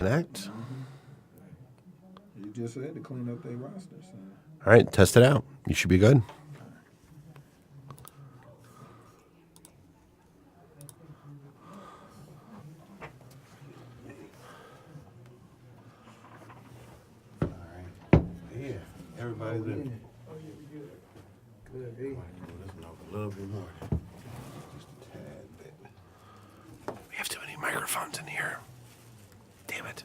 Connect. You just said to clean up their roster. So. All right, test it out. You should be good. Yeah, everybody's in. Oh, yeah, we good. Good, hey. Listen up a little bit more. Just a tad bit. We have too many microphones in here. Damn it.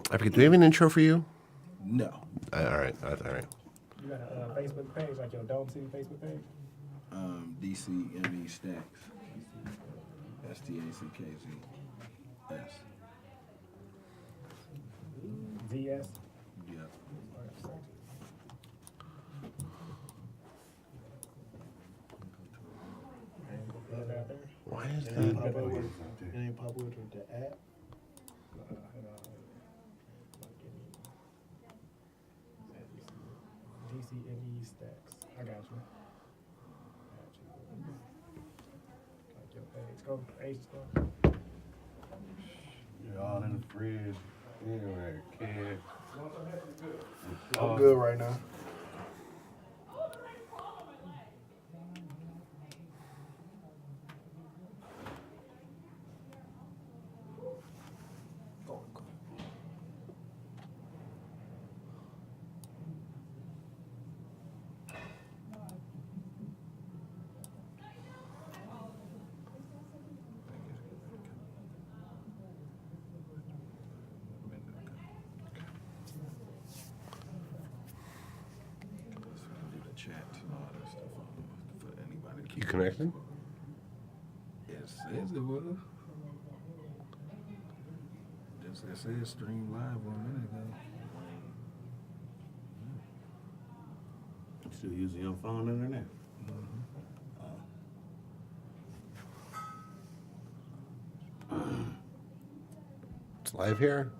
I forget, do we have an intro for you? No. All right. All right. You got a Facebook page, like your Dome City Facebook page? DCME Stacks. STACKZ. S. ZS? Yep. Why is It that? ain't pop with the app. DCME Stacks. I got you. Like your page. Go H stuff. You're all in the fridge. Anywhere, kid. I'm good right now. You connected? It says it was. Just it said stream live 1 minute ago. You still using your phone internet? It's live here.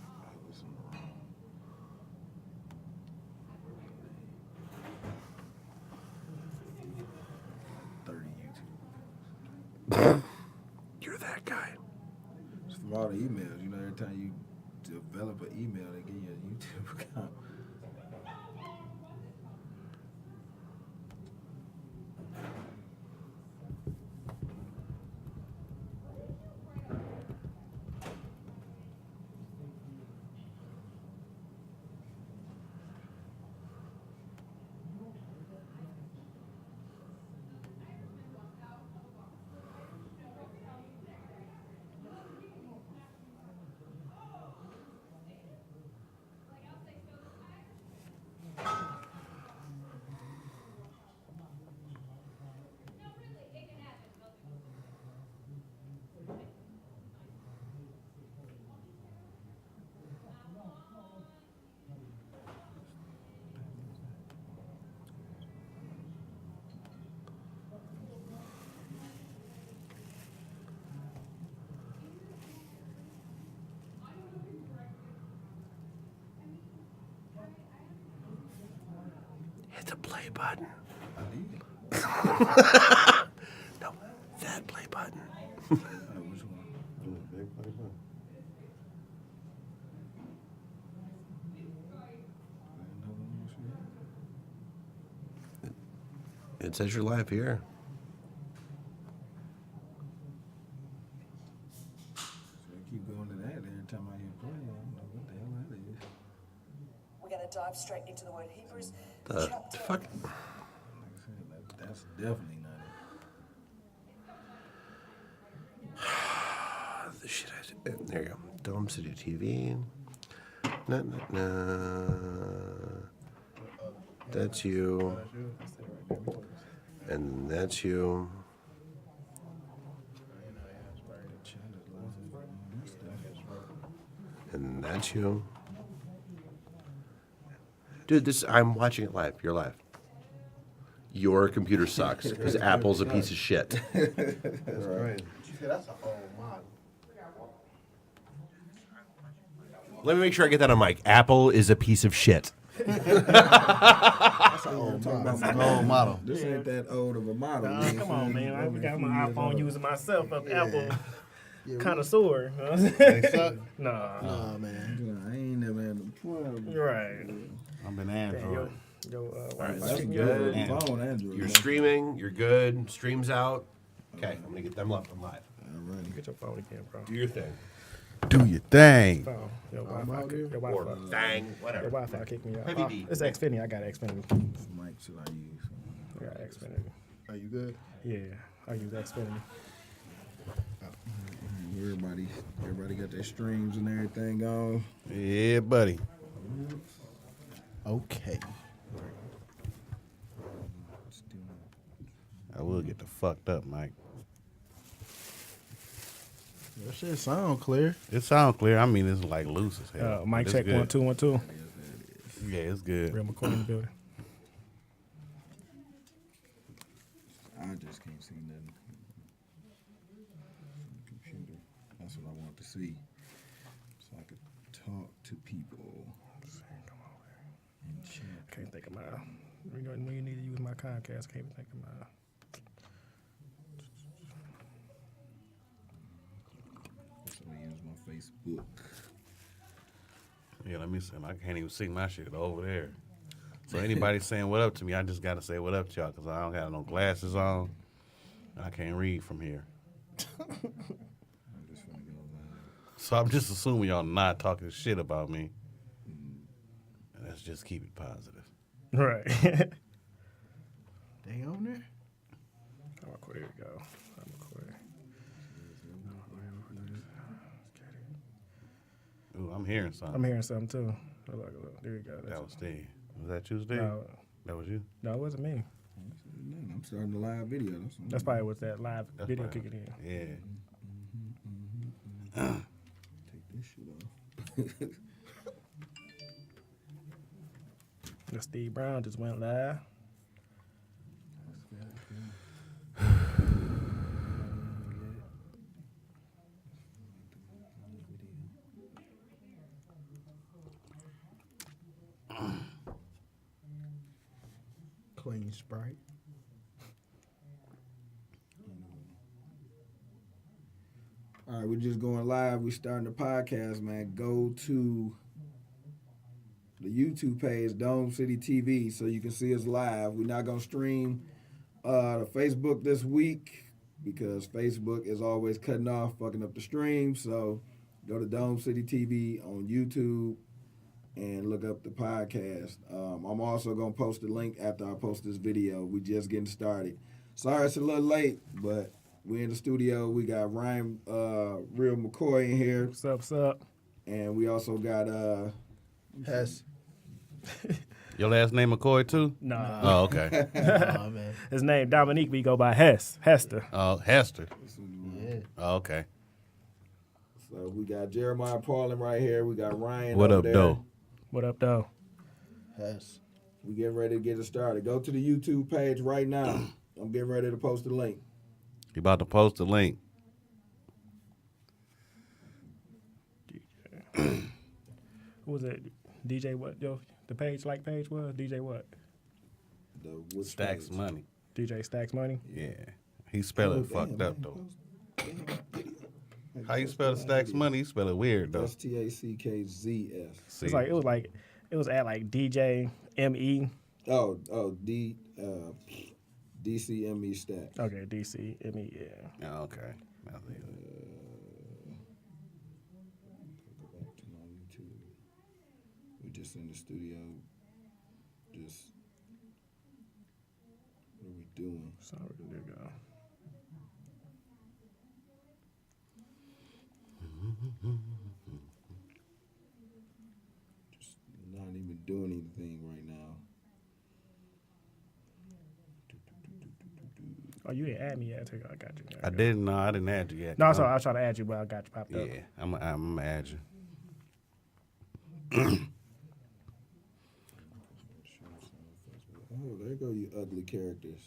I was in the wrong. You're that guy. It's from all the emails. You know, every time you develop an email, they give you a YouTube account. Hit the play button. I did. No, that play button. Which one? Big play button. It says you're live here. So I keep going to that every time I hear play. I don't know what the hell that is. We're going to dive straight into the word Hebrews. The chapter fuck? Like I said, that's definitely not it. The shit there you go. Dome City TV. Nah, nah, nah. That's you. And that's you. And that's you. Dude, I'm watching it live. You're live. Your computer sucks because Apple's a piece of shit. That's crazy. She said that's a whole model. Let me make sure I get that on mic. Apple is a piece of shit. That's an old model. This ain't that old of a model. you know Come what I'm on, saying? man. I got Few my years iPhone old. using myself of Apple Yeah, connoisseur. They suck. Nah. Nah, man. I ain't never had no problem. Right. I've been Damn, Android. All right, That's good. good. Yeah. Phone Android. You're streaming. You're good. Stream's out. Okay, I'm gonna get them up. I'm live. Alrighty. Get your phone again, bro. Do your thing. Do your thing. Phone. Your Wi-Fi. out there? Your Or Wi-Fi. thang, Your whatever. Wi-Fi kicked me out. Heavy D. It's Xfinity. I got Xfinity. What mic should I use? I got Xfinity. Are you good? Yeah, I use Xfinity. Everybody got their streams and everything on. Yeah, buddy. Okay. I will get the fucked up, Mike. That shit sound clear. It sound clear. I mean, it's like loose as hell. Mic but check it's good. 1 2 1 2. Yeah, it's good. Real McCoy in the building. I just can't see nothing. Computer. That's what I want to see. So I could talk to people. And chat. Can't think of my. You know, when you need to use my Comcast, can't even think of my. So I use my Facebook. Yeah, let me see. I can't even see my shit over there. So anybody saying what up to me, I just got to say what up to y'all because I don't got no glasses on. I can't read from here. I'm just finna go live. So I'm just assuming y'all not talking shit about me. Let's just keep it positive. Right. They on there? I'm gonna quit. Here we go. I'm gonna quit. Ooh, I'm hearing something. I'm hearing something too. Look. There you go. That was Steve. Was that you, Steve? No, That was you? no, it wasn't me. I'm starting the live video. That's probably what that live That's video probably- kicking in. Yeah. Take this shit off. The Steve Brown just went live. Clean Sprite. All right, we're just going live. We starting the podcast, man. Go to the YouTube page, Dome City TV, so you can see us live. We're not gonna stream the Facebook this week because Facebook is always cutting off, fucking up the stream. So go to Dome City TV on YouTube and look up the podcast. I'm also gonna post a link after I post this video. We just getting started. Sorry it's a little late, but we're in the studio. We got Ryan Real McCoy in here, What's up? What's up? and we also got Hess. Your last name McCoy too? Nah. Oh, okay. Nah, man. His name Dominique. We go by Hester. Oh, Hester. Yeah. Oh, okay. so we got Jeremiah Paulin right here. We got Ryan. What over up, there. though? What up, though? Hess. We getting ready to get it started. Go to the YouTube page right now. I'm getting ready to post the link. You about to post the link. Who was it? DJ what? Yo, the page was? DJ what? Which Stacks page? money. DJ Stacks Money? Yeah. He spell it Oh, fucked damn, up, man. though. How you spell the Stacks money? You spell it weird, though. STACKZS. See, It was at like DJ ME. Oh, DCME Stacks. Okay, DC ME. Yeah. oh, okay. That's it. Go back to my YouTube. We just in the studio. Just what are we doing? Sorry, there you go. Just not even doing anything right now. Oh, you didn't add me yet. I got you. I didn't. No, I didn't add you yet. No, sorry. I was trying to add you, but I got you popped up. Yeah, I'm gonna add you. Oh, there go you ugly characters.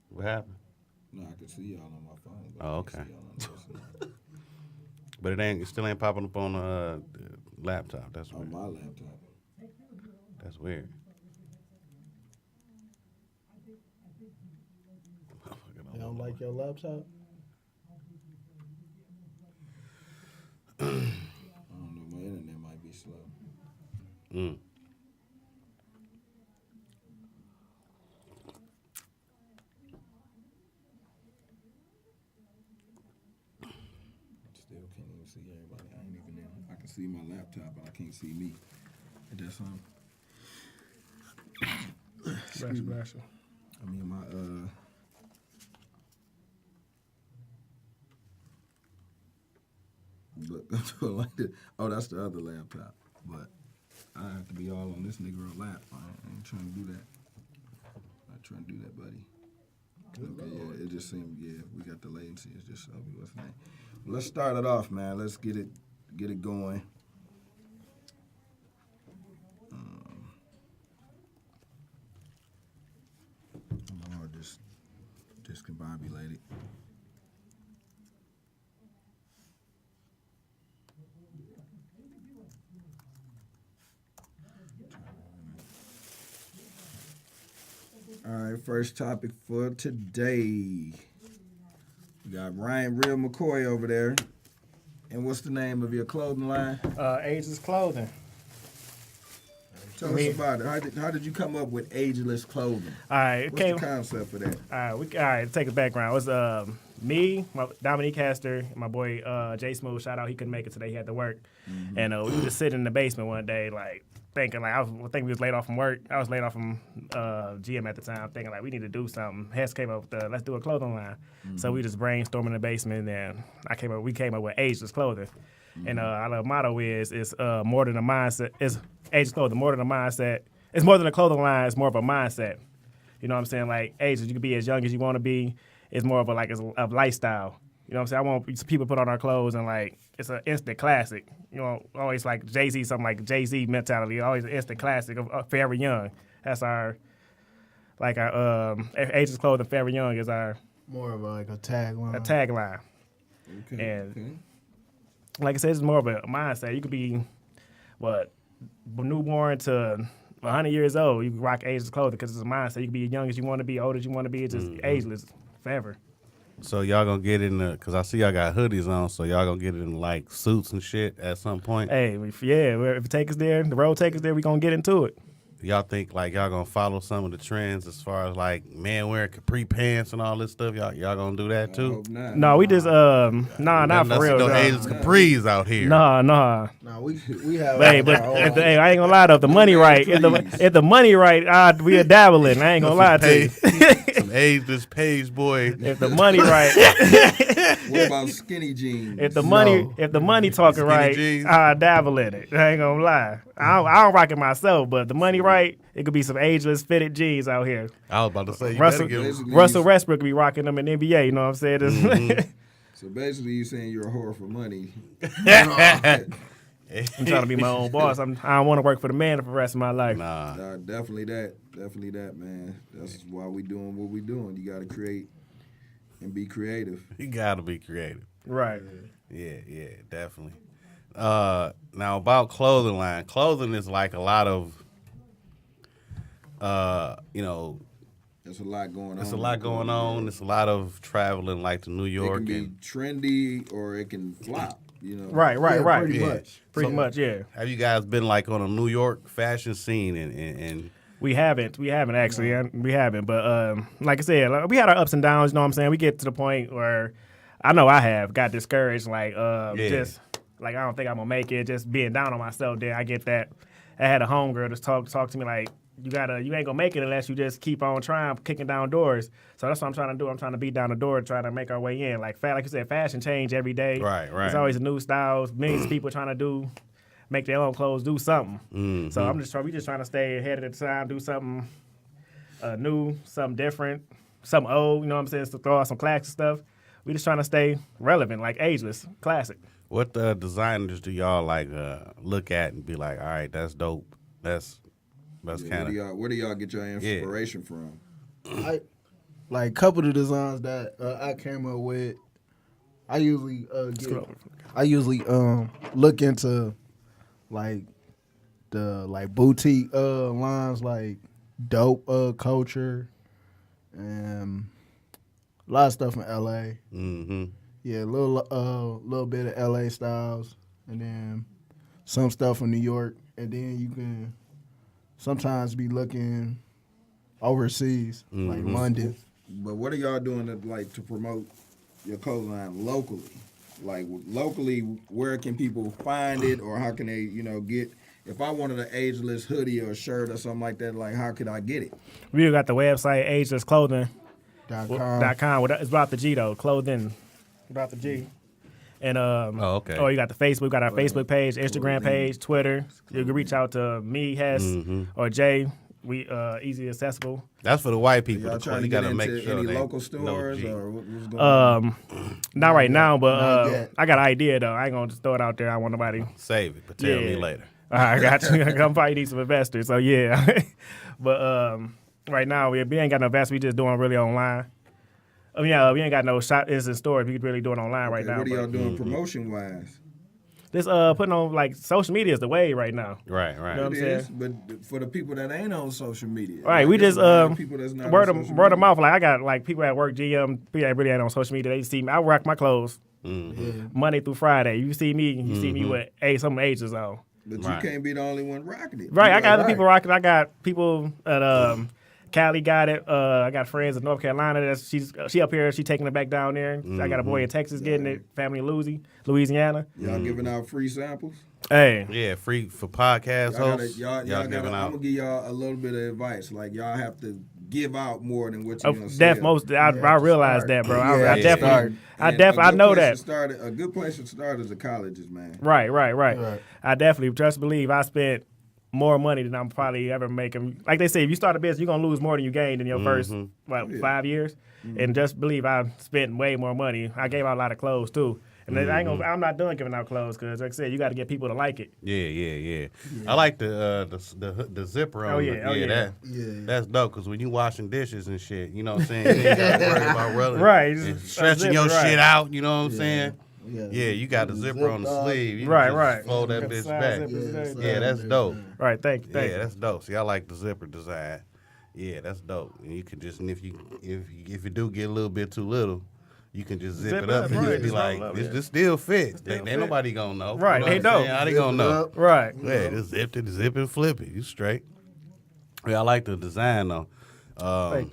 What happened? No, I can see y'all on my phone. But Oh, I okay. can't see y'all on this one. But it still ain't popping up on the laptop. That's On weird. my laptop. That's weird. You don't like your laptop? I don't know. My internet might be slow. Mm. Still can't even see everybody. I ain't even in. I can see my laptop, but I can't see me. Is that something? Bless you. I mean, my Look, like this. Oh, that's the other laptop. But I have to be all on this nigga lap. I ain't trying to do that. Not trying to do that, buddy. Okay, yeah, it just seemed, yeah, we got the latency. It's just what's the name. Let's start it off, man. Let's get it going. Lord, this discombobulated. All right, first topic for today. We got Ryan Real McCoy over there. And what's the name of your clothing line? Ageless clothing. Tell us about it. How did you come up with ageless clothing? All right, What's the concept for that? All right, take a background. It was me, Dominique Hester, and my boy Jay Smooth. Shout out, he couldn't make it today. He had to work, and we were just sitting in the basement one day, like thinking, like I think we was laid off from work. I was laid off from GM at the time, thinking like we need to do something. Hess came up with let's do a clothing line. So we just brainstormed in the basement, and we came up with ageless clothing. And our motto is more than a mindset. It's ageless clothing, more than a mindset. It's more than a clothing line. It's more of a mindset. You know what I'm saying? Like ageless, you can be as young as you want to be. It's more of a lifestyle. You know what I'm saying? I want people to put on our clothes and like it's an instant classic. You know, always like Jay-Z, something like Jay-Z mentality. Always an instant classic of Forever Young. That's our ageless clothing. Forever Young is our More of like a tagline. tagline. Okay. And like I said, it's more of a mindset. You could be, newborn to 100 years old. You can rock ageless clothing because it's a mindset. You can be as young as you want to be, old as you want to be. It's just ageless forever. So y'all gonna get in because I see y'all got hoodies on, so y'all gonna get in like suits and shit at some point. Hey, if it take us there, the road take us there, we gonna get into it. Y'all think like y'all gonna follow some of the trends as far as like men wearing capri pants and all this stuff? Y'all gonna do that I too? hope not. No, we just not for real. No No, ageless capris out here. nah. No, we have. Hey, but I ain't gonna lie though. If the money right, if the money right, we'll dabble in. I ain't gonna lie to you. Some ageless page boy. If the money right, What about skinny jeans? if the money talking Skinny right, jeans. I dabble in it. I ain't gonna lie. I don't rock it myself, but if the money right, it could be some ageless fitted jeans out here. I was about to say you Russell, better give Basically, Russell Westbrook could be rocking them in the NBA. You know what I'm saying? It's- So basically, you saying you're a whore for money. I'm trying to be my own boss. I don't want to work for the man for the rest of my life. Nah. Definitely that, man. That's why we doing what we doing. You got to create and be creative. You gotta be creative. Right. Yeah, definitely. Now about clothing line. Clothing is like a lot of There's a lot going on. there's a lot going on. There's a lot of traveling like to New It York can be and trendy or it can flop. You know. Right. pretty Yeah. much. Pretty much, yeah. have you guys been like on a New York fashion scene and We haven't actually. We haven't. But like I said, like, we had our ups and downs. You know what I'm saying? We get to the point where I know I have got discouraged. Like just like I don't think I'm gonna make it. Just being down on myself. Then I get that. I had a homegirl just talk to me like you ain't gonna make it unless you just keep on trying, kicking down doors. So that's what I'm trying to do. I'm trying to beat down the door, trying to make our way in. Like you said, fashion change every day. Right. There's always a new styles. Millions of people trying to make their own clothes, do something. Mm-hmm. So we just trying to stay ahead of the time, do something new, something different, something old. You know what I'm saying? To throw out some classic stuff. We just trying to stay relevant, like ageless, classic. what designers do y'all like look at and be like, all right, that's dope. That's kind of Where do y'all get your inspiration from? I like couple of designs that I came up with I usually look into like the boutique lines like dope culture and a lot of stuff in LA. Mm-hmm. Yeah, a little bit of LA styles, and then some stuff in New York, and then you can sometimes be looking overseas, like London. But what are y'all doing to promote your clothing line locally? Like locally, where can people find it, or how can they, get? If I wanted an ageless hoodie or a shirt or something like that, like how could I get it? We got the website agelessclothing.com. It's about the G though, clothing about the G. And okay. Oh, you got the Facebook. We got our Facebook page, Instagram page, Twitter. You can reach out to me, Hess, or Jay. We easy accessible. That's for the white people. Y'all trying to You get gotta into make sure any they local know stores G. or what's going on? Not right now, but Not yet. I got an idea though. I ain't gonna just throw it out there. I want nobody. Save it, but tell me Yeah. later. All right, I got you. I'm probably need some investors. So yeah, but right now we ain't got no investors. We just doing really online. I mean, we ain't got no shop in stores. We could really do it online right now. What are y'all but doing promotion wise? This putting on like social media is the way right now. Right. You know what I'm It saying? is, but for the people that ain't on social media, Right, like, we there's just a lot of people that's not word on of social word of media. mouth. Like I got like people at work, GM, people that really ain't on social media. They see me. I rock my clothes Monday through Friday. You see me with some ages on. But Right. you can't be the only one rocking it. Right, You I got other right. people rocking. I got people at Cali got it. I got friends in North Carolina. She up here. She taking it back down there. I got a boy in Texas getting it. Family in Louisiana. Y'all giving out free samples. Hey, Yeah, free for podcast hosts. Y'all Y'all gotta, giving I'm out. gonna give y'all a little bit of advice. Like y'all have to give out more than what I you're gonna sell. realize that, bro. Yeah, I definitely, And I know place that. to start, a good place to start is the colleges, man. Right. Right. I definitely just believe I spent more money than I'm probably ever making. Like they say, if you start a business, you're gonna lose more than you gained in your first 5 years. And just believe I spent way more money. I gave out a lot of clothes too. And I'm not done giving out clothes because, like I said, you got to get people to like it. Yeah. I like the zipper on. That's dope because when you washing dishes and shit, you know what I'm saying. You ain't got to worry about rolling, Right. and stretching your Right. shit out. You know what I'm saying. Yeah. Yeah, you got the zipper on the Zip sleeve. You can Right. just fold that Got the bitch side back. zippers and everything. Yeah, that's dope. Right. Thank you. Yeah, that's dope. See, I like the zipper design. Yeah, that's dope. And you can just, and if you do get a little bit too little, you can just zip it up and right. just be Just like, roll up, this still fits. Ain't fit. nobody gonna know. Right, You know they what I'm saying? don't. How they gonna know? Right. Yeah, just zip and flip it. You straight. Yeah, I like the design though. Thank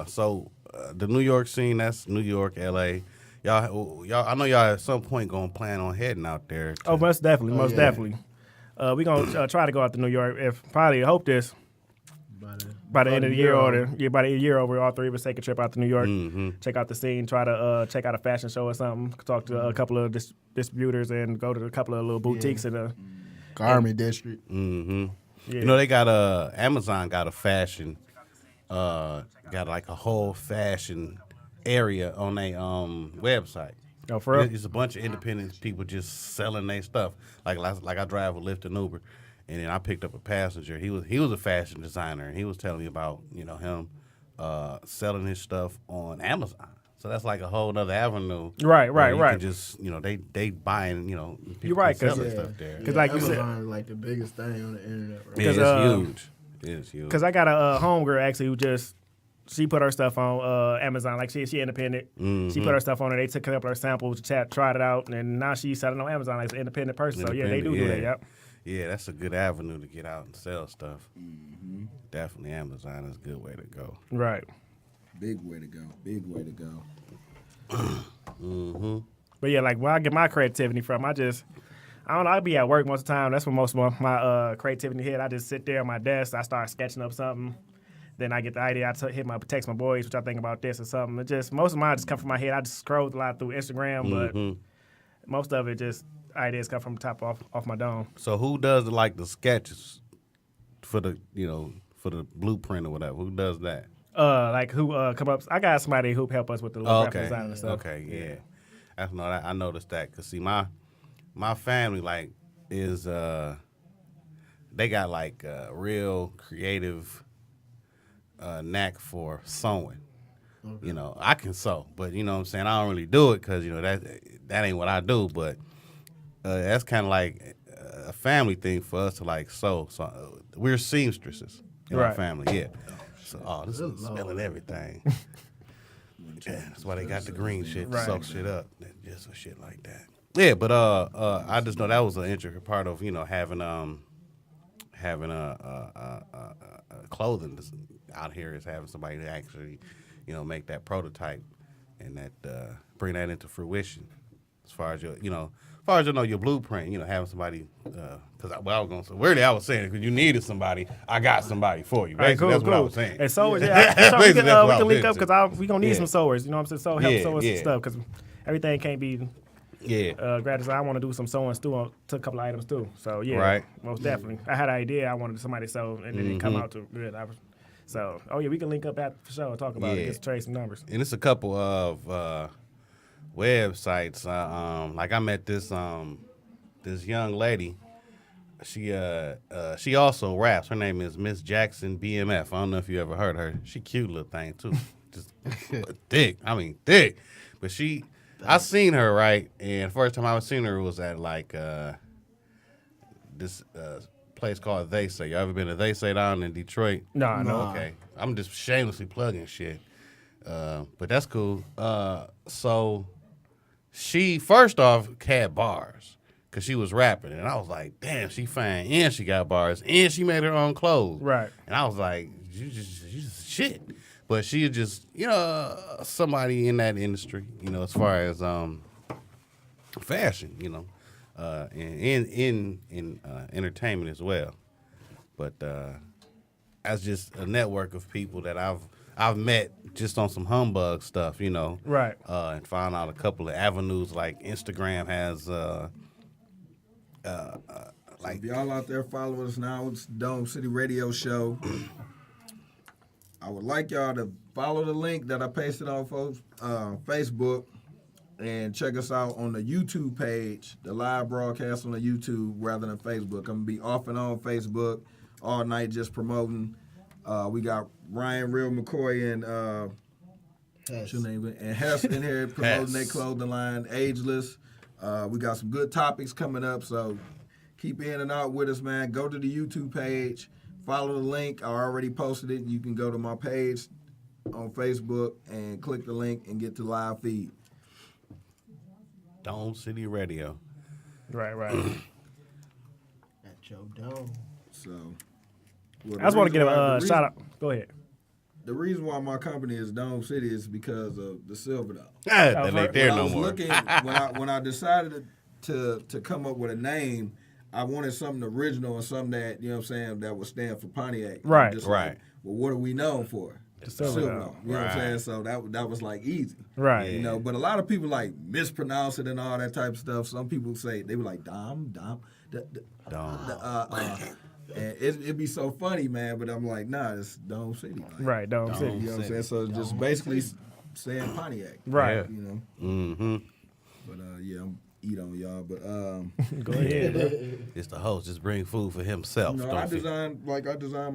So the New York scene, that's New York, LA. Y'all, I know y'all at some point gonna plan on heading out there. Oh, most definitely. We gonna try to go out to New York. Hope this by the end of the year, by the year over, all three of us take a trip out to New York, check out the scene, try to check out a fashion show or something, talk to a couple of distributors, and go to a couple of little boutiques in the Garment district. Mm-hmm. Yeah. You know they got Amazon got a fashion, got like a whole fashion area on their website. Oh, for real? It's a bunch of independent people just selling their stuff. Like I drive a Lyft and Uber, and then I picked up a passenger. He was a fashion designer, and he was telling me about him selling his stuff on Amazon. So that's like a whole other avenue. Right. You can just they buying people You're right, can sell 'cause- their stuff there. Because like you said, Amazon is like the biggest thing on the internet. Right? Yeah, Because, it's huge. It's huge. because I got a homegirl actually who she put her stuff on Amazon. Like she independent. She put her stuff on there. They took a couple of her samples, tried it out, and now she's selling on Amazon like an independent person. So yeah, they do that. Yep. Yeah, that's a good avenue to get out and sell stuff. Definitely, Amazon is a good way to go. Right. Big way to go. Big way to go. But yeah, like where I get my creativity from, I don't know, I be at work most of the time. That's where most of my creativity hit. I just sit there at my desk, I start sketching up something. Then I get the idea, I text my boys, which I think about this or something. It just, most of mine just come from my head. I just scroll a lot through Instagram, but most of it just, ideas come from the top off my dome. So who does the sketches for the blueprint or whatever? Who does that? Like who come up, I got somebody who help us with the little graphic design and stuff. Okay, yeah. I noticed that because see my family is they got real creative knack for sewing. You know, I can sew, but you know what I'm saying, I don't really do it because you know that ain't what I do. But that's kind of like a family thing for us to like sew. So we're seamstresses in our Right. family, yeah. So this is smelling everything. Yeah, that's why they got the green shit to Right. soak shit up, just for shit like that. Yeah, but I just know that was an intricate part of having clothing out here is having somebody to actually make that prototype and that bring that into fruition. As far as your blueprint, having somebody because I was gonna say really I was saying because you needed somebody, I got somebody for you. Basically, that's what I was saying. And sewers, yeah, we Basically, that's what I can was link up saying. because we gonna need Yeah. some sewers. You know what I'm saying? Help sewers Yeah. and stuff because everything can't be Yeah. gratis. I want to do some sewing too to a couple of items too. So yeah, Right. most definitely. I had an idea. I wanted somebody to sew, and then it come out to good. We can link up for sure and talk about it. Just trade some numbers. And it's a couple of websites. Like I met this young lady. She also raps. Her name is Miss Jackson BMF. I don't know if you ever heard her. She cute little thing too. Just thick. I mean thick. But I seen her right, and first time I was seen her was at like this place called They Say. You ever been to They Say down in Detroit? No. Okay. I'm just shamelessly plugging shit. But that's cool. So she first off had bars because she was rapping, and I was like, damn, she fine, and she got bars, and she made her own clothes. Right. And I was like, you just shit. But she is just, somebody in that industry, as far as fashion, and in entertainment as well. But as just a network of people that I've met just on some humbug stuff, Right. And found out a couple of avenues like Instagram has, Like if y'all out there following us now, it's Dome City Radio Show. I would like y'all to follow the link that I pasted on Facebook and check us out on the YouTube page, the live broadcast on the YouTube rather than Facebook. I'm going to be off and on Facebook all night just promoting. We got Ryan Real McCoy and what's your name? And Hess in here promoting their clothing line, Ageless. We got some good topics coming up, so keep in and out with us, man. Go to the YouTube page. Follow the link. I already posted it. You can go to my page on Facebook and click the link and get to live feed. Dome City Radio. Right. At your dome. So, I just want to get a shout out. Go ahead. The reason why my company is Dome City is because of the Silver Dome. That ain't there no more. When I decided to come up with a name, I wanted something original and something that, that would stand for Pontiac. Right. Just Right. Like, well, what are we known for? The Silver Dome. You know what I'm saying? So that was like easy. Right. Yeah. But a lot of people like mispronounce it and all that type of stuff. Some people say, they were like, Dom. And it'd be so funny, man, but I'm like, nah, it's Dome City. Like, Right. Dome City. You know what I'm saying? So it's just basically saying Pontiac. Right. You know? Mm-hmm. But I'm eat on y'all. But Go ahead. Bro. It's the host. Just bring food for himself. I designed my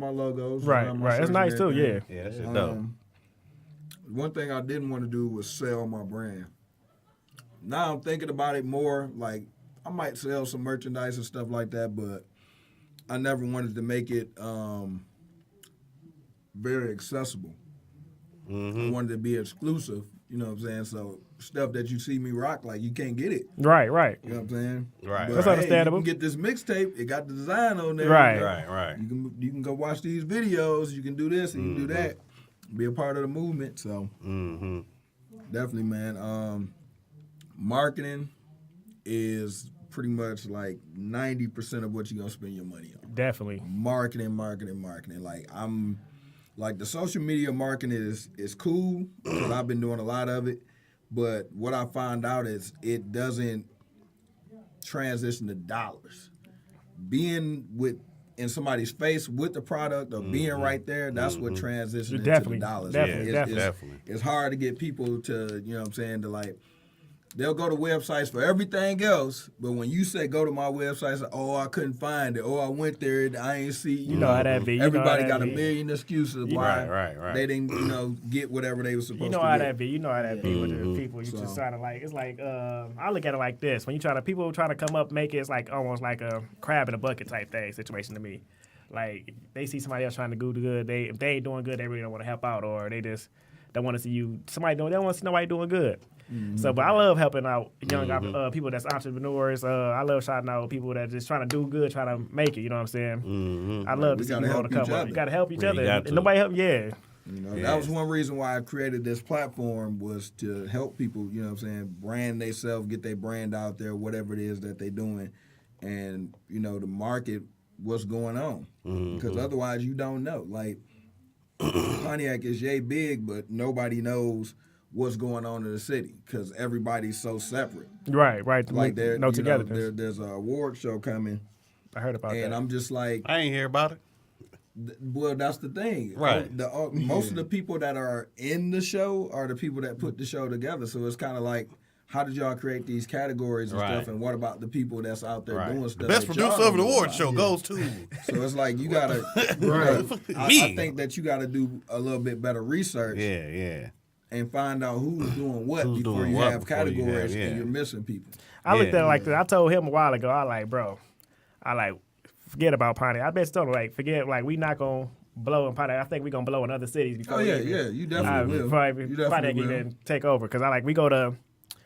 logos. Right. designed my Right. That's shirts nice and too. everything. Yeah. Yeah, that's just dope. One thing I didn't want to do was sell my brand. Now I'm thinking about it more. Like I might sell some merchandise and stuff like that, but I never wanted to make it very accessible. I wanted to be exclusive. You know what I'm saying? So stuff that you see me rock, like you can't get it. Right. You know what I'm saying? Right. But, That's hey, understandable. You can get this mixtape. It got the design on there. Right. Right. You can go watch these videos. You can do this and you can do that. Be a part of the movement. So definitely, man. Marketing is pretty much like 90% of what you're gonna spend your money on. Definitely. Marketing. Like the social media marketing is cool because I've been doing a lot of it. But what I found out is it doesn't transition to dollars. Being in somebody's face with the product or being right there, that's what transitions into the Definitely. dollars. Definitely. Definitely. It's hard to get people to, you know what I'm saying, to like, they'll go to websites for everything else, but when you say go to my website, say, oh, I couldn't find it, or I went there and I ain't see. You know how that be. Everybody got a million excuses why Right. they didn't, get whatever they were supposed to get. You know how that be. You know how that be with the people. You just trying to like. It's like I look at it like this: when you people trying to come up, make it, it's like almost like a crab in a bucket type thing situation to me. Like they see somebody else trying to do good, if they ain't doing good, they really don't want to help out, or they just don't want to see you. Somebody don't. They don't want to see nobody doing good. So, but I love helping out young people that's entrepreneurs. I love shouting out people that just trying to do good, trying to make it. You know what I'm saying? I love to see people on the come up. You got to help each other. And nobody help. Yeah. That was one reason why I created this platform, was to help people, brand themselves, get their brand out there, whatever it is that they're doing, and, the market, what's going on. Because otherwise you don't know. Like, Pontiac is yay big, but nobody knows what's going on in the city because everybody's so separate. Right. Like togetherness. There's an award show coming. I heard about that. And I'm just like, I ain't hear about it. Well, that's the thing. Right. Most of the people that are in the show are the people that put the show together. So it's kind of like, how did y'all create these categories and stuff? And what about the people that's out there doing stuff? The best producer of the award show goes to. So it's like you gotta. I think that you gotta do a little bit better research. Yeah. And find out who's doing what before you have categories and you're missing people. I looked at it like this. I told him a while ago. Forget about Pontiac. I bet told him forget we not gonna blow in Pontiac. I think we gonna blow in other cities before. You definitely will. Pontiac even take over because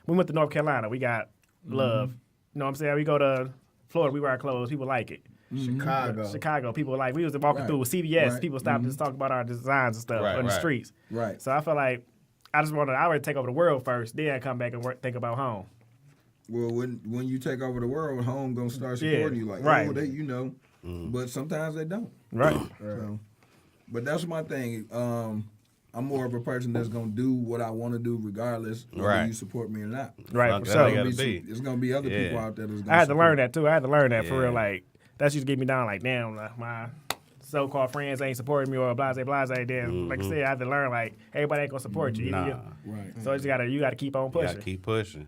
we went to North Carolina. We got love. You know what I'm saying? We go to Florida. We wear our clothes. People like it. Chicago. People like. We was walking through with CVS. People stopped to talk about our designs and stuff on the streets. Right. So I felt like I would take over the world first, then come back and think about home. Well, when you take over the world, home gonna start supporting you. Like, but sometimes they don't. Right. So, but that's my thing. I'm more of a person that's gonna do what I want to do, regardless whether you support me or not. Right. So It's gonna be other people out there that's gonna. I had to learn that too. I had to learn that for real. Like that used to get me down. Like, damn, my so-called friends ain't supporting me or blase. Then, like I said, I had to learn everybody ain't gonna support you. Nah. Right. So you gotta keep on pushing. You gotta keep pushing.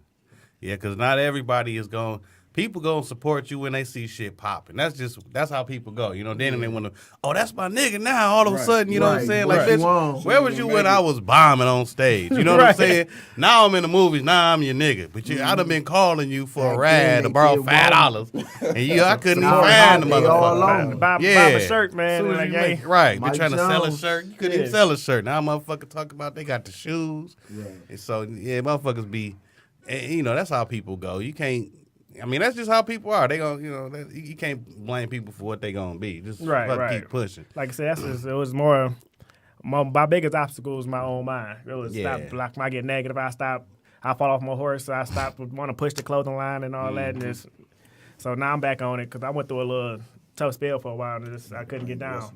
Yeah, because not everybody is going. People gonna support you when they see shit popping. That's how people go. Then they want to. Oh, that's my nigga now. All of a sudden, you know what I'm saying? Like, bitch, where was you when I was bombing on stage? You know what I'm saying? Now I'm in the movies. Now I'm your nigga. But I done been calling you for a ride to borrow $5, and I couldn't even find the motherfucker. Buy a shirt, man. Right, been trying to sell a shirt. You couldn't even sell a shirt. Now motherfucker talking about they got the shoes. Right. And so motherfuckers be, that's how people go. You can't. I mean, that's just how people are. They gonna, you can't blame people for what they gonna be. Just keep pushing. Like I said, it was more. My biggest obstacle was my own mind. It was stop. I get negative. I fall off my horse. I stopped want to push the clothing line and all that. And so now I'm back on it because I went through a little tough spell for a while. And I couldn't get down.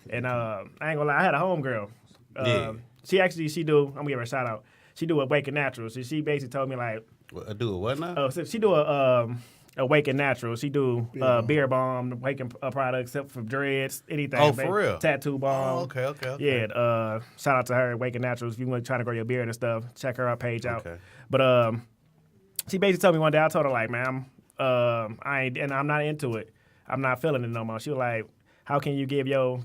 And I ain't gonna lie, I had a homegirl. She do. I'm gonna give her a shout out. She do Awaken Naturals. She basically told me do a what now? Oh, so she do Awaken Naturals. She do beer bomb, Awaken products, except for dreads, anything. Oh, for real? Tattoo bomb. Oh, okay. Yeah. Shout out to her, Awaken Naturals. If you want to try to grow your beard and stuff, check her page out. Okay. But she basically told me one day. I told her man, I'm not into it. I'm not feeling it no more. She was like, how can you give your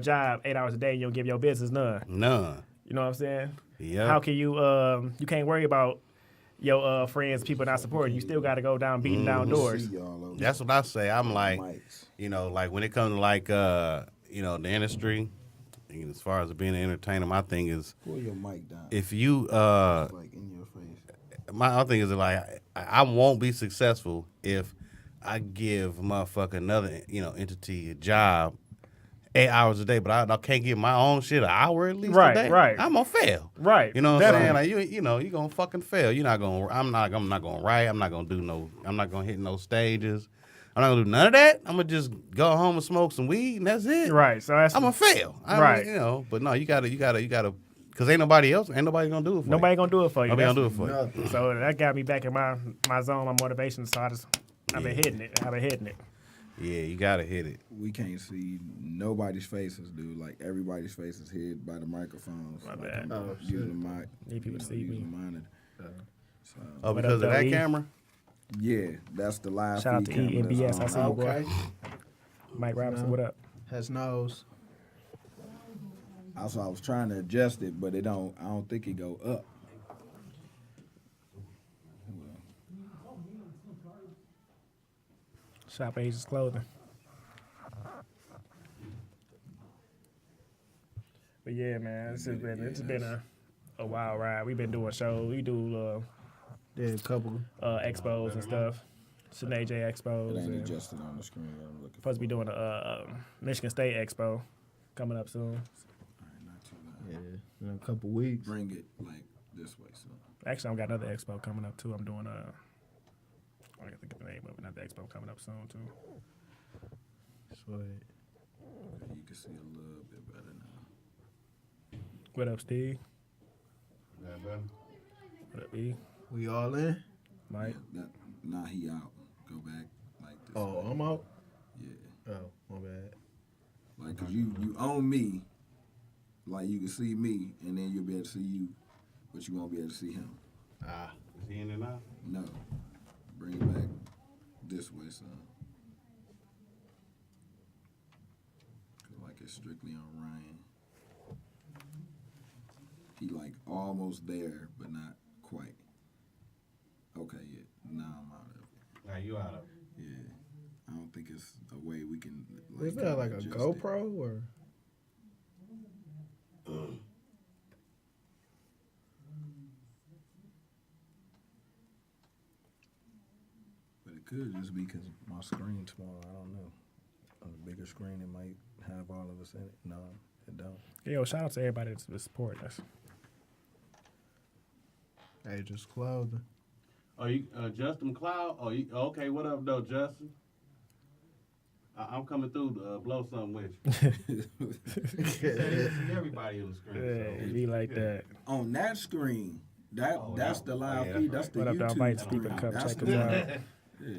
job 8 hours a day and you don't give your business none? None. You know what I'm saying? Yeah. How can you you can't worry about your friends, people not supporting you. Still got to go down, beating down doors. That's what I say. I'm like, when it comes to the industry, as far as being an entertainer, my thing is, pull your mic down. If you, in your face. My thing is I won't be successful if I give motherfucker another entity a job 8 hours a day, but I can't get my own shit an hour at least a day. Right. I'm gonna fail. Right. You know what I'm saying? Like you're gonna fucking fail. I'm not gonna write. I'm not gonna hit no stages. I'm not gonna do none of that. I'm gonna just go home and smoke some weed and that's it. Right. So I'm gonna fail. But no, you gotta because ain't nobody gonna do it for you. Nobody gonna do it for you. Nobody gonna do it for you. So that got me back in my zone, my motivation. So I've been hitting it. Yeah, you gotta hit it. We can't see nobody's faces, dude. Like everybody's face is hid by the microphones. My bad. Using the mic. Need people to see me. Monitor. Oh, because of that WE? camera? Yeah, that's the live Shout out feed to camera that's ENBS. I on. see you, boy. Okay. Mike Robinson, what up? Has nose. Also, I was trying to adjust it, but I don't think it go up. Shop Asia's Clothing. But yeah, man, it's been a wild ride. We've been doing shows. We do Did a couple. expos and stuff. Sinead J It expos. ain't And adjusted on the screen. I'm looking supposed to be doing a Michigan State expo coming up soon. not too loud. Yeah, in a couple weeks. Bring it like this way, so. Actually, I've got another expo coming up too. I'm doing I got to think of the name of it. Another expo coming up soon too. Sweet. You can see a little bit better now. What up, Steve? Yeah, better. What up, E? We all in? Mike? Nah, he out. Go back like this. Oh, way. I'm out. Yeah. Oh, my bad. Like, cause you own me. Like you can see me, and then you'll be able to see you, but you won't be able to see him. Ah, Is he in there now? No. Bring it back this way, son. Cause like it's strictly on Ryan. He like almost there, but not quite. Okay, yeah. Now I'm out of it. Now you out of it. Yeah. I don't think it's a way we can. is that like a adjust it. GoPro or? But it could just be because my screen's small. I don't know. On a bigger screen, it might have all of us in it. No, it don't. Yo, shout out to everybody that's supporting us. Hey, just clothing. Oh, you Justin McLeod? Oh, you okay? What up, though, Justin? I'm coming through to blow something with you. See everybody on the screen. Yeah, so. be like that. On that screen, that's the live yeah, feed. That's the What up, dog? YouTube Invite screen. people to come That's check the us one. out.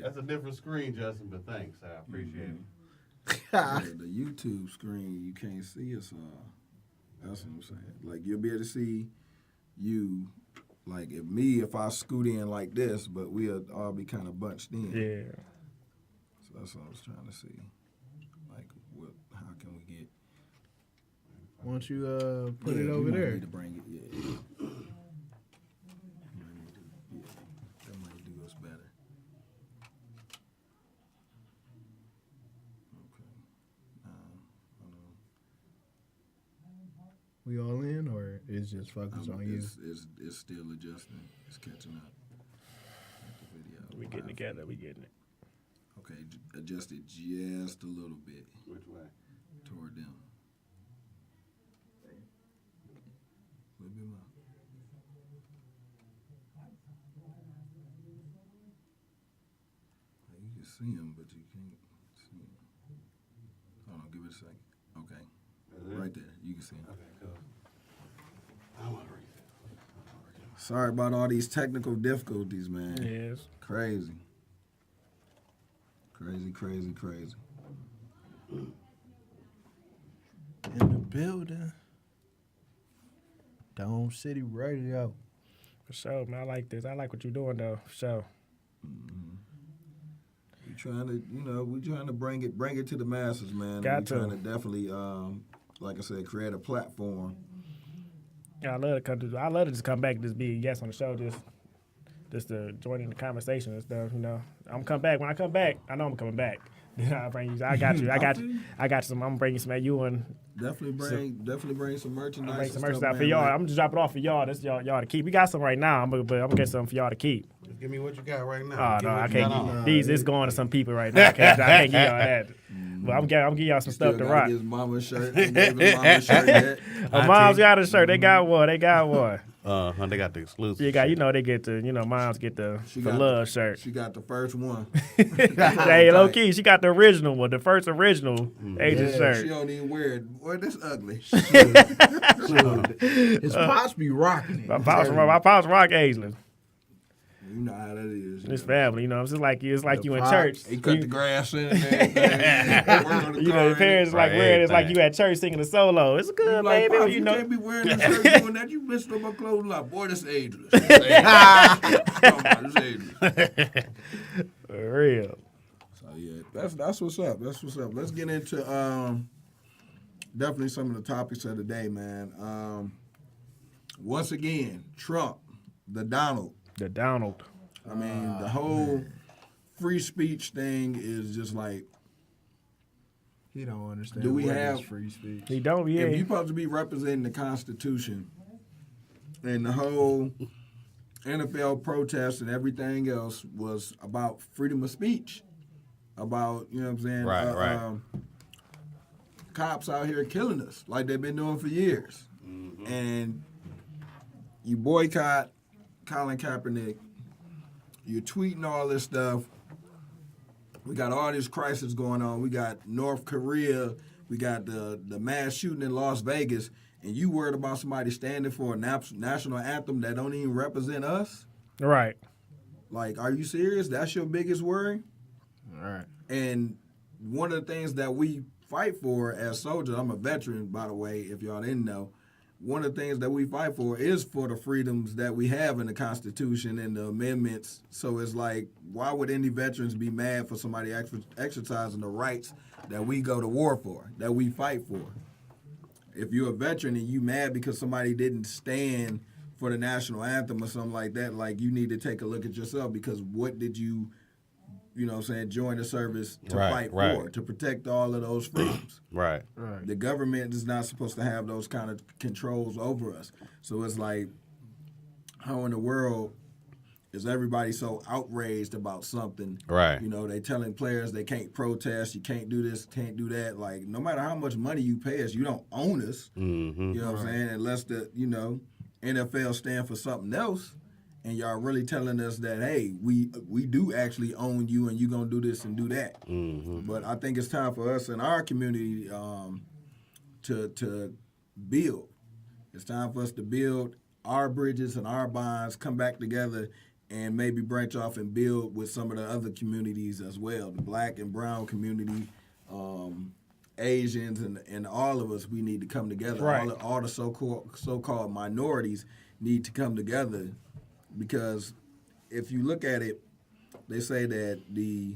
That's a different screen, Justin, but thanks. I appreciate it. Yeah, the YouTube screen, you can't see us all. That's what I'm saying. Like, you'll be able to see you, like, if I scoot in like this, but we'll all be kind of bunched in. Yeah. So that's what I was trying to see. Like, how can we get... Once you put Yeah, it you over might there. need to bring it, yeah. That might do us better. Okay. Hold on. We all in, or it's just focused on you? It's still adjusting. It's catching up. At the video. We getting together. We getting it. Okay, adjust it just a little bit Which way? toward them. A little bit more. You can see them, but you can't see them. Hold on, give it a second. Okay, right there. You can see them. Okay, cool. I want to read it. Sorry about all these technical difficulties, man. Yes. Crazy. Crazy. In the building. Dome City Radio. For sure, man. I like this. I like what you're doing, though. For sure. We trying to bring it to the masses, man. Got we to. trying to definitely, like I said, create a platform. Yeah, I love to come to. I love to just come back and just be a guest on the show, just to join in the conversation and stuff. You know, I'm come back. When I come back, I know I'm coming back. I bring you. I got you. I got you some. I'm bringing some at you and Definitely bring some merchandise. bring some and merch stuff, out for man. y'all. Like, I'm just dropping it off for y'all. That's y'all to keep. We got some right now, but I'm gonna get some for y'all to keep. Just give me what you got right now. Oh Give no, me I what you can't. got on. These it's going to some people right now. I can't give y'all that. But I'm giving y'all some still stuff to gotta rock. get his mama's shirt. They gave his mama's shirt yet. Mom's got a shirt. They got one. They got one. They got the exclusive. You got, shit. they get the, moms get the got love shirt. She got the first one. Hey, low key, she got the original one, the first original Asian She shirt. don't even wear it. Boy, this ugly. His pops be rocking it. My pops rock Asian. You know how that is. It's family, you know. It's just like it's like The you in pops. church. He cut the grass in and everything. Work on the You car know, your and parents like Right, wearing it's like everything. you at church singing a solo. It's good, You like, baby. Pops, You you know, can't be wearing this shirt doing that. You messed up my clothes a lot. Boy, this ageless. This ageless. for real. So yeah, that's what's up. That's what's up. Let's get into definitely some of the topics of the day, man. Once again, Trump, the Donald. The Donald. I mean, the whole free speech thing is just like, He don't understand. Do we what have- is free speech? He don't. Yeah. if you're supposed to be representing the Constitution and the whole NFL protest and everything else was about freedom of speech, about, you know what I'm saying? Right. Cops out here killing us like they've been doing for years. And you boycott Colin Kaepernick, you're tweeting all this stuff. We got all this crisis going on. We got North Korea. We got the mass shooting in Las Vegas. And you worried about somebody standing for a national anthem that don't even represent us? Right. Like, are you serious? That's your biggest worry? All right. And one of the things that we fight for as soldiers, I'm a veteran, by the way, if y'all didn't know, one of the things that we fight for is for the freedoms that we have in the Constitution and the amendments. So it's like, why would any veterans be mad for somebody exercising the rights that we go to war for, that we fight for? If you're a veteran and you mad because somebody didn't stand for the national anthem or something like that, like, you need to take a look at yourself, because what did you know what I'm saying, join the service to fight for, to protect all of those freedoms. Right. Right. The government is not supposed to have those kind of controls over us. So it's like, how in the world is everybody so outraged about something? Right. You know, they telling players they can't protest, you can't do this, can't do that. Like, no matter how much money you pay us, you don't own us. Mm-hmm. You know what I'm saying? Unless the, NFL stand for something else, and y'all really telling us that, hey, we do actually own you and you going to do this and do that. Mm-hmm. But I think it's time for us in our community to build. It's time for us to build our bridges and our bonds, come back together, and maybe branch off and build with some of the other communities as well. The black and brown community, Asians, and all of us, we need to come together. Right. All the so-called minorities need to come together, because if you look at it, they say that the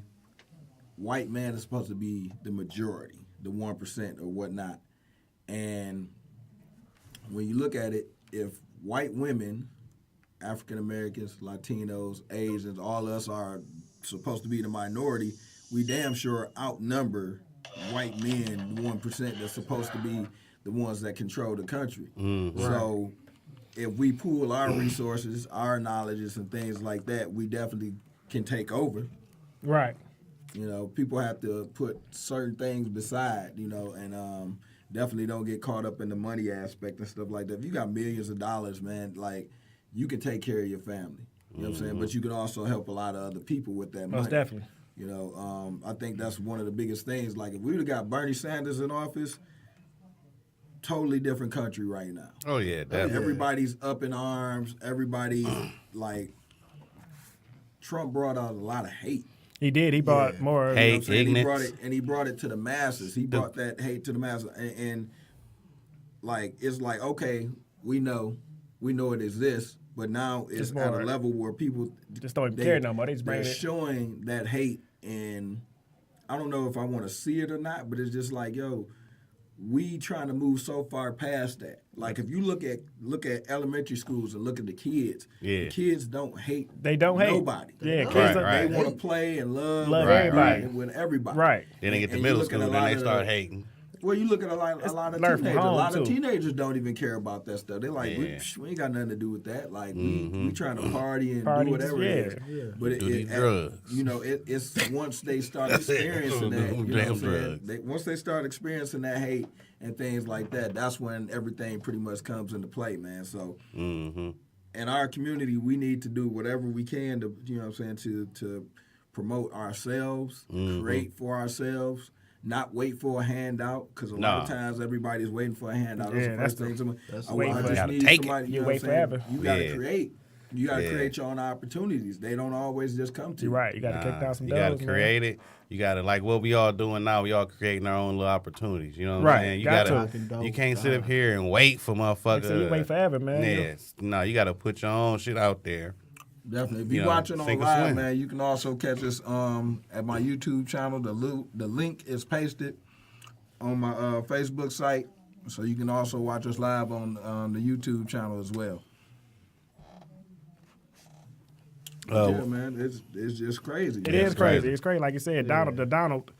white man is supposed to be the majority, the 1% or whatnot. And when you look at it, if white women, African Americans, Latinos, Asians, all of us are supposed to be the minority, we damn sure outnumber white men, the 1% that's supposed to be the ones that control the country. Mm-hmm. So if we pool our resources, our knowledges and things like that, we definitely can take over. Right. You know, people have to put certain things beside, and definitely don't get caught up in the money aspect and stuff like that. If you got millions of dollars, man, like, you can take care of your family. You know what I'm saying? But you can also help a lot of other people with that money. Most definitely. I think that's one of the biggest things. Like, if we would have got Bernie Sanders in office, totally different country right now. Oh yeah, definitely. Everybody's up in arms. Everybody's like, Trump brought out a lot of hate. He did. He brought more. Hate. You know what I'm saying? Ignorance. He brought it to the masses. He brought that hate to the masses, and like, it's like, okay, we know it exists, but now it's Just at more- a level where people Just don't even care no more. They just bring they're it. showing that hate, and I don't know if I want to see it or not, but it's just like, yo, we trying to move so far past that. Like, if you look at elementary schools and look at the kids, Yeah. the kids don't hate. They don't hate. nobody. Yeah, kids Right, don't- right. They want to play and love Right, everybody. with everybody. Right. Then they get to And you middle look at school, a then lot they of start the- hating. Well, you look at a lot of learn from teenagers. A home, lot of too. teenagers don't even care about that stuff. They're like, Yeah. we ain't got nothing to do with that. Like, we trying to party and Party, do whatever it yeah. is. But Do these drugs. it's once they start experiencing that, you know what Damn I'm saying? drugs. Once they start experiencing that hate and things like that, that's when everything pretty much comes into play, man. So Mm-hmm. in our community, we need to do whatever we can to, you know what I'm saying, to promote ourselves, create for ourselves, not wait for a handout, because a lot of Nah. times everybody's waiting for a handout. That's Yeah, the first that's thing. the- I waiting just for- Gotta need take it. somebody, You know wait what I'm saying? forever. You got to Yeah. create. You got to create your own opportunities. They don't always just come to you. You're right. You got to kick down some You got doors, to man. create it. You got to, like what we all doing now, we all creating our own little opportunities. You know what Right. I'm saying? You Got gotta, to. you can't sit up here and wait for motherfuckers. So you wait forever, man. Yes. No, you got to put your own shit out there. Definitely. If You you're know, watching on sink or live, swim. man, you can also catch us at my YouTube channel. The link is pasted on my Facebook site, so you can also watch us live on the YouTube channel as well. Yeah, man, it's just crazy. It is crazy. It's crazy. Like you said, Donald,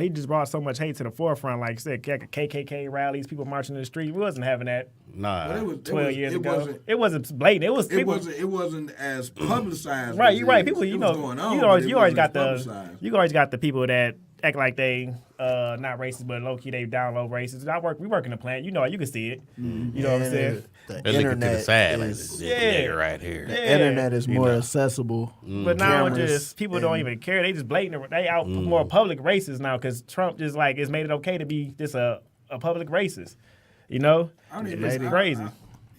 he just brought so much hate to the forefront. Like you said, KKK rallies, people marching in the street. We wasn't having that Nah. But it was, 12 years it ago. Wasn't, It wasn't blatant. It was people. it wasn't as publicized. Right, as you're right. it People, is. you It know, was going on, you but always it got wasn't the, as publicized. you always got the people that act like they not racist, but low key they down low racist. We work in the plant. You know, you can see it. You know what I'm saying? The They're looking to the internet side like is, this Yeah. nigga right here. the internet is more accessible. But now Cameras just people don't even care. They just blatant. They out Mm. more public racist now because Trump just like it's made it okay to be just a public racist. You know, I mean, it's it's crazy.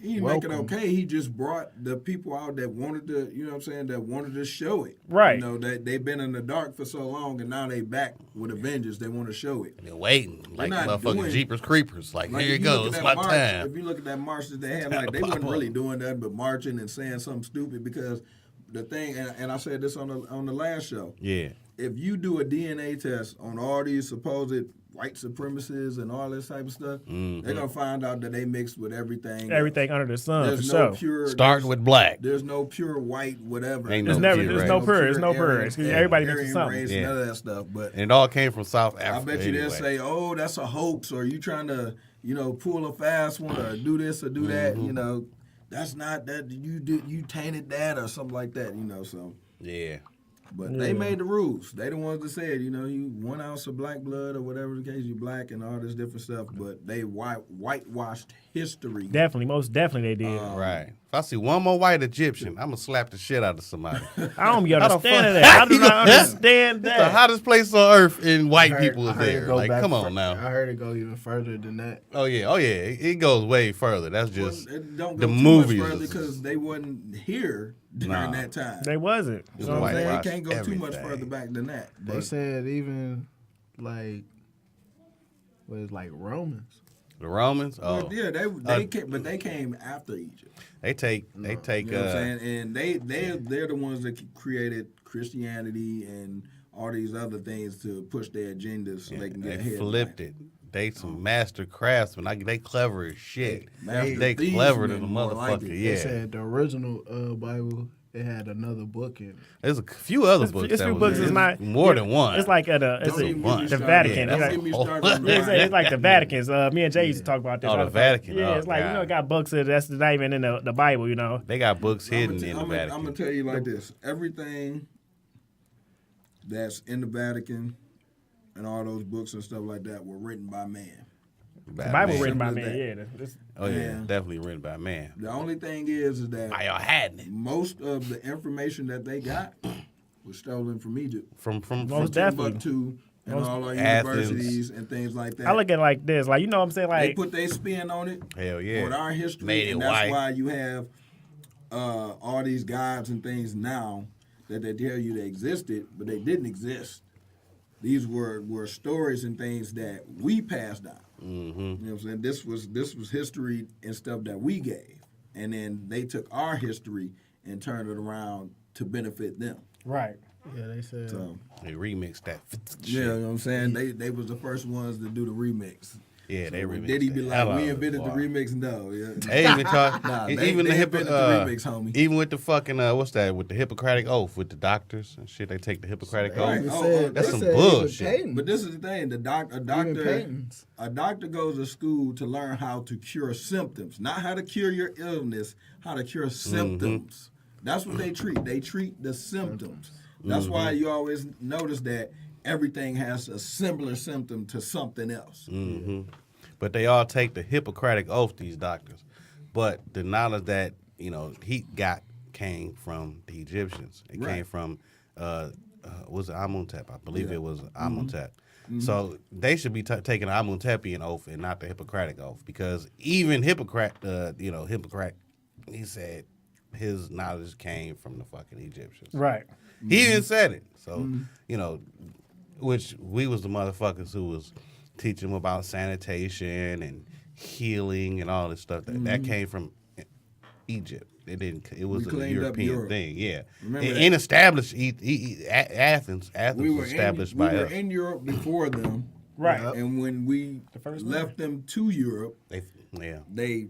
He didn't make it okay. He just brought the people out that wanted to, you know what I'm saying, that wanted to show it. Right. You know, that they've been in the dark for so long and now they back with a vengeance. They want to show it. They're waiting like not motherfucking doing- Jeepers Creepers. Like, Like, here if you you look go. at It's that my march, time. If you look at that march that they had, like they Pop wasn't up. really doing that but marching and saying something stupid because the thing, and I said this on the last show, Yeah. if you do a DNA test on all these supposed white supremacists and all this type of stuff, they're gonna find out that they mixed with everything. Everything under the sun, There's for no sure. pure. Starting with black. There's no pure white whatever. Ain't There's no never, pure there's race. no pure, there's no pure. Aryan- It's 'cause everybody Aryan mixes something. race, Yeah. none of that stuff. But And it all came from South I Africa. bet you they'll anyway. say, "Oh, that's a hoax," or you trying to, pull a fast one, or do this or do that. You know, that's not that you tainted that or something like that. So. Yeah. But they made the rules. They the ones that said, you 1 ounce of black blood or whatever the case, you black and all this different stuff. But they whitewashed history. Definitely, most definitely they did. Right. If I see one more white Egyptian, I'm going to slap the shit out of somebody. I don't be How the understanding fuck- that. I do You not know- understand It's the that. hottest place on earth, and white I heard- people I is heard it there. go Like, back come fur- on now. I heard it go even further than that. Oh yeah. It goes way further. That's just It don't the go too movies. much further because they wasn't here during Nah. that time. They wasn't. You know what I'm white saying? wash They can't go too much everything. further back than that. They But said even like like Romans. The Romans. Oh, But yeah, they came, but they came after Egypt. they take. You know what I'm saying? And they're the ones that created Christianity and all these other things to push their agendas so they can get They ahead. in flipped life. it. They some master craftsmen. They clever as shit. Master They thieves, clever than a man, more like motherfucker. it. They Yeah. said the original Bible it had another book in it. There's a few other books. It's that few was books. in It's it. not more than one. It's like it's Don't even get me bunch. the started. Vatican. Yeah, Don't that's get me a whole- started on the It's like the Bible. Vatican's. Me and Jay used to talk about this. Oh, the all time. Vatican. Yeah, Oh, it's like God. it got books that's not even in the Bible. They got books hidden in the I'm Vatican. gonna tell you like this: everything that's in the Vatican and all those books and stuff like that were written by man. The Bible Man. written by Simple as man. that. Yeah, Oh yeah, Man. definitely written by man. The only thing is that By y'all had it most of the information that they got was stolen from Egypt, from Most definitely. Timbuktu, and all our Athens. universities and things like that. I look at it like this. Like you know what I'm saying? They Like put their spin on it, hell yeah. on our history, Made it and that's white. why you have all these gods and things now that they tell you they existed, but they didn't exist. These were stories and things that we passed down. Mm-hmm. You know what I'm saying? This was history and stuff that we gave, and then they took our history and turned it around to benefit them. right. Yeah, they said So They remixed that. yeah, you know what I'm saying? They was the first ones to do the remix. Yeah, they remixed. Did he be the like, hell we out of invented it, the boy. remix? No, yeah. They even talk. Nah, even they the invented the remix, homie. Even with the fucking what's that? With the Hippocratic Oath, with the doctors and shit, they take the Hippocratic Right. Oath. They Oh, said- that's they some said even bullshit. Peyton- But this is the thing: even Peyton's. a doctor goes to school to learn how to cure symptoms, not how to cure your illness, how to cure symptoms. That's what they treat. They treat the symptoms. That's why you always notice that everything has a similar symptom to something else. But they all take the Hippocratic Oath, these doctors. But the knowledge that, he got came from the Egyptians. It Right. came from, was it Amuntep? I believe Yeah. it was Amuntep. So they should be taking the Amuntepian oath and not the Hippocratic Oath. Because even Hippocratic, he said, his knowledge came from the fucking Egyptians. Right. He even said it. So, you know, which we was the motherfuckers who was teaching him about sanitation and healing and all this stuff. That came from Egypt. It didn't. It was a cleaned up European Europe. thing. Yeah. Remember And established Athens. Athens We was were established we by were us. in Europe before them. Right. And when we first left them to Europe, Yeah. they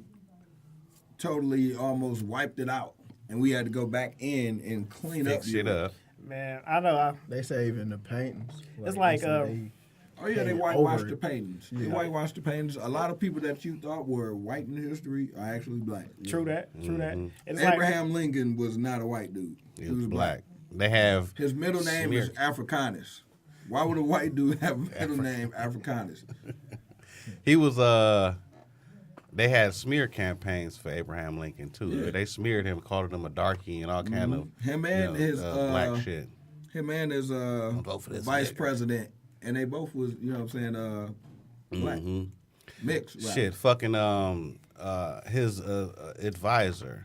totally almost wiped it out. And we had to go back in and clean Fix up shit Europe. up. Man, I know. They say even the paintings. It's like, they say Oh yeah, they Paint whitewashed over the it. paintings. They Yeah. whitewashed the paintings. A lot of people that you thought were white in history are actually black. True that. True that. Mm-hmm. It's like Abraham Lincoln was not a white dude. He was black. They have His middle name is Africanus. Why would a white dude have a middle name Africanus? He was they had smear campaigns for Abraham Lincoln too. Yeah. They smeared him, called him a darky and all kind of Him and his black shit. Him and his vote for this vice nigga. president, and they both was, you know what I'm saying, black. Mixed. Right? Shit, fucking his advisor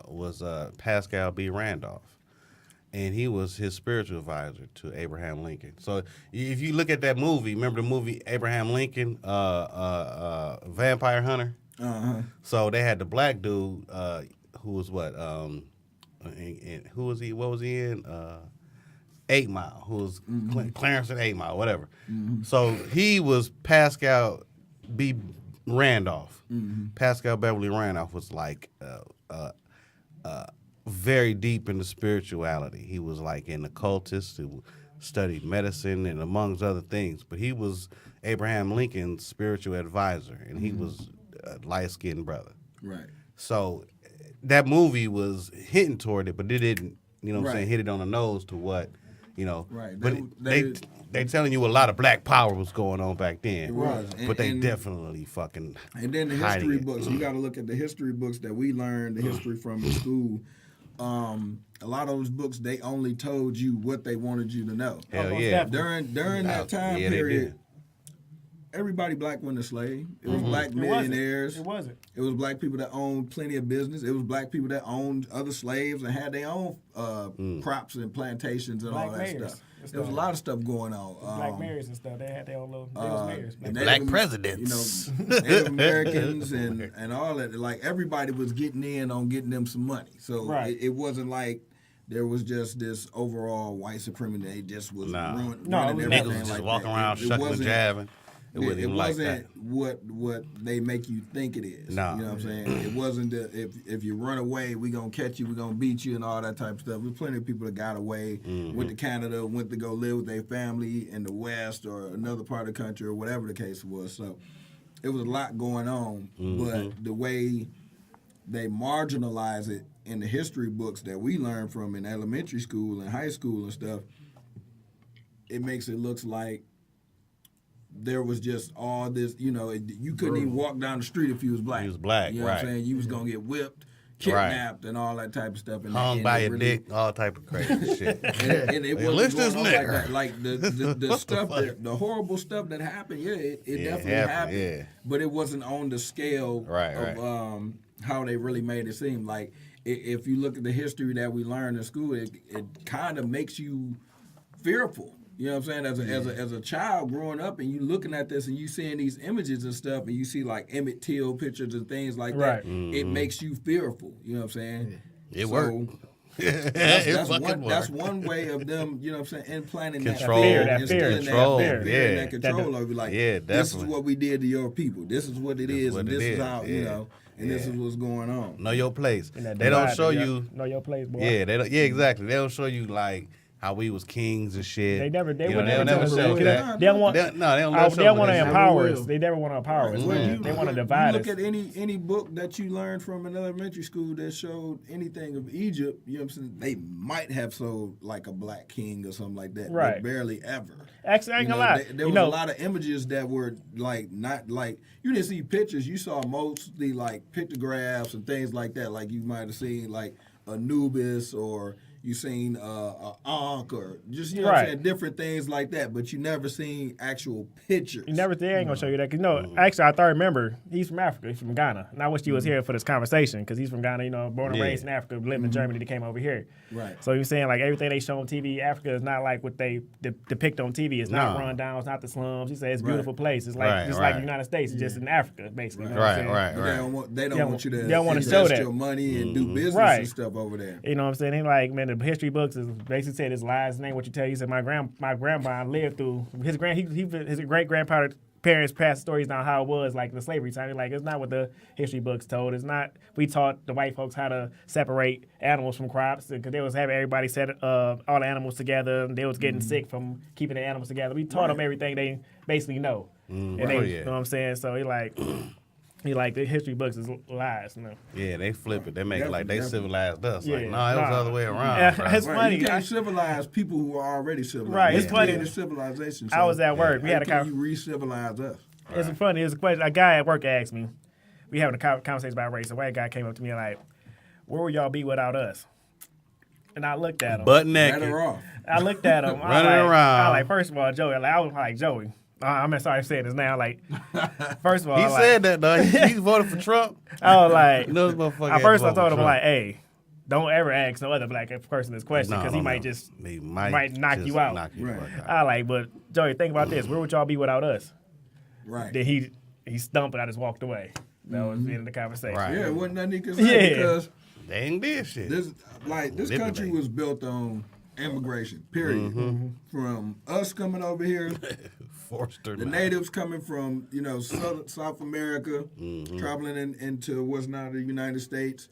was Pascal B. Randolph, and he was his spiritual advisor to Abraham Lincoln. So if you look at that movie, remember the movie Abraham Lincoln, Vampire Hunter? Uh-huh. So they had the black dude who was what? And who was he? What was he in? 8 Mile. Who was Clarence in 8 Mile? Whatever. So he was Pascal B. Randolph. Pascal Beverly Randolph was like very deep into spirituality. He was like an occultist who studied medicine and amongst other things. But he was Abraham Lincoln's spiritual advisor, and he was a light-skinned brother. Right. So that movie was hitting toward it, but it didn't, you know what I'm Right. saying, hit it on the nose to what, you know. Right. But They- they telling you a lot of black power was going on back then. It was. But they And- definitely fucking And then the hiding history it. books, you got to look at the history books that we learned, the history from in school. A lot of those books, they only told you what they wanted you to know. Hell Most yeah. definitely. During that time Yeah, they period, did. everybody black wasn't a slave. It was black It millionaires. wasn't. It was black people that owned plenty of business. It was black people that owned other slaves and had their own crops and plantations and Black all that mayors. stuff. It's There was a the- lot of stuff going on. Black mayors and stuff. They had their own little. They was mayors. and Black Native- presidents. You know, Native Americans and all that. Like everybody was getting in on getting them some money. So Right. it wasn't like there was just this overall white supremacy. They just was Nah. running No, it running was everything Niggas was just like walking that. around It shucking and wasn't- jabbing. It wasn't even like wasn't that. what they make you think it is. Nah. You know what I'm saying? It wasn't the, if you run away, we gonna catch you, we gonna beat you and all that type of stuff. There's plenty of people that got away, went to Canada, went to go live with their family in the West or another part of the country or whatever the case was. So it was a lot going on. But the way they marginalize it in the history books that we learned from in elementary school and high school and stuff, it makes it look like there was just all this, you know, you couldn't even walk down the street if you was black. You was black, You know right. what I'm saying? You was going to get whipped, kidnapped, and all that type of stuff. And Hung and by it your really- dick, all type of crazy shit. And it Hey, wasn't list going this on like nigga. that. Like the What stuff, the fuck? the horrible stuff that happened, it Yeah, definitely happened, happened. yeah. But it wasn't on the scale Right, of right. how they really made it seem. Like if you look at the history that we learned in school, it kind of makes you fearful. You know what I'm saying? As a child growing up and you looking at this and you seeing these images and stuff and you see like Emmett Till pictures and things like Right. that, it makes you fearful. You know what I'm saying? It So, worked. That's fucking that's worked. one way of them, you know what I'm saying, implanting Control, that fear, that instilling control, that fear and yeah. that control over you. Like, Yeah, this is definitely. what we did to your people. This is what it This is is, what and it this is is, how, you yeah. know, and this is what's going on. Know your place. And that They don't divide, show yeah. you. Know your place, boy. Yeah, they don't. Yeah, exactly. They don't show you like how we was kings and shit. They never. They You would know, never they'll tell us show that. that. They don't want. They don't They show want to that. empower Never us. will. They never want to empower us. Well, you- They want to you divide look us. at any book that you learned from in elementary school that showed anything of Egypt, you know what I'm saying? They might have showed like a black king or something like that, Right. but barely ever. Actually, I ain't You gonna know, lie. there You was know, a lot of images that were like not like you didn't see pictures. You saw mostly like pictographs and things like that. Like you might have seen like Anubis or you seen a ankh or just, you know what I'm saying, different things like that, but you never seen actual pictures. You never, they ain't gonna show you that. Cause actually, I thought, remember, he's from Africa. He's from Ghana. And I wish he was here for this conversation because he's from Ghana, you know, born and raised in Africa, lived in Germany, he came over here. Right. So you're saying, like, everything they show on TV, Africa is not like what they depict on TV. It's not run down, it's not the slums. He said it's a beautiful place. It's like like the United States, it's just in Africa, basically. You know what I'm saying? They don't want you to invest show that. your money and do business and stuff over there. You know what I'm saying? They like, man, the history books is basically said his lies. It ain't what you tell. He said my grandpa lived through his great grandparents passed stories down how it was like the slavery time. Like it's not what the history books told. It's not. We taught the white folks how to separate animals from crops because they was having everybody set all the animals together. And they was getting sick from keeping the animals together. We taught them everything they basically know. And they, you know what I'm saying? So he like the history books is lies. You know? Yeah, they flip it. They make it like they civilized us. Yeah, like, no, it was the other way around. Bro. It's funny. You can't civilize people who are already civilized. Right, it's funny. The civilization. So I was at work. We had a conversation. You re-civilize us. It's funny. It's a question. A guy at work asked me. We having a conversation about race. A white guy came up to me like, "Where would y'all be without us?" And I looked at him. Butt naked. Better off. I looked at him. Running around. I like, first of all, Joey. I was like, Joey. I'm sorry to say this now. Like, first of all, He said that though. He voted for Trump. I was like, You know this motherfucker at had first I voted told for him Trump. like, hey, don't ever ask no other black person this question because he might knock you out. Knock you Right. fuck out. I like, but Joey, think about this. Where would y'all be without us? Right. Then he stumped and I just walked away. That was the end of the conversation. Right. Yeah, it wasn't nothing he could say because They ain't did shit. this country was built on immigration. Period. From us coming over here. Forster. The natives coming from, South America, traveling into what's now the United States.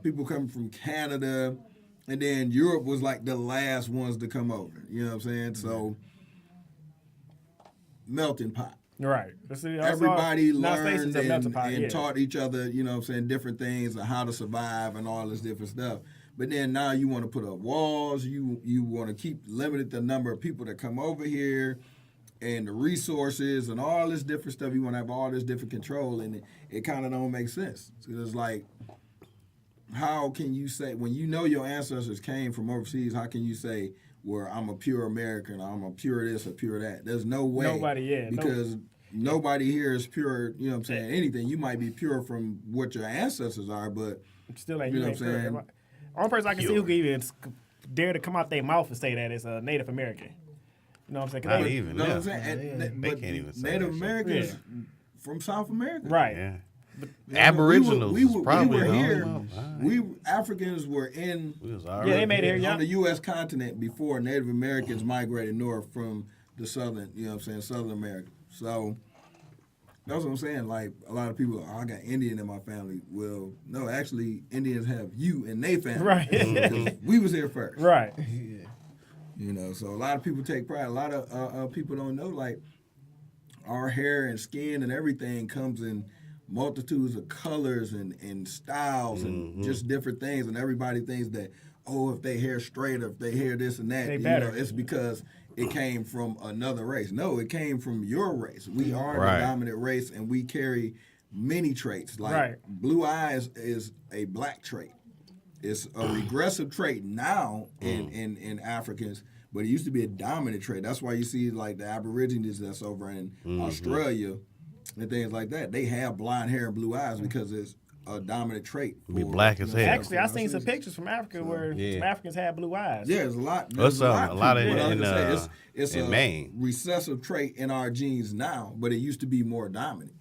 People coming from Canada. And then Europe was like the last ones to come over. You know what I'm saying? So, melting pot. Right. Everybody learned and taught each other, different things and how to survive and all this different stuff. But then now you want to put up walls. You want to keep limited the number of people that come over here and the resources and all this different stuff. You want to have all this different control, and it kind of don't make sense. It's like, how can you say, when you know your ancestors came from overseas, how can you say, well, I'm a pure American, or I'm a pure this or pure that? There's no way. Because nobody here is pure, you know what I'm saying, anything. You might be pure from what your ancestors are, but still ain't, you know what I'm saying? Only person I can see who could even dare to come out their mouth and say that is a Native American. You know what I'm saying? Not even. You know what I'm saying? They can't even say Native that shit. Americans from South America. Right. Yeah. You know, Aboriginals we were probably here. home. Africans were in they made it here on the U.S. continent before Native Americans migrated north from the southern, Southern America. So that's what I'm saying. Like, a lot of people, I got Indian in my family. Well, no, actually, Indians have you in their family. Right. Because we was here first. Right. So a lot of people take pride. A lot of people don't know, like, our hair and skin and everything comes in multitudes of colors and styles and just different things. And everybody thinks that, if they hair straight or if they hair this and that, it's because it came from another race. No, it came from your race. We are the dominant race, and we carry many traits. Like blue eyes is a black trait. It's a regressive trait now in Africans, but it used to be a dominant trait. That's why you see like the Aborigines that's over in Australia and things like that. They have blonde hair and blue eyes because it's a dominant trait. Be black as hell. Actually, I seen some pictures from Africa where some Africans had blue eyes. Yeah, there's a lot. There's a lot it's in a Maine. recessive trait in our genes now, but it used to be more dominant.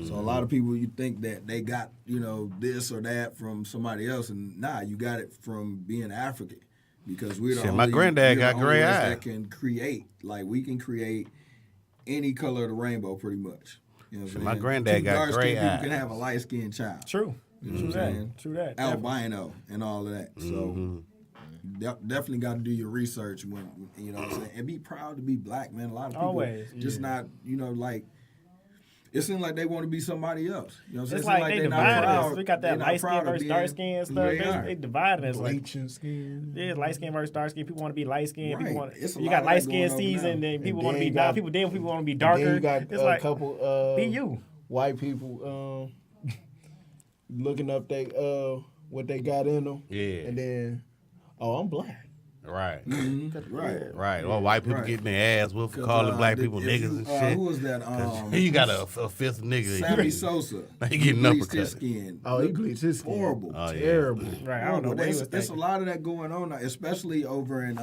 So a lot of people, you think that they got, this or that from somebody else, and you got it from being African, because we're the only, my granddad got only gray ones eyes. that can create. Like, we can create any color of the rainbow, pretty much. You know what I'm saying? My granddad got gray eyes. You can have a light-skinned child. True. You know what I'm saying? True that. Albino and all of that. So definitely got to do your research when, you know what I'm saying, and be proud to be black, man. A lot of people Always, just not, like, it seems like they want to be somebody else. You know what I'm saying? It's like they divided us. We got that they're light not skin proud of versus being dark skin who stuff. They divided us. Like, Bleaching skin. yeah, light skin versus dark skin. People want to be light skin. Right. People want. It's a You lot got of light that skin going on season. now. Then people And want to then be you got- people want to be Then darker. you got It's a like couple be you. white people looking up they what they got in them. Yeah. And then Oh, I'm black. Right. Right. Right. Or white people Right. getting their ass whooped for calling black people if niggas you, and shit. Who was that? You got a fifth nigga. Sammy Sosa. He getting bleached his uppercutted. skin. Oh, he bleached his skin. Horrible. Oh, yeah. Terrible. Right, I don't know what he was There's thinking. a lot of that going on now, especially over in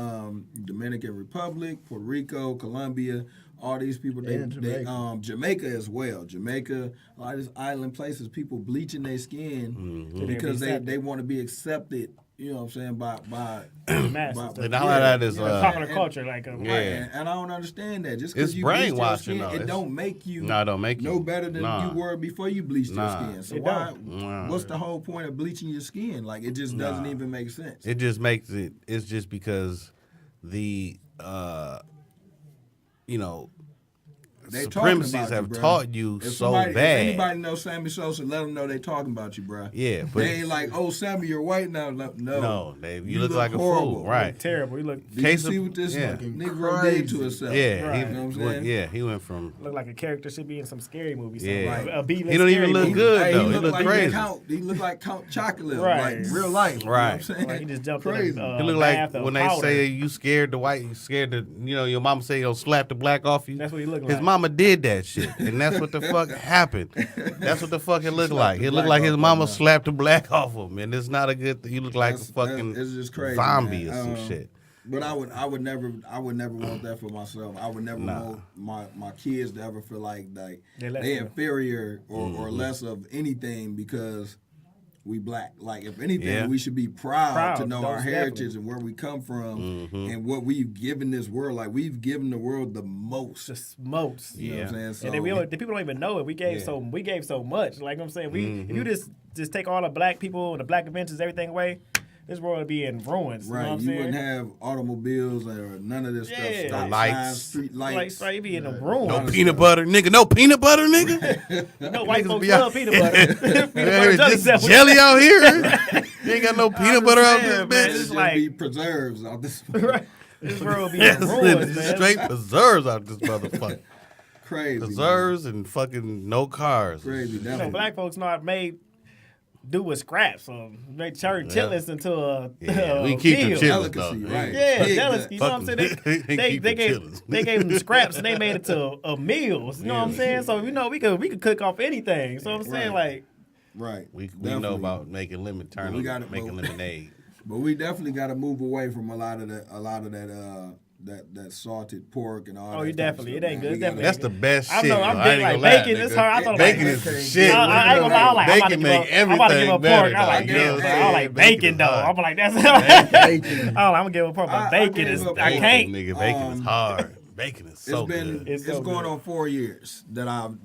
Dominican Republic, Puerto Rico, Colombia. All these people, And Jamaica. Jamaica as well. Jamaica, a lot of these island places, people bleaching their skin because they want to be accepted. You know what I'm saying? By Masses. And all of that is Popular culture, like right. Yeah. And I don't understand that. Just It's because you bleach your brainwashing, skin, though. it It's- don't make you No, it don't make you. no better than Nah. you were before you bleached Nah. your skin. So It why? don't. What's the whole point of bleaching your skin? Like it just doesn't Nah. even make sense. It just makes it. It's just because the, They talking supremacies about you, have bro. taught you If so somebody, bad. If anybody knows Sammy Sosa, let them know they talking about you, bro. Yeah, but They ain't like, oh, Sammy, you're white now. No, no, Dave, you look like a horrible. fool, right? terrible. You look Did you Case see of- what this yeah. Negro did to himself? Yeah, Right. he, You know what I'm went, saying? yeah, he went from. look like a character should be in some scary movie. Yeah. Something. A B-list He don't even scary look movie. good, Hey, though. He look look like crazy. He looked like Count Chocula, Right. like real life. Right. You know what I'm saying? Like he just jumped Crazy. in a He look bath like of when they powder. say you scared the white, you scared the, your mama say you'll slap the black off you. That's what he look His like. mama did that shit, and that's what the fuck happened. That's what the fuck it looked like. the It looked black like his off mama him, man. slapped the black off him, and it's not a good thing. You look like a fucking it's just crazy, zombie man. or some shit. But I would never want that for myself. I would never want my kids to ever feel like They're they less than- inferior or less of anything because we black. Like if anything, Yeah. we should be proud to know Those our heritage definitely. and where we come from and what we've given this world. Like we've given the world the most. Just most. You know what I'm saying? So, And then the people don't even know it. We gave so much. Like I'm saying, if you just take all the black people, the black inventions, everything away, this world would be in ruins. You know what right, I'm you saying? wouldn't have automobiles or none of this stuff. Yeah. Stop Lights. signs, street Like, lights. right, you be in a ruin. No peanut butter, nigga. No peanut butter, nigga. No white Niggas folks be out- love peanut butter. Peanut butter Hey, jelly this sandwich. jelly out here. You ain't got no peanut butter out this saying, man, bitch. It's it's just like- be preserves out this Right. This world be in Yes, ruins, it's man. straight preserves out this motherfucker. crazy. man. Preserves and fucking no cars. Crazy. You know, black folks know how to do with scraps. So they turn Yeah. chitlins into a Yeah, we keep the meal. chitlins Delicacy, though. right. Yeah, Pig delicacy. You know what I'm Fuck saying? them. They keep the gave chitlins. they gave them scraps and they made it to meals. You know what I'm saying? So we could cook off anything. So I'm saying Right. like Right. We Definitely. know about making making lemonade. But we definitely got to move away from a lot of that salted pork and all that. Oh, you type of definitely- stuff, it ain't man. good. We gotta- Definitely. That's the best I shit. know I'm yo. I big ain't like gonna lie, bacon. It's nigga. hard. I thought Bacon like, is the okay. shit. I ain't gonna lie. I'm like, I'm about to Bacon give make up- I'm about to give everything up better, pork. I like dog. You know damn, what bro. I'm I saying? like Bacon bacon is though. hard. I'm like that's. Bacon. I'm gonna give up pork, but bacon gave is up I pork. can't. Nigga, bacon is hard. Bacon is so good. It's It's so going good. on 4 years that I've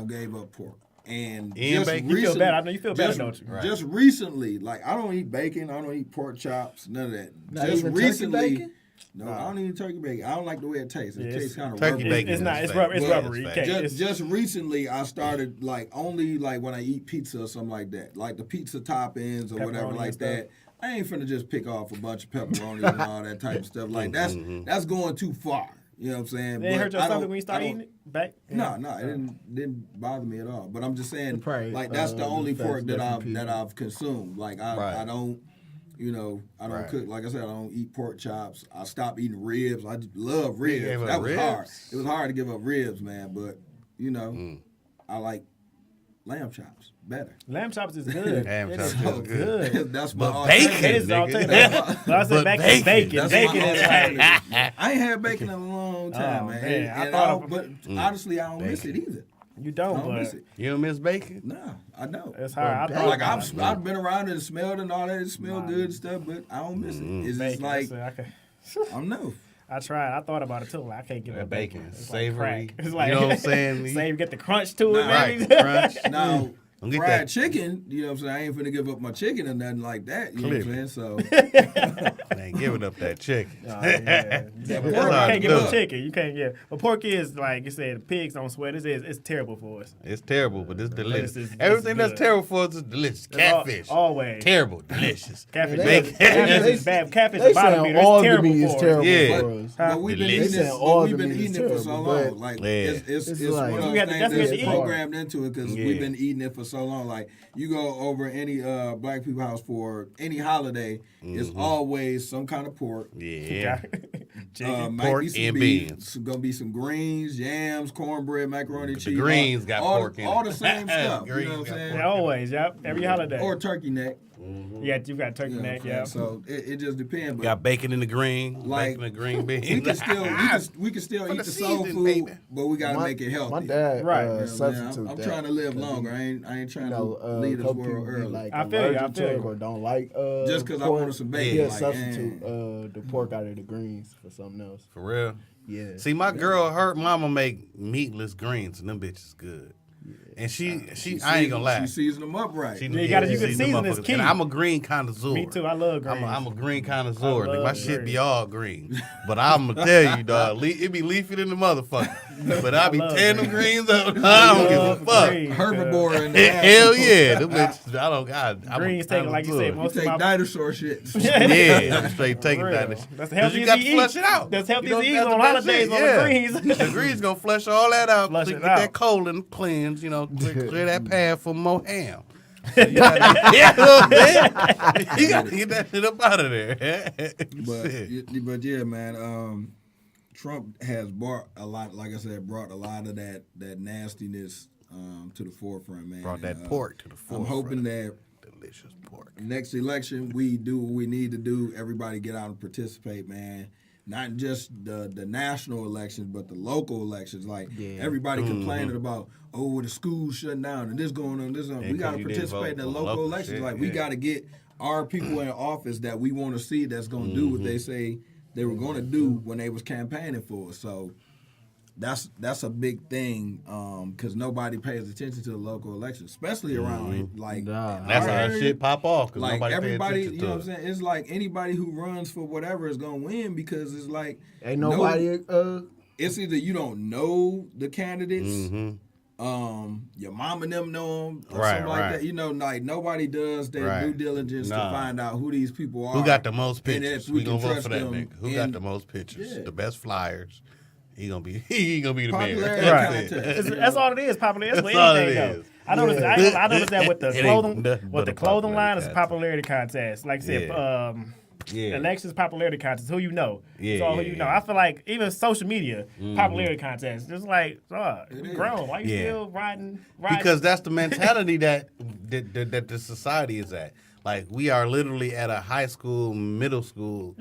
gave up pork. And Eating just bacon? You feel recently- better. I know you feel better, just- don't you? Right. Just recently, like I don't eat bacon, I don't eat pork chops, none of that. Not just even turkey recently, bacon? no, I don't eat turkey bacon. I don't like the way it tastes. It Yeah, tastes kind of turkey rubbery. bacon It's not. is It's fake. rubber. It's Well, rubbery. You it's can't. fake. It's- Just recently, I started like only like when I eat pizza or something like that, like the pizza toppings or whatever Pepperoni like and stuff. that. I ain't finna just pick off a bunch of pepperoni and all that type of stuff. Like that's going too far. You know what I'm saying? They hurt your I don't- stomach when you I start don't- eating it back. No, it didn't bother me at all. But I'm just saying, Probably, like that's the only affects pork that different people. I've consumed. Like I Right. don't, I don't Right. cook. Like I said, I don't eat pork chops. I stopped eating ribs. I just love ribs. gave up That was hard. ribs? It was hard to give up ribs, man. But I like lamb chops better. Lamb chops is good. Lamb It chops is is good. That's my But bacon, It is all nigga. But I said But back to bacon. bacon. That's Bacon my is like. alternative. I ain't had bacon in a long time, Oh, man. man, I And thought don't- of- but honestly, I don't miss it Bacon. either. You I don't, don't miss but it. You don't miss bacon? No, I don't. it's hard. I thought Like about it. I've been around it and smelled it and all that. It smelled good and stuff, but I don't miss it. It's just Bacon. like I said, I don't know. I tried. I thought about it too. Like, I can't give That up bacon, It's savory. Like crack. It's You like, know what I'm saying? Save, get the crunch to it, Nah, maybe. Right, crunch. Now Don't get fried that- chicken, you know what I'm saying? I ain't finna give up my chicken or nothing like that. You know what I'm saying? So Man, giving up that chicken. Oh, yeah. That Pork, pork you I can't give do. up chicken. You can't get. But pork is like you said. Pigs don't sweat. It's terrible for us. It's terrible, but it's delicious. it's Everything that's good. terrible for us is delicious. Catfish. Always. Terrible, delicious. Catfish. Bacon. Catfish is bad. Catfish They is bottom saying feeder. all It's the terrible meat is for terrible us. Yeah. for us. but we've been Delicious. eating They this. saying all We've the been meat is eating it for so terrible, long. but Like Yeah. it's It's one like- of those We got to- things that's that's what you eat. programmed into it because Yeah. we've been eating it for so long. Like you go over any black people house for any holiday, it's always some kind of pork. Yeah. Chicken. Might Pork be some and beef. beans. It's gonna be some greens, yams, cornbread, macaroni, The cheese. greens got all, pork in all it. the same stuff. You Greens know what I'm got saying? Yeah, always, yep. Every holiday. Or turkey neck. Yeah, you got turkey You know what neck, I'm yeah. saying? So it just depends. But Got bacon in the green, Like, bacon in the green beans. we can still For eat the the soul season, food, baby. but we gotta make it healthy. My dad Right. You know what I'm saying? substitute I'm that. trying to live longer. I ain't trying to leave this couple world people be early. like I feel you, allergic to it or don't like Just 'cause I pork. wanted some bacon, Yeah, like, substitute the pork out of the greens for something else. For real. Yeah. See, my girl, her mama make meatless greens, and them bitches good. And she I ain't gonna lie. She seasoned them up right. She- Yeah, you gotta- you can season season them is motherfuckers. key. And I'm a green connoisseur. Me too, I love greens. I'm a green connoisseur. I Nigga, my love shit be greens. all green. But I'm gonna tell you, dog, it be leafy than the motherfucker. But I be love tearing them greens up. I don't give a fuck. Greens, Herbivore in the ass. Hell yeah. Them bitches, I don't got Greens taking, like you said, You most of take my... dinosaur shit. Yeah, I'm straight taking Real. that. That's the 'Cause healthiest you got to you flush eat. it out. That's You healthiest know, you eat that's on the best holidays shit, on the greens. The greens gonna flush all that out. Flush so you it get out. that colon cleanse, clear that path for more ham. So you gotta, yeah, you know what I'm saying? You gotta get that shit up out of there. Shit. But yeah, man. Trump has brought a lot. Like I said, brought a lot of that nastiness to the forefront, man. Brought that And, pork to the I'm forefront. hoping that Delicious pork. next election we do what we need to do. Everybody get out and participate, man. Not just the national elections, but the local elections. Like everybody complaining about, the school's shutting down and this going on, this on. Yeah, We got 'cause to you didn't participate in the vote for local local elections. shit, Like we yeah. got to get our people in office that we want to see that's going to do what they say they were going to do when they was campaigning for us. So that's a big thing because nobody pays attention to the local elections, especially around like That's how our that area. shit pop off because Like nobody everybody, pay you attention know what to I'm it. saying? It's like anybody who runs for whatever is gonna win because it's like Ain't nobody. it's either you don't know the candidates, your mom and them know them, or Right, something like right. that. You know, like nobody does their Right. due diligence to Nah. find out who these people are. Who got the most and pictures? if We gonna can vote trust for that them nigga. Who in got the most pictures? Yeah. The best flyers. He gonna be the mayor. Popularity Right. contest. That's all it is, popular. That's with That's all anything, it though. is. I noticed, I noticed that with the It ain't clothing, nothing but with the a clothing line, popularity it's a popularity contest. Like I said, Yeah. elections popularity contest. Who you know? Yeah, It's all who yeah, you know. yeah. I feel like even social media popularity contest. Just like, you grown. Why you Yeah. still riding? Because that's the mentality that the society is at. Like we are literally at a high school, middle school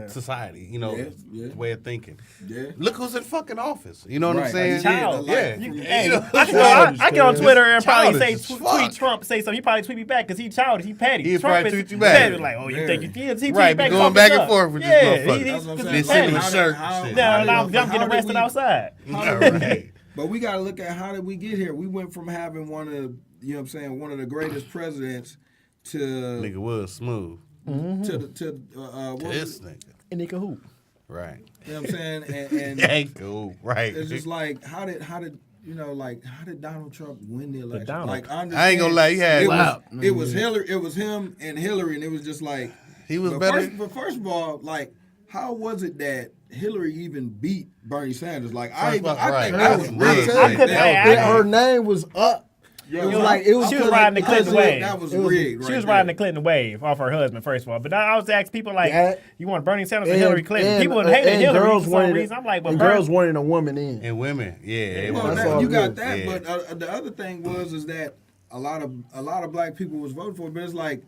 society. Yeah. Way of thinking. Yeah. Look who's in fucking office. You know what I'm Right. saying? Child. Yeah. Hey, know, I get on Twitter and probably say childish as fuck. tweet Trump, say something. He probably tweet me back because he childish, he petty. He Trump probably is tweet you back. petty. Like, you think you did? He Right, tweet be back, going talking back and up. forth with this Yeah, motherfucker. That's what I'm because saying. he's They send him petty. a shirt. How- shit. Now how I'm did getting arrested we- outside. Right. But we got to look at how did we get here. We went from having one of the greatest presidents to Nigga was smooth. what This was it? nigga. And he can hoop. Right. You know what I'm saying? And Ain't cool. Right. it's just like how did Donald Trump win the election? Donald. Like I ain't gonna lie, he had- it was Hillary, it was him and Hillary, and it was just like He was but better. But first of all, like how was it that Hillary even beat Bernie Sanders? Like I think right. that was I rigged. couldn't- Her name was up. It was like it was She was riding the Clinton wave. That was It was- rigged. She right was there. riding the Clinton wave off her husband, first of all. But I was asking people like, That- you want Bernie Sanders or and- Hillary Clinton? and- People hated and Hillary girls for some wanted- reason. I'm like, but and Bernie, girls wanted a woman in. And women. Yeah. it Well, was. That's all you it got is. that, Yeah. but the other thing is that a lot of black people was voting for it, but it's like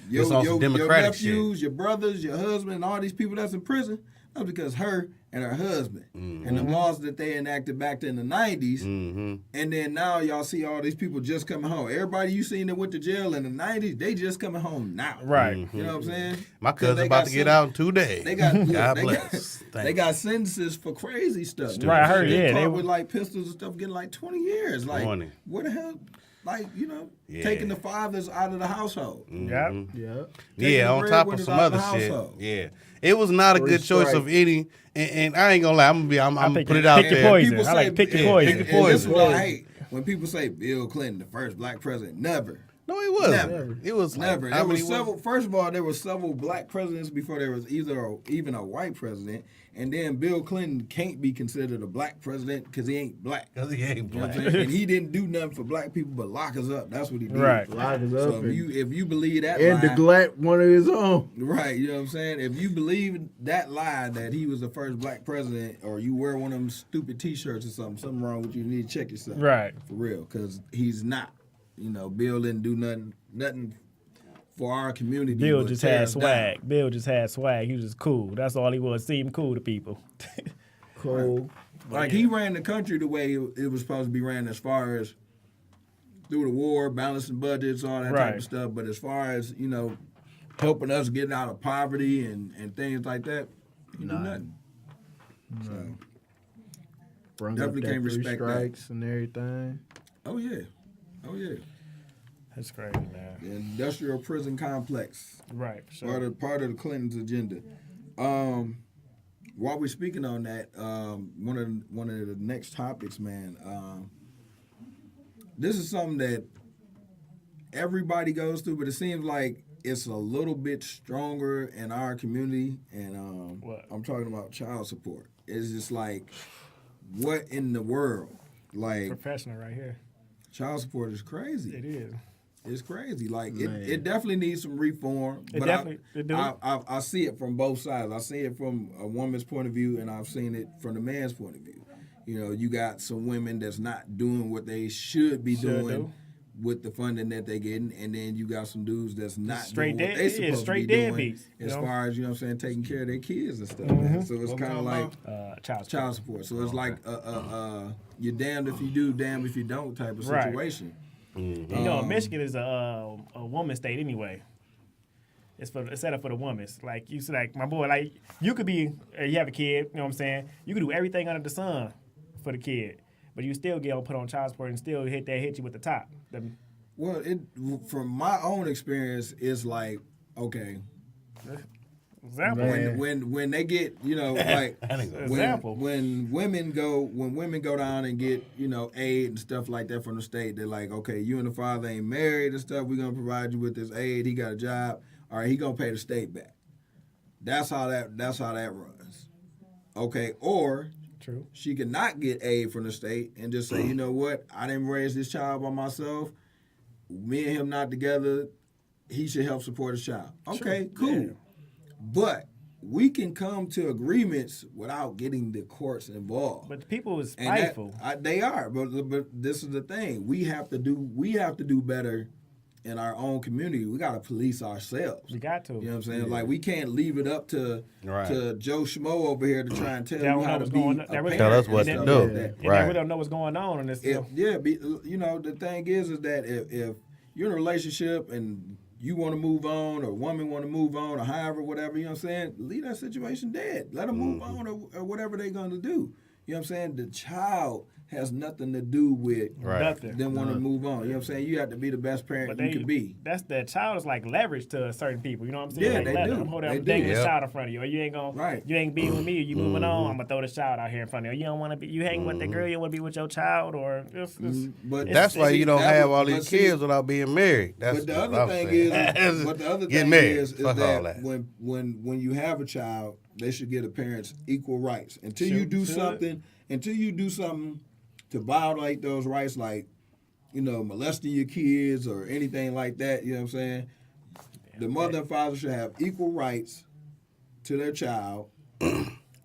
It's on some your Democratic nephews, your brothers, your husband, and all these people that's in prison. That's because her and her husband and the laws that they enacted back in the 90s. Mm-hmm. And then now y'all see all these people just coming home. Everybody you seen that went to jail in the 90s, they just coming home now. right. You know what I'm saying? My 'Cause cousin they about got to get sen- out in 2 days. They got God they bless. Got, they got sentences for crazy stuff. Right, I heard, They yeah, caught they- with like pistols and stuff, getting like 20 years. Like 20. what the hell? Like Yeah. taking the fathers out of the household. Yeah. Yeah. Taking Yeah, the on top of breadwinners some out the other shit. household. Yeah, it was not a Three good choice strikes. of any. And I ain't gonna lie, I'm gonna think put it you out pick your there. poison. People I like say- pick your yeah, poison. pick And your this is poison. what I hate. When people say Bill Clinton, the first black president, never. No, it wasn't. Never. It was like, Never. how There many was several. First of all, there were several black presidents before there was even a white president. And then Bill Clinton can't be considered a black president because he ain't black. Because he ain't You know what black. I'm saying? And he didn't do nothing for black people but lock us up. That's what he did. Right. Lock us So up if you believe that and lie, neglect one of his own. right, you know what I'm saying? If you believe that lie that he was the first black president, or you wear one of them stupid T-shirts or something wrong with you, you need to check yourself. Right. For real, because he's not. You know, Bill didn't do nothing for our community. Bill but just tear had us down. swag. Bill just had swag. He was just cool. That's all he was. Seemed cool to people. Cool. Like he ran the country the way it was supposed to be ran, as far as through the war, balancing budgets, all that type Right. of stuff. But as far as, you know, helping us getting out of poverty and things like that, he do nothing. So, Brung Definitely up that can't 3 respect that. strikes and everything. oh yeah. That's crazy, man. The industrial prison complex. Right. For sure. Part of the Clintons' agenda. While we're speaking on that, one of the next topics, man. This is something that everybody goes through, but it seems like it's a little bit stronger in our community. And What? I'm talking about child support. It's just like, what in the world? Like, Professional right here. child support is crazy. It is. It's crazy. Like Man. it definitely needs some reform. It but definitely- it do. I see it from both sides. I see it from a woman's point of view, and I've seen it from the man's point of view. You know, you got some women that's not doing what they should be Should doing do. with the funding that they getting, and then you got some dudes that's not Straight doing what dead- they yeah, supposed straight to be doing deadbeats, you as know? far as, you know what I'm saying, taking care of their kids and stuff. Man. So it's What kind of talking like about? Child support. child support. So it's like you're damned if you do, damned if you don't type of Right. situation. You know, Michigan is a woman state anyway. It's set up for the women. Like you said, like my boy, like you could be, you have a kid. You know what I'm saying? You could do everything under the sun for the kid, but you still get put on child support and still hit you with the top. Well, from my own experience, it's like, okay, Example. Man. when they get, you know, like Example. when women go down and get, you know, aid and stuff like that from the state, they're like, okay, you and the father ain't married and stuff. We're gonna provide you with this aid. He got a job. All right, he gonna pay the state back. That's how that runs. Okay, or True. she could not get aid from the state and just say, you know what, I didn't raise this child by myself. Me and him not together. He should help support his child. Okay, cool. Yeah. But we can come to agreements without getting the courts involved. But the people is And that- spiteful. they are, but this is the thing. We have to do better in our own community. We got to police ourselves. We got to. You know what I'm saying? Like, we can't leave it up to Right. Joe Schmo over here to try and tell They you don't know how to what's be going a on. They really- parent Tell us and what stuff to do. like that. And Right. they really don't know what's going on in this. You know, the thing is that if you're in a relationship and you want to move on, or a woman want to move on, or however, whatever, you know what I'm saying, leave that situation dead. Let them move on, or whatever they're going to do. You know what I'm saying? The child has nothing to do with Right. Nothing. them want to move on. You know what I'm saying? You have to be the best parent But you can be. That's the child is like leverage to certain people. You know what I'm saying? Yeah, like, they leverage. do. I'm holding They I'm do. dating this Yeah. child in front of you, or you ain't gonna, Right. you ain't being with me, or you moving on. I'm gonna throw this child out here in front of you. You don't want to be, you hang with the girl, you want to be with your child, or But That's why see, you don't that have was- all but these see, kids without being married. That's But the what other I'm thing saying. but the other Get thing married. is Fuck all that that. when you have a child, they should give the parents equal rights. Until you do something to violate those rights, like, you know, molesting your kids or anything like that, you know what I'm saying? The mother and father should have equal rights to their child.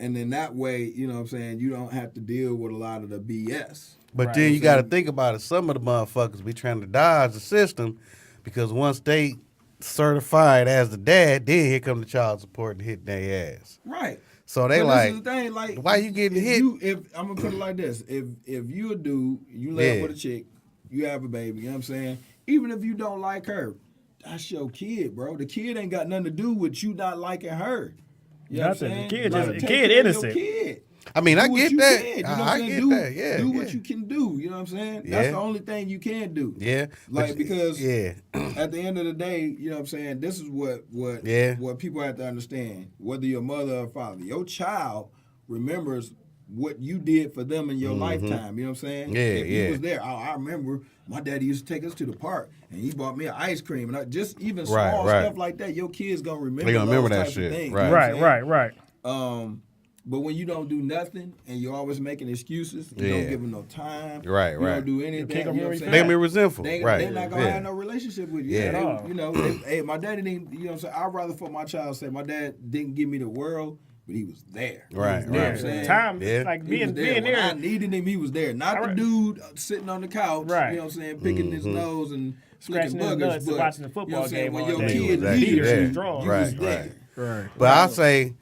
And then that way, you know what I'm saying, you don't have to deal with a lot of the BS. But Right. then you got to think about it. Some of the motherfuckers be trying to dodge the system because once they certified as the dad, then here come the child support and hit their ass. Right. So they But like, this is the thing, like, why you getting if hit? if I'm gonna put it like this, if you a dude, you lay up Yeah. with a chick, you have a baby, you know what I'm saying? Even if you don't like her, that's your kid, bro. The kid ain't got nothing to do with you not liking her. You know what I'm Nothing. saying? The kid Like, just- the take kid care of your innocent. kid. I mean, I Do what get you that. can, you know I what I'm saying? get Do- that. Yeah. Do yeah. what you can do. You know what I'm saying? That's Yeah. the only thing you can do. Yeah. Like, But- because yeah. at the end of the day, you know what I'm saying? This is what Yeah. what people have to understand. Whether you're mother or father, your child remembers what you did for them in your lifetime. You know what I'm saying? Yeah, if yeah. he was there, I remember my daddy used to take us to the park, and he bought me an ice cream, and just even Right, small right. stuff like that. Your kids gonna remember. They gonna remember those that types shit. Of things, Right. you know what I'm Right, saying? right. But when you don't do nothing and you're always making excuses, you Yeah. don't give them no time. Right, you right. don't do anything. kick 'em You know what I'm really saying? They gonna be resentful. They're Right. not gonna Yeah. have no relationship with you. Yeah. Yeah, At all. you know, hey, my daddy didn't. You know, what I'm saying, I'd rather for my child say my dad didn't give me the world, but he was there. He Right, was there, right. I'm saying? Time, Yeah. like He being was there. being When I there. needed him, he was there. Not the Right. dude sitting on the couch, Right. you know what I'm saying, picking his nose and Scratching flicking his boogers, nuts and but, watching the you know football what I'm saying, game when all your day. He was kid actually needed there. you, Draw. you Right, was there. right. Right. But I say,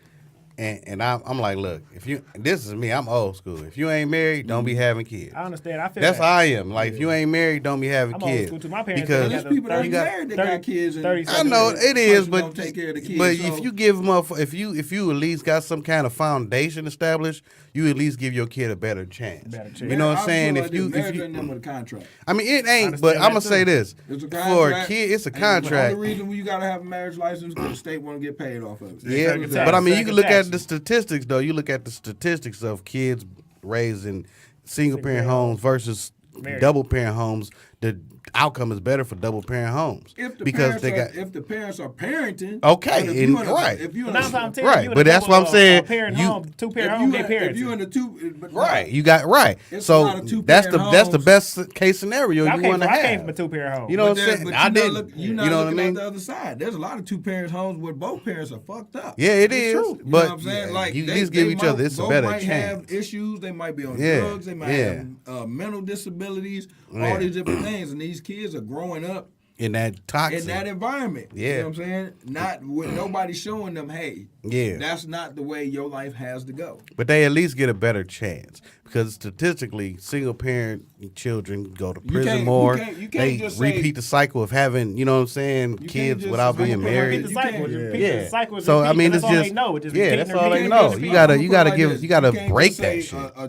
and I'm like, look, if you, this is me, I'm old school. If you ain't married, don't be having kids. I understand. I feel That's that. how I am. Like, if you ain't married, don't be having I'm old kids. school too. My parents Because And got there's people that you ain't got married that 30 got kids. And 30 I know it is, person but don't take care of the kids. but so- if you give them if you at least got some kind of foundation established, you at least give your kid a better chance. Better chance. You know what I'm I saying? feel If like you this if marriage you, ain't nothing but a contract. I mean it ain't. Understand But I'm gonna that say too. this It's a for a contract. kid, it's a And contract. The only reason you gotta have a marriage license because the state want to get paid off of it. Yeah, Second tax, but I mean, you second can look tax. at the statistics though. You look at the statistics of kids raised in single parent homes versus Married. double parent homes. The outcome is better for double parent homes If the because if the parents are parenting, Okay, but if you and- in a- right. If you But in nine times a, 10, Right, you in but a that's double, what I'm saying. Parent You- home, two parent if home, you they in, parents. if you in the two, but right, you got right. It's a So lot of that's the two-parent homes. best case scenario I you came want from, to I came have. from a two parent home. You know what I'm But saying? but I you're didn't. not You looking know what I at mean? the other side. There's a lot of two parents homes where both parents are fucked up. Yeah, it It's is. true. You know But what I'm saying? yeah, Like you at they- least give they each might- other. It's a both better might chance. have issues. They might be on Yeah, drugs. They might yeah. have mental disabilities. Yeah. All these different things, and these kids are growing up In that toxic. in that environment. Yeah. You know what I'm saying? Not with nobody showing them, hey, Yeah. that's not the way your life has to go. But they at least get a better chance because statistically, single parent children go to prison can't- you more. can't- you can't They just say- repeat the cycle of having, you know what I'm saying, can't kids just- without single being parent- married. Repeat the cycle. Yeah. Repeat Yeah. the cycle. So I mean, that's it's all just they know. Just yeah, repeating that's and all they repeating know. and You repeating. gotta I'ma you put it gotta like give this. you gotta can't break just that say shit. A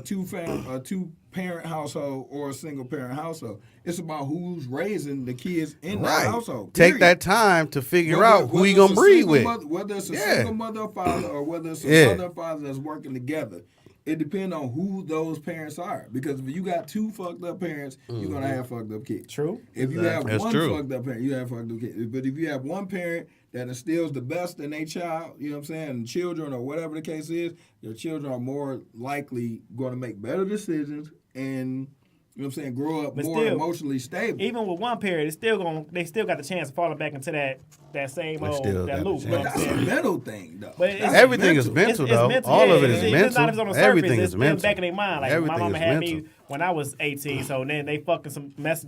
two parent household or a single parent household. It's about who's raising the kids in that Right. household. Take period. that time to figure Whether- out who whether you gonna it's a breed single with. mother- whether it's a Yeah. single mother or father, or whether it's a Yeah. mother and father that's working together. It depends on who those parents are. Because if you got two fucked up parents, you're gonna have fucked up kids. True. If you have That's one true. fucked up parent, you have fucked up kids. But if you have one parent that instills the best in their child, you know what I'm saying, and children or whatever the case is, your children are more likely going to make better decisions and, you know what I'm saying, grow up But more still, emotionally stable. Even with one parent, they still got the chance of falling back into that same They old still that got the loop. You chance. know But what I'm that's a saying? mental thing, though. But it's- That's Everything is mental. mental, though. All of it is It's not mental. even on the surface. Everything It's is them mental. back in their mind. Like Everything my mama is had mental. me when I was 18, so then they fucking some mess,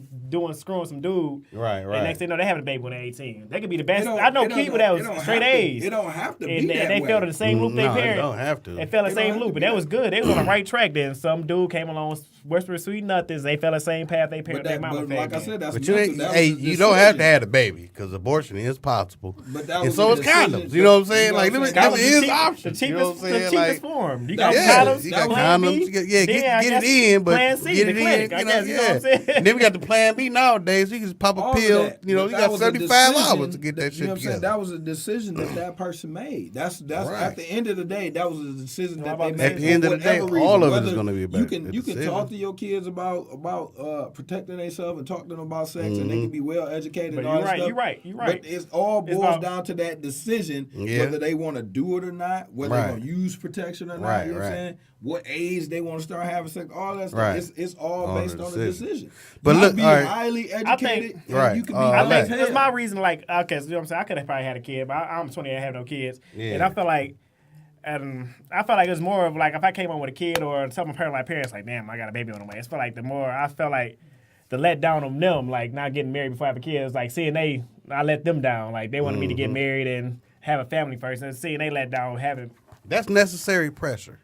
screwing some dude. Right, right. And next thing you know, they having a baby when they're 18. They could be the best. It don't- I know it don't- people that was it don't straight have to- A's. it don't have to be and, that and they way. fell in the same loop they No, it parent. don't have to. They fell in the It don't same have to loop, be and that that. was good. They was on the right track. Then some dude came along, whisper sweet nothings. They fell the same path they parent, their mama but fell. like I in. said, that's But you mental. ain't, That hey, was a you don't have to decision. have a baby because abortion is possible. But that and was so a is decision. condoms. You know what I'm saying? You know Like, what I'm saying? there That was is the options. The You know what I'm cheapest, saying? the cheapest Like, form. You That got was- condoms, you got plan B, condoms. You got, yeah, then I get guess it in, but plan C, get the it clinic, in. I You know, guess, you know what I'm yeah. saying? And then we got the plan B nowadays. You can just pop a All of pill. that. You know, But you that got was a 75 decision hours to get that you know shit what I'm saying? together. That was a decision that person made. That's Right. at the end of the day, that was a decision that they At made. the end for of the day, whatever all reason. of it is Whether gonna be a you better can decision. talk to your kids about protecting themselves and talk to them about sex, and they can be well educated. But and all you're that right, stuff. you're right, you're right. But it's all It's boils about- down to that decision, Yeah. whether they want to do it or not, whether Right. they're gonna use protection or not. Right, You know what I'm right. saying? What age they want to start having sex, all that stuff. Right. It's all All based the on the decision. decision. But You look, can be all right. highly I educated, think- and Right. you can be I I dumb like- as think that's hell. my reason. Like, okay, so you know what I'm saying? I could have probably had a kid, but I'm 20 and I have no kids. Yeah. And I feel like, I felt like it was more of like if I came home with a kid or some of my parents, like, damn, I got a baby on the way. It's felt like I felt like the let down on them, like not getting married before I have a kid. It's like seeing I let them down. Like they wanted me to get married and have a family first, and seeing they let down having. That's necessary pressure.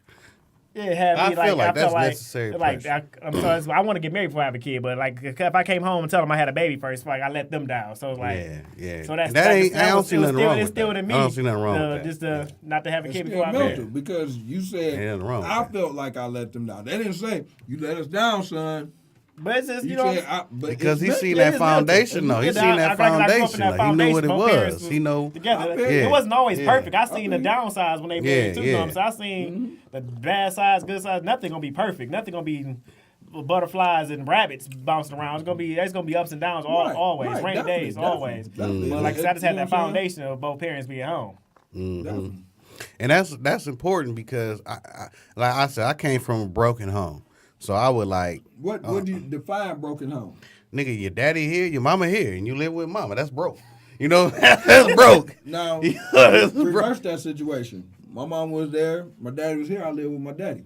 Yeah, had I me feel like I felt that's necessary Like pressure. I want to get married before I have a kid, but like if I came home and told them I had a baby first, like I let them down. So it's like, Yeah, yeah. So that's That ain't- I don't was- see it was nothing still, wrong it's with still that. in me. I don't see nothing wrong with that. Just not to have a It's kid still before I married. mental because you said Ain't nothing wrong with I that. felt like I let them down. They didn't say you let us down, son. But it's just, you know, Because he seen yeah, that foundation, though. He seen that foundation. Like, he knew what it was. He know. Together. Yeah. It wasn't always Yeah. perfect. I seen the downsides when they married too. You know what I'm saying? I seen the bad sides, good sides. Nothing gonna be perfect. Nothing gonna be butterflies and rabbits bouncing around. There's gonna be ups and downs always. right, Rainy definitely, days, definitely, always. definitely. But like I said, I just had You know that what I'm saying? foundation of both parents being home. Definitely. And that's important because like I said, I came from a broken home, so I would like. What do you define broken home? Nigga, your daddy here, your mama here, and you live with mama. That's broke. You know, that's broke. Now, That's reverse that situation. My mom was there. My daddy was here. I lived with my daddy.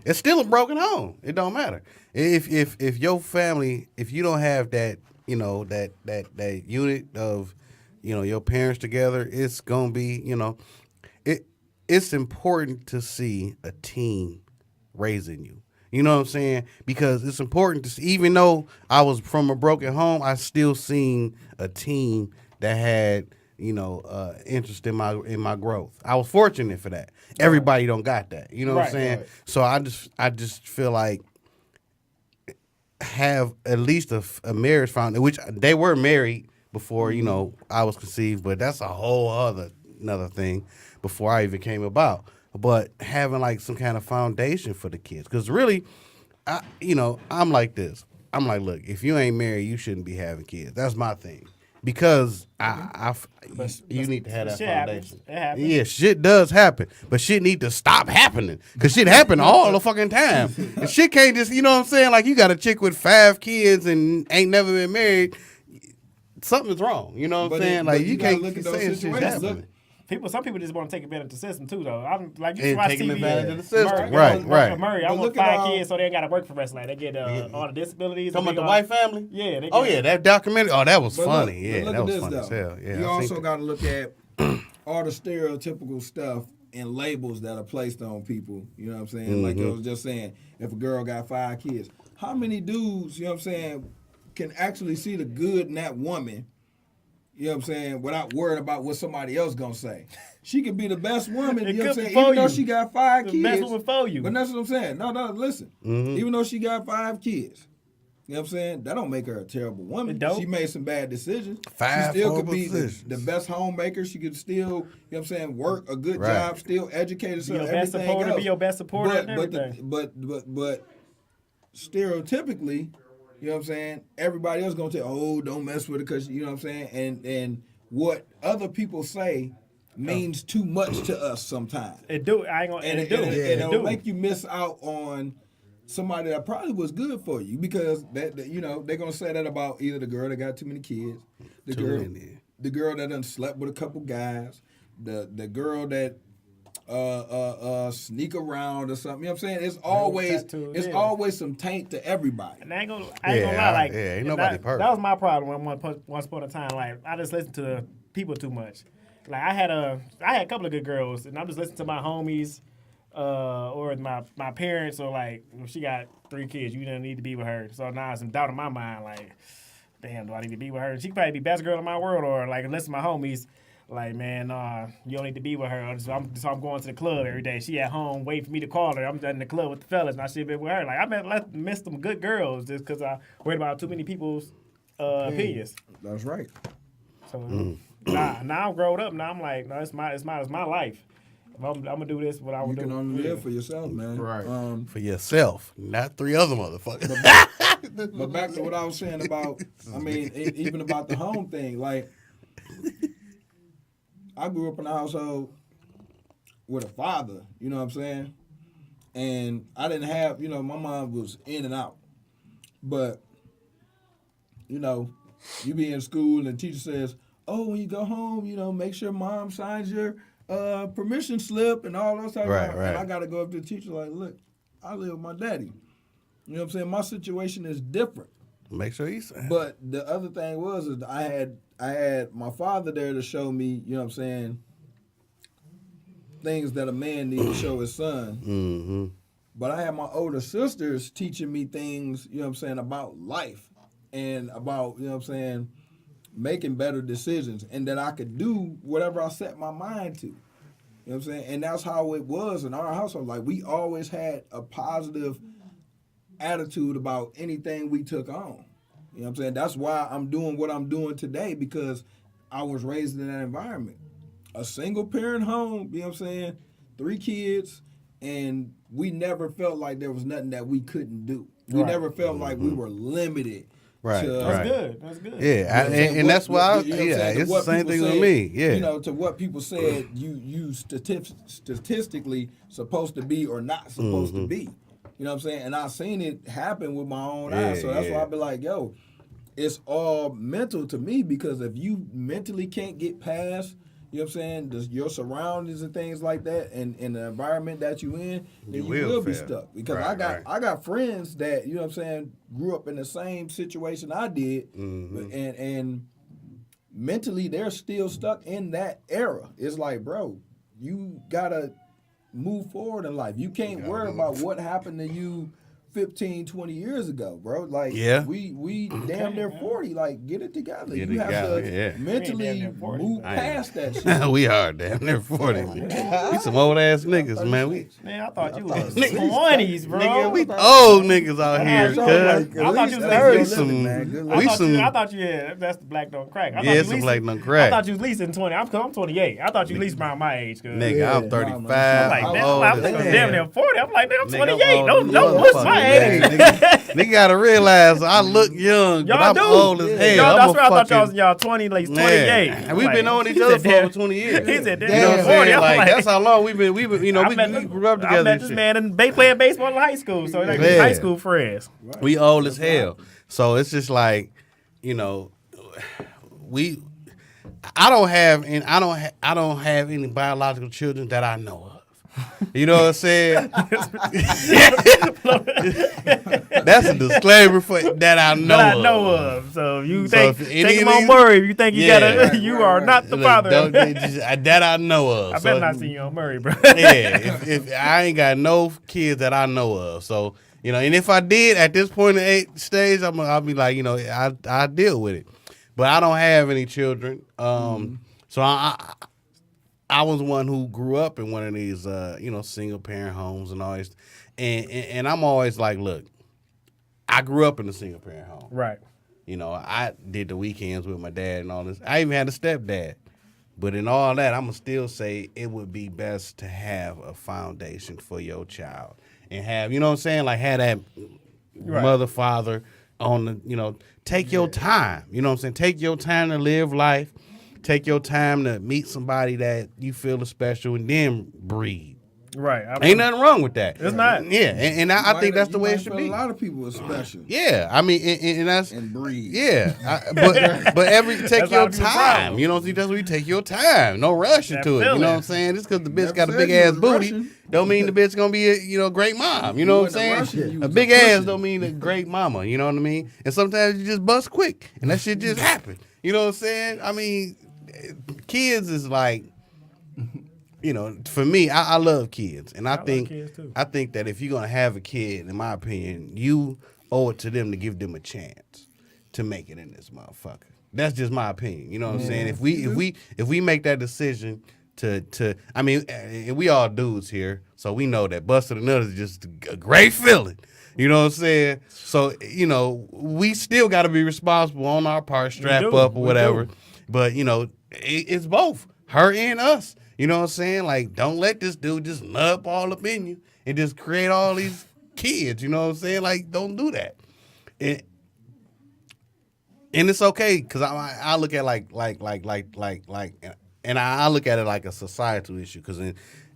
It's still a broken home. It don't matter. If your family, if you don't have that, you know, that unit of, you know, your parents together, it's gonna be, you know, it's important to see a team raising you. You know what I'm saying? Because it's important to see, even though I was from a broken home, I still seen a team that had, you know, interest in my growth. I was fortunate for that. Everybody don't got that. You know what I'm saying? Right. So I just feel like have at least a marriage foundation, which they were married before, you know, I was conceived, but that's a whole another thing before I even came about. But having like some kind of foundation for the kids, because really, I'm like this. I'm like, look, if you ain't married, you shouldn't be having kids. That's my thing. Because you need to have that shit foundation. happens. It happens. Yeah, shit does happen, but shit need to stop happening. Cause shit happen all the fucking time. And shit can't just, you know what I'm saying? Like you got a chick with 5 kids and ain't never been married. Something's wrong. You know what I'm saying? Like you can't look keep at those saying shit's situations. happening. Some people just want to take advantage of the system too, though. I'm like, you And watch taking TV. advantage of the system. Murray, Right. Murray, I But want look at 5 all- kids, so they ain't got to work for the rest of life. They get all the disabilities. Talking they about the get white family? Yeah. They Oh get, yeah, that documentary. Oh, that was But funny. look Yeah, at that was this, funny as though. hell. Yeah, You I also seen got to look at all the stereotypical stuff and labels that are placed on people. You know what I'm saying? Like I was just saying, if a girl got 5 kids, how many dudes, you know what I'm saying, can actually see the good in that woman, you know what I'm saying, without worrying about what somebody else gonna say? She could be the best woman, It you know what I'm could saying, be for even though you. she got 5 The kids. best woman for you. But that's what I'm saying. No, listen. Even though she got 5 kids, you know what I'm saying, that don't make her a terrible woman. It don't. She made some bad decisions. 5 she still could horrible be decisions. the best homemaker. She could still, you know what I'm saying, work a good Right. job, still educated Be herself, your best everything supporter, else. be your best supporter and everything. But stereotypically, you know what I'm saying, everybody else gonna tell, oh, don't mess with her because, you know what I'm saying, and what other people say means too much to us sometimes. It do. I ain't gonna. And, It do. and It it'll do. make you miss out on somebody that probably was good for you because you know they're gonna say that about either the girl that got too many kids, the girl that done slept with a couple guys, the girl that sneak around or something. You know what I'm saying? It's always always some taint to everybody. And I ain't gonna lie. Like, ain't nobody perfect. That was my problem once upon a time. Like, I just listened to people too much. Like, I had a couple of good girls, and I'm just listening to my homies, or my parents, or like, if she got 3 kids, you don't need to be with her. So now some doubt in my mind, like, damn, do I need to be with her? She could probably be best girl in my world, or like, listen to my homies. Like, man, you don't need to be with her. So I'm going to the club every day. She at home waiting for me to call her. I'm in the club with the fellas, and I should be with her. Like, I missed some good girls just because I worried about too many people's opinions. That's right. So now I'm grown up. Now I'm like, no, it's my life. I'm gonna do this. What I You would do. can only live for yourself, man. Right. for yourself, not 3 other motherfuckers. But back to what I was saying about, I mean, even about the home thing. Like, I grew up in a household with a father, you know what I'm saying? And I didn't have, you know, my mom was in and out. But, you know, you be in school and the teacher says, oh, when you go home, you know, make sure mom signs your permission slip and all those types of stuff. Right. And I got to go up to the teacher like, look, I live with my daddy. You know what I'm saying? My situation is different. Make sure you say. But the other thing was is I had my father there to show me, you know what I'm saying, things that a man needs to show his son. Mm-hmm. But I had my older sisters teaching me things, you know what I'm saying, about life and about, you know what I'm saying, making better decisions and that I could do whatever I set my mind to. You know what I'm saying? And that's how it was in our household. Like, we always had a positive attitude about anything we took on. You know what I'm saying? That's why I'm doing what I'm doing today, because I was raised in that environment. A single parent home, you know what I'm saying? 3 kids, and we never felt like there was nothing that we couldn't do. We never felt like we were limited. Right, To, right. Good. That's good. Yeah, and that's why, it's the same thing with me. Yeah. You know, to what people said you statistically supposed to be or not supposed to be. You know what I'm saying? And I've seen it happen with my own eyes. So that's why I be like, yo, it's all mental to me, because if you mentally can't get past, you know what I'm saying, your surroundings and things like that, and the environment that you in, then you will be stuck. Because I got friends that, you know what I'm saying, grew up in the same situation I did, and mentally they're still stuck in that era. It's like, bro, you gotta move forward in life. You can't worry about what happened to you 15, 20 years ago, bro. Like, we damn near 40. Like, get it together. You have to mentally move past that shit. We are damn near 40. We some old ass niggas, man. Man, I thought you was 20s, bro. Nigga, we old niggas out here, cuz. I thought you was I thought you, that's the black don't crack. it's the black don't crack. I thought you was at least in 20. I'm 28. I thought you at least around my age, cuz. Nigga, I'm 35. I'm like, I'm damn near 40. I'm like, damn, I'm 28. Nigga, No, what's my age? Nigga gotta realize I look young, but I'm old as hell. Y'all, that's where I thought y'all was in y'all 20, like 28. And we've been on each other for over 20 years. He said, you know what I'm 40. saying? I'm Like, that's how long we you know, we grew up together. I met this man in playing baseball in high school, so like high school friends. We old as hell. So it's just like, you know, I don't have any biological children that I know of. You know what I'm saying? That's a disclaimer for that I know of. So you take him on Murray. If you think you gotta, you are not the father. That I know of. I better not see you on Murray, bro. If I ain't got no kids that I know of, so you know, and if I did at this point in the stage, I'll be like, you know, I deal with it, but I don't have any children. So I was one who grew up in one of these, you know, single parent homes and all this, and I'm always like, look, I grew up in a single parent home, Right. You know, I did the weekends with my dad and all this. I even had a stepdad, but in all that, I'm gonna still say it would be best to have a foundation for your child and have, you know what I'm saying, like have that mother, father on the, you know, take your time, you know what I'm saying, take your time to live life. Take your time to meet somebody that you feel is special and then breed. Right. Ain't nothing wrong with that. It's not. Yeah, and I think that's the way it should be. A lot of people are special. Yeah, I mean, and that's and breed. Yeah, but take your time. You know, that's where you take your time. No rush into it. You know what I'm saying? Just because the bitch got a big ass booty, don't mean the bitch gonna be a great mom. You know what I'm saying? A big ass don't mean a great mama. You know what I mean? And sometimes you just bust quick, and that shit just happen. You know what I'm saying? I mean, kids is like, you know, for me, I love kids, and I think that if you're gonna have a kid, in my opinion, you owe it to them to give them a chance to make it in this motherfucker. That's just my opinion. You know what I'm saying? If we make that decision to I mean, and we all dudes here, so we know that busting a nut is just a great feeling. You know what I'm saying? So, you know, we still got to be responsible on our part, strap up or whatever. But, you know, it's both her and us. You know what I'm saying? Like, don't let this dude just nut all up in you and just create all these kids. You know what I'm saying? Like, don't do that. And it's okay, because I look at and I look at it like a societal issue, because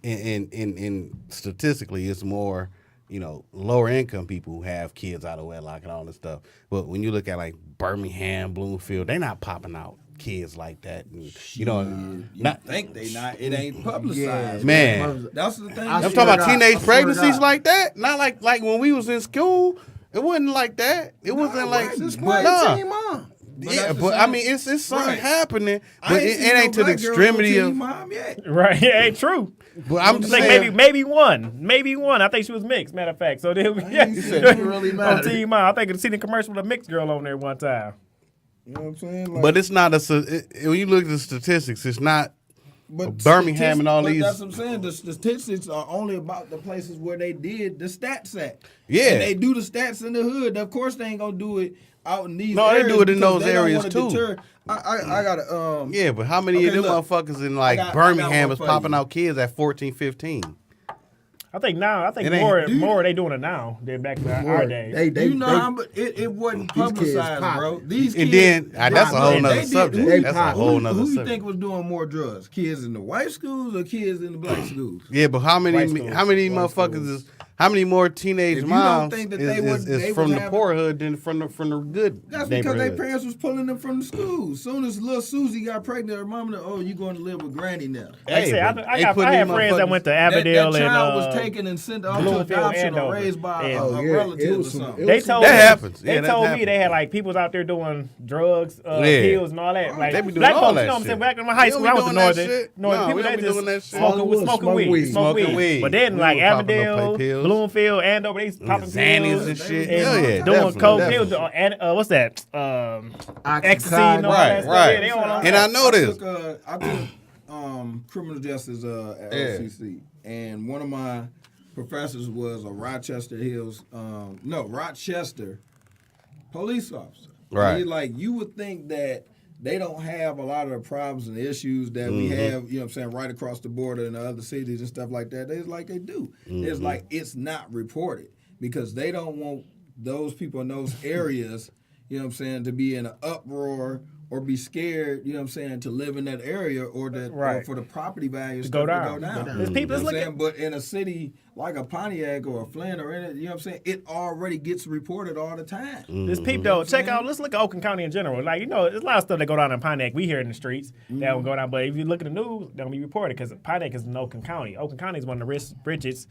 in statistically it's more, you know, lower income people who have kids out of wedlock and all this stuff. But when you look at like Birmingham, Bloomfield, they're not popping out kids like that. And, you know, think they not? It ain't publicized. Man, that's the thing. I'm talking about teenage pregnancies like that. Not like when we was in school. It wasn't like that. It wasn't like mom. Yeah, but I mean, it's something happening, but it ain't to the extremity of. Mom yet. Right, it ain't true. But I'm just like saying, maybe one. I think she was mixed. Matter of fact, so then really on Team Mom. I think I seen a commercial with a mixed girl on there one time. You know what I'm saying? Like, but it's not when you look at the statistics, it's not But Birmingham and all but these. That's what I'm saying. The statistics are only about the places where they did the stats at. Yeah. And they do the stats in the hood. Of course, they ain't gonna do it out in these. No, they areas do it in because those they don't areas wanna too. Deter. I gotta Yeah, but how many Okay, of them look. motherfuckers in I got Birmingham one is for popping you. out kids at 14, 15? I think It ain't- more they doing it now than back in our days. you know how much it wasn't these kids publicized, bro. popping. These And kids. then that's a whole they nother did- subject. who- That's a whole nother Who you subject. think was doing more drugs? Kids in the white schools or kids in the black schools? Yeah, but how many White schools. motherfuckers is how many more teenage If you don't moms think that is they from would the have- poor hood than from the good That's because their neighborhood? parents was pulling them from the school. Soon as little Susie got pregnant, her mama, you going to live with Granny now. Like I said, but I they have putting friends these that went to motherfuckers- Aberdale that child and was taken and sent off to Bloomfield, adoption or Andover. raised by And- a Oh, yeah, relative it or was some- something. it They was told That me, happens. They Yeah, that told me happens. they had like people out there doing drugs, Yeah. pills, and all that. Like They be doing black all folks, that you know what I'm shit. saying? Back in my high We school, don't I be went to doing that Northern. shit. Northern No, people we don't that be just doing that shit. smoking Smoking weed. Smoking weed. But then We like was popping up Aberdale, like pills. Bloomfield, Andover, they popping Xannies pills and shit. and Hell yeah, doing definitely, coke. They was definitely. what's that? Ecstasy and all Right, that stuff. right. Yeah, they all on And that. I know this. I took criminal justice at LCC, and one of my professors was a Rochester police officer. Right. And he you would think that they don't have a lot of the problems and issues that we have, you know what I'm saying, right across the border in the other cities and stuff like that. It's like they do. It's like it's not reported because they don't want those people in those areas, you know what I'm saying, to be in an uproar or be scared, you know what I'm saying, to live in that area or that or Right. for the property values To go to down. go down. There's people You know what that's I'm saying? But in a city like a Pontiac or a Flint or any, you know what I'm saying, it already gets reported all the time. This peep though, check out. Let's look at Oakland County in general. Like there's a lot of stuff that go down in Pontiac. We hear in the streets that don't go down, but if you look at the news, they don't be reported because Pontiac is in Oakland County. Oakland County is one of the richest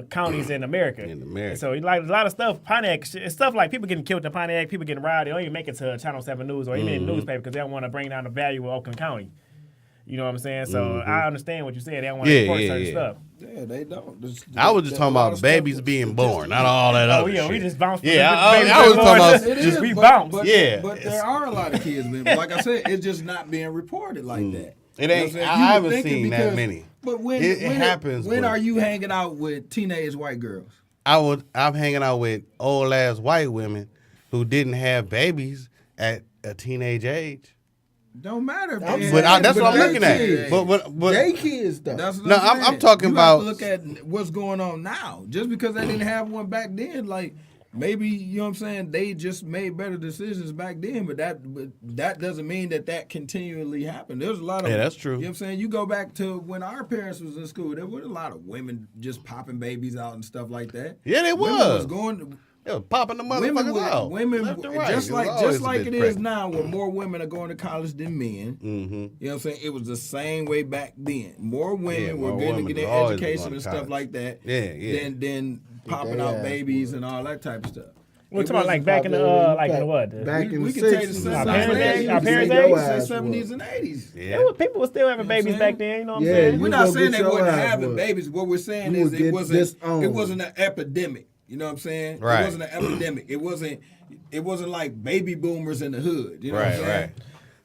counties in America. In America. So like a lot of stuff, Pontiac, it's stuff like people getting killed in Pontiac, people getting robbed. They don't even make it to Channel 7 News or even in the newspaper because they don't want to bring down the value of Oakland County. You know what I'm saying? So I understand what you're saying. They don't want to report certain stuff. Yeah, they don't. I was just talking about babies being born, not all that Oh other yeah, shit. we just bounced. Yeah, babies I was being talking born. about It just is, we but- bounced. But, Yeah. but there are a lot of kids, man. Like I said, it's just not being reported like that. It You know ain't- what I'm saying? I You would haven't think it seen that because- many. But when It when happens, when but- are you hanging out with teenage white girls? I'm hanging out with old ass white women who didn't have babies at a teenage age. Don't matter. If I'm they saying, have- That's what I'm they looking at. kids. But They kids though. That's what No, I'm I'm saying. talking you about- have to look at what's going on now. Just because they didn't have one back then, like maybe you know what I'm saying, they just made better decisions back then. But that doesn't mean that continually happened. There's a lot of that's true. You know what I'm saying. You go back to when our parents was in school, there were a lot of women just popping babies out and stuff like that. Yeah, they Women was. going. They was popping the Women, motherfuckers out. women, Left and right. just It was like always a it bitch is pregnant. now, where more women are going to college than men. Mm-hmm. You know what I'm saying? It was the same way back then. More women Yeah, were more getting women to get always their been education going and to stuff college. like that. Yeah. Than popping they out ass babies and all that type of stuff. We're It talking about like wasn't back in the popular. like in the what? Back in we the can take the 60s. Our parents' age, our parents' Your age, ass 70s was. and 80s. Yeah. People were still having You know what I'm babies saying? back then. You know what I'm Yeah, saying? you We're not go saying get they your wasn't ass having whooped. babies. What we're saying You is would get disowned. it wasn't an epidemic. You know what I'm saying? Right. It wasn't an epidemic. It wasn't like baby boomers in the hood. You know what I'm saying? Right.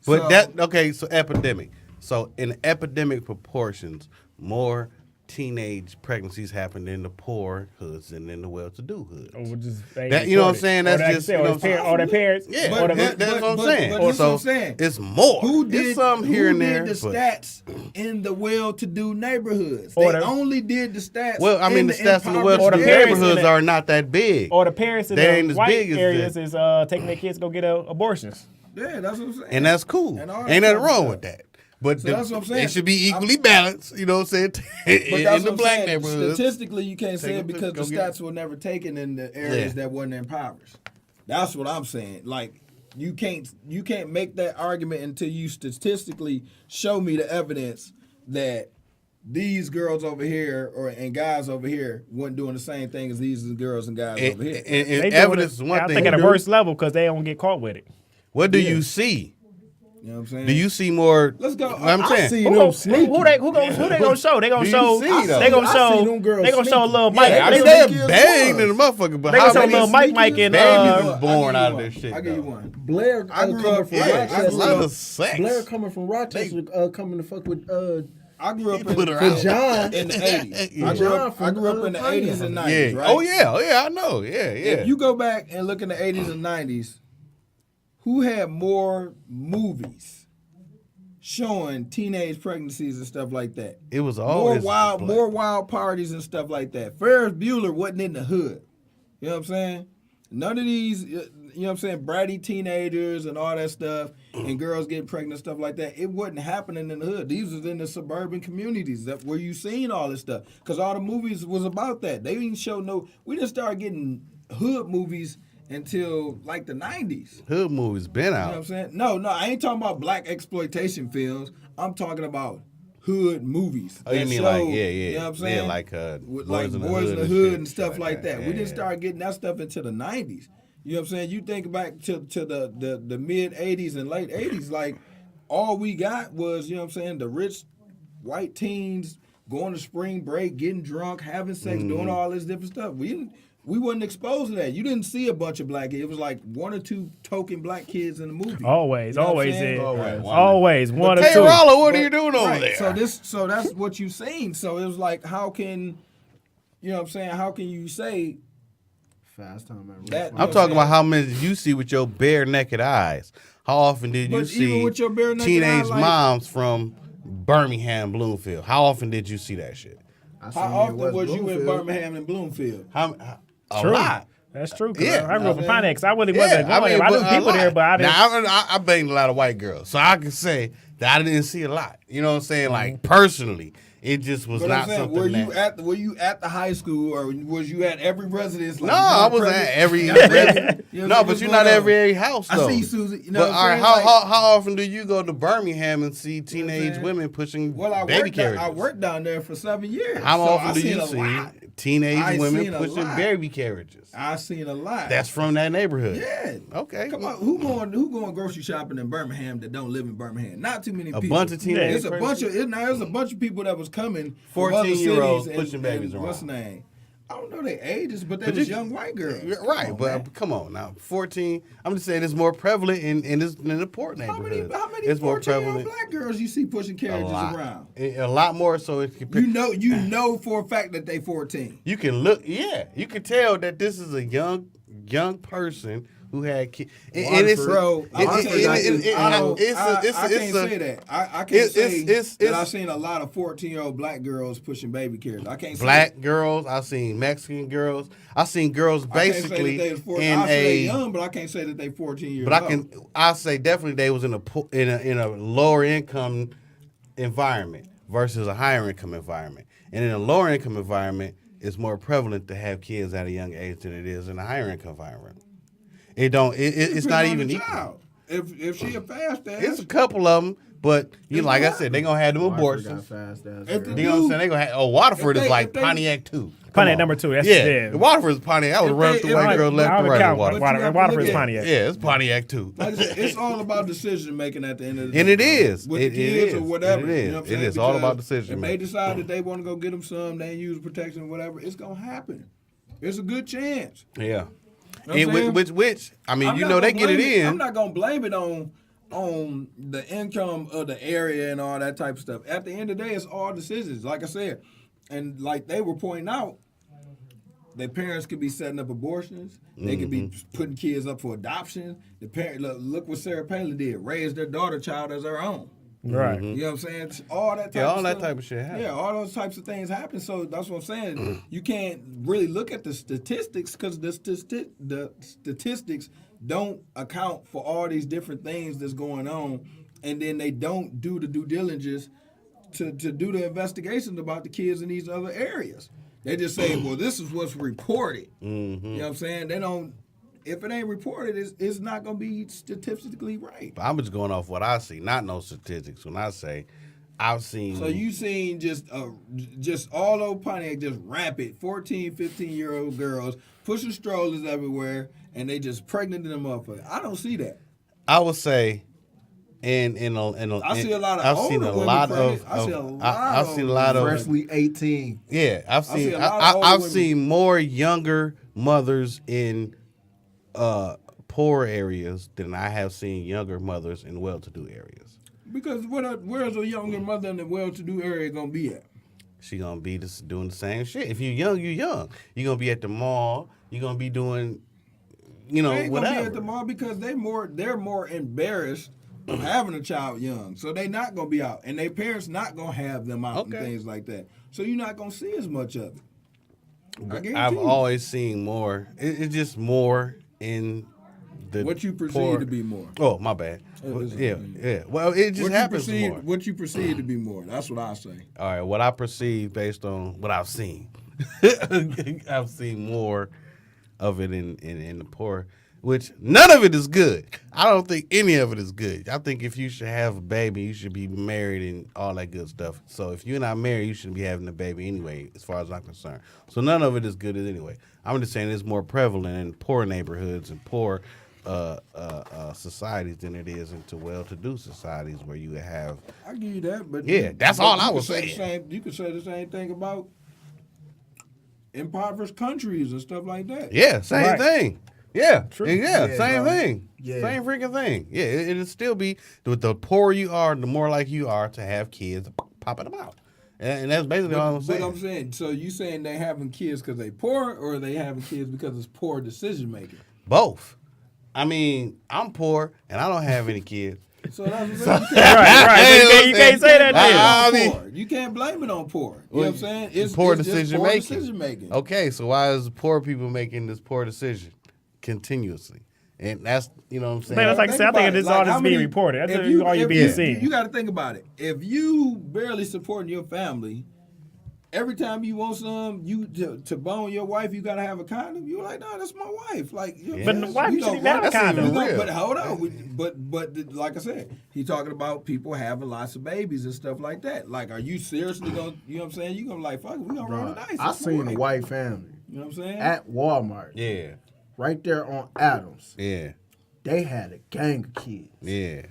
But So- so epidemic. So in epidemic proportions, more teenage pregnancies happen in the poor hoods than in the well-to-do hoods. Or just That- you know what I'm saying? That's just, you know what I'm saying? or their parents. Yeah, or that's what I'm saying. But that's So what I'm saying. it's more. Who It's did some here and who there. did the but- stats in the well-to-do neighborhoods? Or They the- only did the stats. Well, I mean, in the stats in the impoverished Or the well-to-do parents in neighborhoods the- are not that big. Or the parents in They ain't the as white big as areas the- is taking their kids to go get abortions. Yeah, that's what I'm saying. And that's cool. And all that Ain't nothing type of wrong stuff. with that. But So that's what I'm saying. They should be equally balanced, you know what I'm saying? But in that's the what I'm black saying. neighborhoods. Statistically, you can't say Take it them to because the go get stats were never taken in the areas Yeah. that wasn't impoverished. That's what I'm saying. Like you can't make that argument until you statistically show me the evidence that these girls over here and guys over here weren't doing the same thing as these girls and guys over here. And They evidence is doing it, one I thing. think at a worse level because they don't get caught with it. What do you see? You know what I'm saying? Do you see more? Let's go. I'm I saying. see Who them gon- sneaky. who they gonna show? They gonna Do you show. see, though? They gonna I show. see them girls They gonna show a sneaky. little Mike. Yeah, I they mean, sneaky they're as banged in the was. motherfucker, but They how gonna show a many little Mike sneaky and babies is I'll born give out you of this one. shit? I'll give you though? one. Blair I grew coming up- from yeah, I That's a Rochester. lot of sex. Blair coming from Rochester, coming to fuck with I grew up Put her in, out. John. in the 80s. Yeah. I grew up in the 80s and 90s, Yeah. right? Oh yeah, I know. Yeah. If you go back and look in the 80s and 90s, who had more movies showing teenage pregnancies and stuff like that? It was always More wild parties and stuff like that. Ferris Bueller wasn't in the hood. You know what I'm saying? None of these, you know what I'm saying, bratty teenagers and all that stuff, and girls getting pregnant and stuff like that. It wasn't happening in the hood. These was in the suburban communities that where you seen all this stuff. Because all the movies was about that. They didn't show no. We didn't start getting hood movies until like the 90s. Hood movies been You know what I'm out. saying? No, I ain't talking about black exploitation films. I'm talking about hood movies. Oh, you that mean show, like You know what I'm saying? Yeah, like With, Boys like in the Boys in the Hood Hood shit, and stuff like that. Yeah, We didn't yeah. start getting that stuff into the 90s. You know what I'm saying? You think back to the mid 80s and late 80s, like all we got was, you know what I'm saying, the rich white teens going to spring break, getting drunk, having sex, Mm-hmm. doing all this different stuff. We wasn't exposed to that. You didn't see a bunch of black kids. It was like one or two token black kids in the movie. Always, You know what I'm always saying? is. Always. Always one or Hey, two. Rollo, what are But- you doing over right, there? So that's what you seen. So it was like, how can, you know what I'm saying? How can you say Fast time at that? I'm talking about how many did you see with your bare naked eyes? How often did you But even see with your bare naked teenage eye, like- moms from Birmingham, Bloomfield? How often did you see that shit? How often was you in Birmingham and Bloomfield? A True. lot. That's true. 'Cause Yeah. I grew up in Okay. Pontiac, so I really wasn't going there. I knew but a people there, lot. but I didn't. Now, I banged a lot of white girls, so I can say that I didn't see a lot. You know what I'm saying? Like, personally, it just was But not I'm saying, something were you at the high school, or was you at every residence? Like, No, I was at every. You know what I'm no, saying? but What's you're not going on? every house though. I see Susie. You know But what all I'm right, saying? how often do you go to Birmingham and see teenage saying? women pushing Well, I baby worked. carriages? I worked down there for 7 years. How so often I do seen you a see lot. teenage I women seen a pushing lot. baby carriages? I seen a lot. That's from that neighborhood. yeah. Okay. Come on, who going grocery shopping in Birmingham that don't live in Birmingham? Not too many A people. bunch of teenage It's a bunch of there's a bunch of people that was coming. from 14-year-olds other cities pushing babies and what's the around. name? I don't know their ages, but they But was you- young white girls. Right, Come on, but man. come on now, 14. I'm just saying it's more prevalent in the poor How neighborhood. many it's more 14-year-old prevalent. black girls you see pushing A carriages lot. around? A lot more so it's compared. You know for a fact that they 14. You can look, yeah, you can tell that this is a young person who had kids. And it's Bro, I can't say it's that. I can't say it's that I've seen a lot of 14-year-old black girls pushing baby carriages. I can't say black girls. I've seen Mexican girls. I've seen girls I can't say basically that they was 14. in I say they a. young, but I can't say that they 14 years But old. I say definitely they was in a lower income environment versus a higher income environment. And in a lower income environment, it's more prevalent to have kids at a young age than it is in a higher income environment. It's not Depends on even the equal. child. If she a fast ass, It's a couple of them, but like I said, they gonna have them abortions. If You they know what I'm saying? They gonna have. Waterford If is they- like if they- Pontiac too. Pontiac number 2. That's Yeah, Waterford is Pontiac. I was If running they- through if white they- girls left I and would right. count in Waterford. But you have to Waterford look is at- Pontiac. Yeah, it's Pontiac too. Like I said, it's all about decision making at the end of the day. And it is. With It the kids or is. whatever. It is. You know what I'm It saying? is all about Because decision If they making. decide that they want to go get them some, they ain't use protection or whatever, it's gonna happen. It's a good chance. Yeah. You know what I'm saying? Which I mean, I'm you not know they gonna get it blame I'm in. not gonna blame it on the income of the area and all that type of stuff. At the end of the day, it's all decisions. Like I said, and like they were pointing out, their parents could be setting up abortions. They could be putting kids up for adoption. The parent look what Sarah Palin did, raised their daughter child as her own. Right. You know what I'm saying? It's all that type Yeah, of all that stuff. type of shit happens. Yeah, all those types of things happen. So that's what I'm saying. You can't really look at the statistics because the statistics don't account for all these different things that's going on, and then they don't do the due diligence to do the investigations about the kids in these other areas. They just say, well, this is what's reported. You know what I'm saying? They don't. If it ain't reported, it's not going to be statistically right. But I'm just going off what I see, not no statistics. When I say I've seen. So you seen just all over Pontiac, just rapid 14, 15-year-old girls pushing strollers everywhere, and they just pregnant in the motherfucker. I don't see that. I would say, I see a lot of I've older seen a women lot credit. of. I see a I've seen a lot of. Freshly 18. Yeah, I've see seen. a lot of older I've women. seen more younger mothers in poor areas than I have seen younger mothers in well-to-do areas. Because where's a younger mother in the well-to-do area gonna be at? She gonna be just doing the same shit. If you're young, you're young. You're gonna be at the mall. You're gonna be doing, They ain't whatever. gonna be at the mall because they're more embarrassed of having a child young, so they not gonna be out, and their parents not gonna have them out and Okay. things like that. So you're not gonna see as much of it. I guarantee I've you. always seen more. It's just more in the What you perceive poor- to be more. Oh, my bad. it's Yeah, okay. yeah. Well, it just happens more. What you perceive to be more. That's what I say. All right, what I perceive based on what I've seen. I've seen more of it in the poor, which none of it is good. I don't think any of it is good. I think if you should have a baby, you should be married and all that good stuff. So if you're not married, you shouldn't be having a baby anyway, as far as I'm concerned. So none of it is good anyway. I'm just saying it's more prevalent in poor neighborhoods and poor societies than it is into well-to-do societies where you have. I give you that, but Yeah, that's all I was saying. You could say the same thing about impoverished countries and stuff like that. Yeah, same Right. thing. Yeah, True. yeah, Yeah, same bro. thing. Yeah. Same freaking thing. Yeah, it'll still be the poorer you are, the more like you are to have kids popping them out, and that's basically all I'm saying. But I'm saying, so you saying they having kids because they poor, or they having kids because it's poor decision making? Both. I mean, I'm poor and I don't have any kids. So that's what I'm saying. Right. You can't say that I then. mean- Poor. You can't blame it on poor. You know what I'm saying? It's poor it's just decision poor making. decision making. Okay, so why is poor people making this poor decision continuously? And that's what I'm saying. Man, that's like I said, I think about it's it. all Like, that's how being many- reported. That's if all you're if being you- seen. You got to think about it. If you barely supporting your family, every time you want some, to bone your wife, you gotta have a condom. You're like, no, that's my wife. Like, you know, But the wife we shouldn't gonna have a run- condom. we gonna- Real. But hold on, but like I said, he talking about people having lots of babies and stuff like that. Like, are you seriously gonna? You know what I'm saying? You gonna like, fuck it, we gonna roll the dice. I That's my seen a wife. white family You know what I'm saying? at Walmart, Yeah, right there on Adams. yeah, They had a gang of kids. yeah.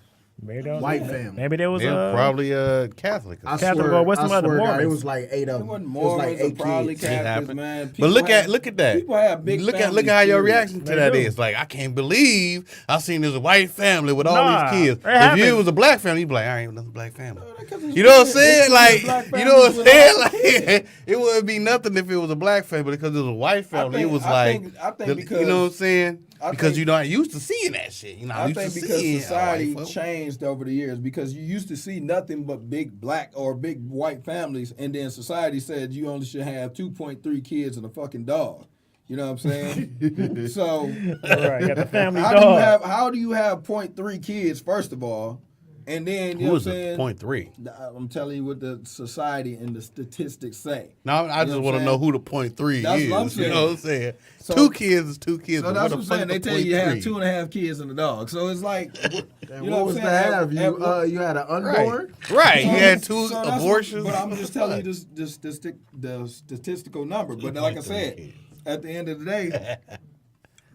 Maybe that was White family. Maybe there was They're probably Catholic. I Catholic swear, or what's I the other, swear to God, Mormons? it was like 8 of It them. wasn't It was like Mormons or 8 probably kids. It Catholics, happened. man. But look People at that. People have big look at families, how your period. reaction to They that do. is. Like, I can't believe I seen this white family with all Nah, these kids. it If you happens. was a black family, you'd be like, I ain't another black family. because it's You know what I'm black- saying? it's Like, black you know what I'm families saying? with Like, it wouldn't be nothing if it was a black family, but because it was a white family, it was like, I think you because know what I'm saying? I Because think- you're not used to seeing that shit. You're not I used think to because seeing society white folk. changed over the years, because you used to see nothing but big black or big white families, and then society said you only should have 2.3 kids and a fucking dog. You know what I'm saying? So right. Got the family how dog. do you have 0.3 kids first of all, and then you Who know what I'm was saying? it? 0.3. I'm telling you what the society and the statistics say. Now I You just know what want I'm to know saying? who the 0.3 That's is. what I'm You saying. know what I'm saying? So- 2 kids is 2 kids. So but that's the what I'm fuck saying. They the tell you you have 0.3? 2.5 kids and a dog. So it's like, And you what know was what to I'm saying? have? You had an unborn? Right. So You had that's- 2 so that's abortions. But I'm just telling you the statistical number. But like I said, at the end of the day,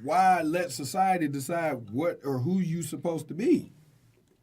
why let society decide what or who you supposed to be?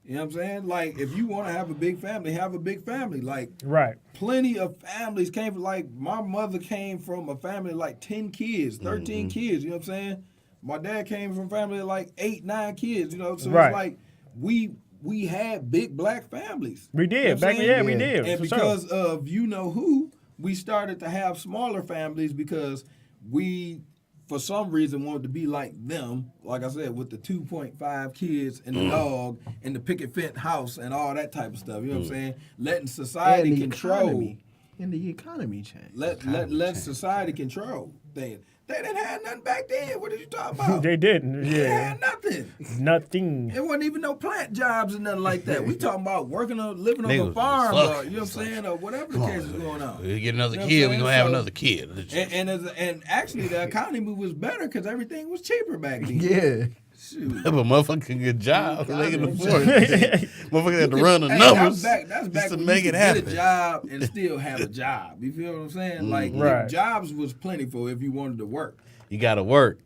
You know what I'm saying? Like, if you want to have a big family, have a big family. Like, Right. plenty of families came from, like, my mother came from a family of like 10 kids, 13 kids, you know what I'm saying? My dad came from a family of like 8, 9 kids, you know, so Right. it's like we had big black families. We You know did. what I'm Back saying? yeah, we did. And for sure. because of you know who, we started to have smaller families because we, for some reason, wanted to be like them. Like I said, with the 2.5 kids and the dog and the picket fence house and all that type of stuff. You know what I'm saying? Letting society And the control. economy. And the economy changed. Let society control things. They didn't have nothing back then. What are you talking about? They didn't. They Yeah. had nothing. Nothing. There wasn't even no plant jobs and nothing like that. We talking about living on They a was farm, just or, you know what I'm saying, or whatever the case is going on. We get another You know what kid, I'm we're saying? going to have So- another kid. And actually, the economy was better because everything was cheaper back then. Yeah. Shoot. But motherfucker can get jobs. They can afford You it. Motherfucker had to run the Hey, numbers that's just back to when make you it could get happen. a job and still have a job. You feel what I'm saying? Like, Right. jobs was plentiful if you wanted to work. You got to work.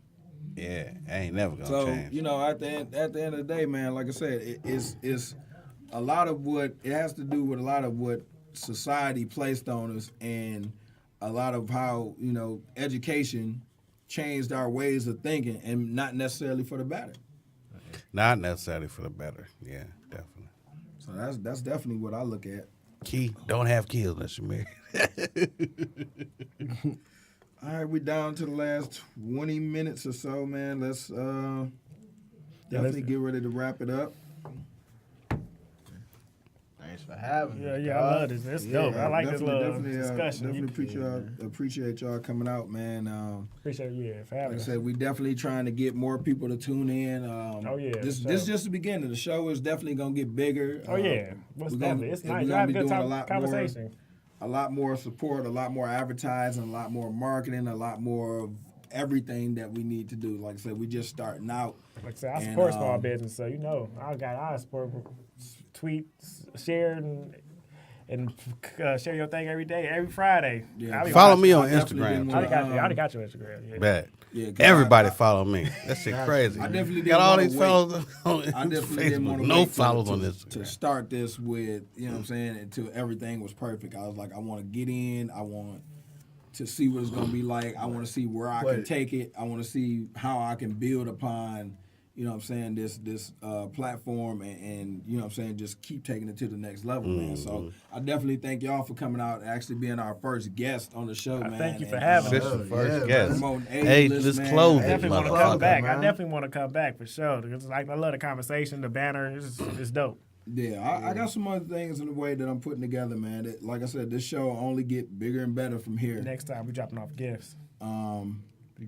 Yeah, I ain't never going to So change. you know, at the end of the day, man, like I said, it's a lot of what it has to do with a lot of what society placed on us, and a lot of how education changed our ways of thinking, and not necessarily for the better. Not necessarily for the better. Yeah, definitely. So that's definitely what I look at. Key, don't have kids unless you're married. All right, we down to the last 20 minutes or so, man. Let's definitely get ready to wrap it up. Thanks for having me. Yeah, I love this. It's dope. I like this little discussion. Definitely appreciate y'all coming out, man. Appreciate you for Like having I us. said, we definitely trying to get more people to tune in. This is just the beginning. The show is definitely gonna get bigger. Oh yeah, most definitely. It's nice. You have a good conversation. A lot more support, a lot more advertising, a lot more marketing, a lot more of everything that we need to do. Like I said, we just starting out. Like I said, I support small business, so I support, tweet, share, and share your thing every day, every Friday. Yeah. Follow me on I definitely Instagram. didn't I wanna, already got your Instagram. Yeah. Bad. Yeah, 'cause Everybody follow me. That shit crazy. I definitely didn't got all wanna these wait. followers on I definitely didn't want Facebook. to No wait followers on to Instagram. start this with, you know what I'm saying, until everything was perfect. I was like, I want to get in. I want to see what it's going to be like. I want to see where I can take it. I want to see how I can build upon, you know what I'm saying, this platform and, you know what I'm saying, just keep taking it to the next level, man. So I definitely thank y'all for coming out and actually being our first guest on the show, man. Thank you for having us. Official first Yeah, guest. promoting Ageless Ageless, man. clothing, I definitely want to motherfucker. come back. man. I definitely want to come back for sure. Because I love the conversation, the banner. It's dope. Yeah, I got some other things in the way that I'm putting together, man. That, like I said, this show will only get bigger and better from here. Next time we dropping off gifts. We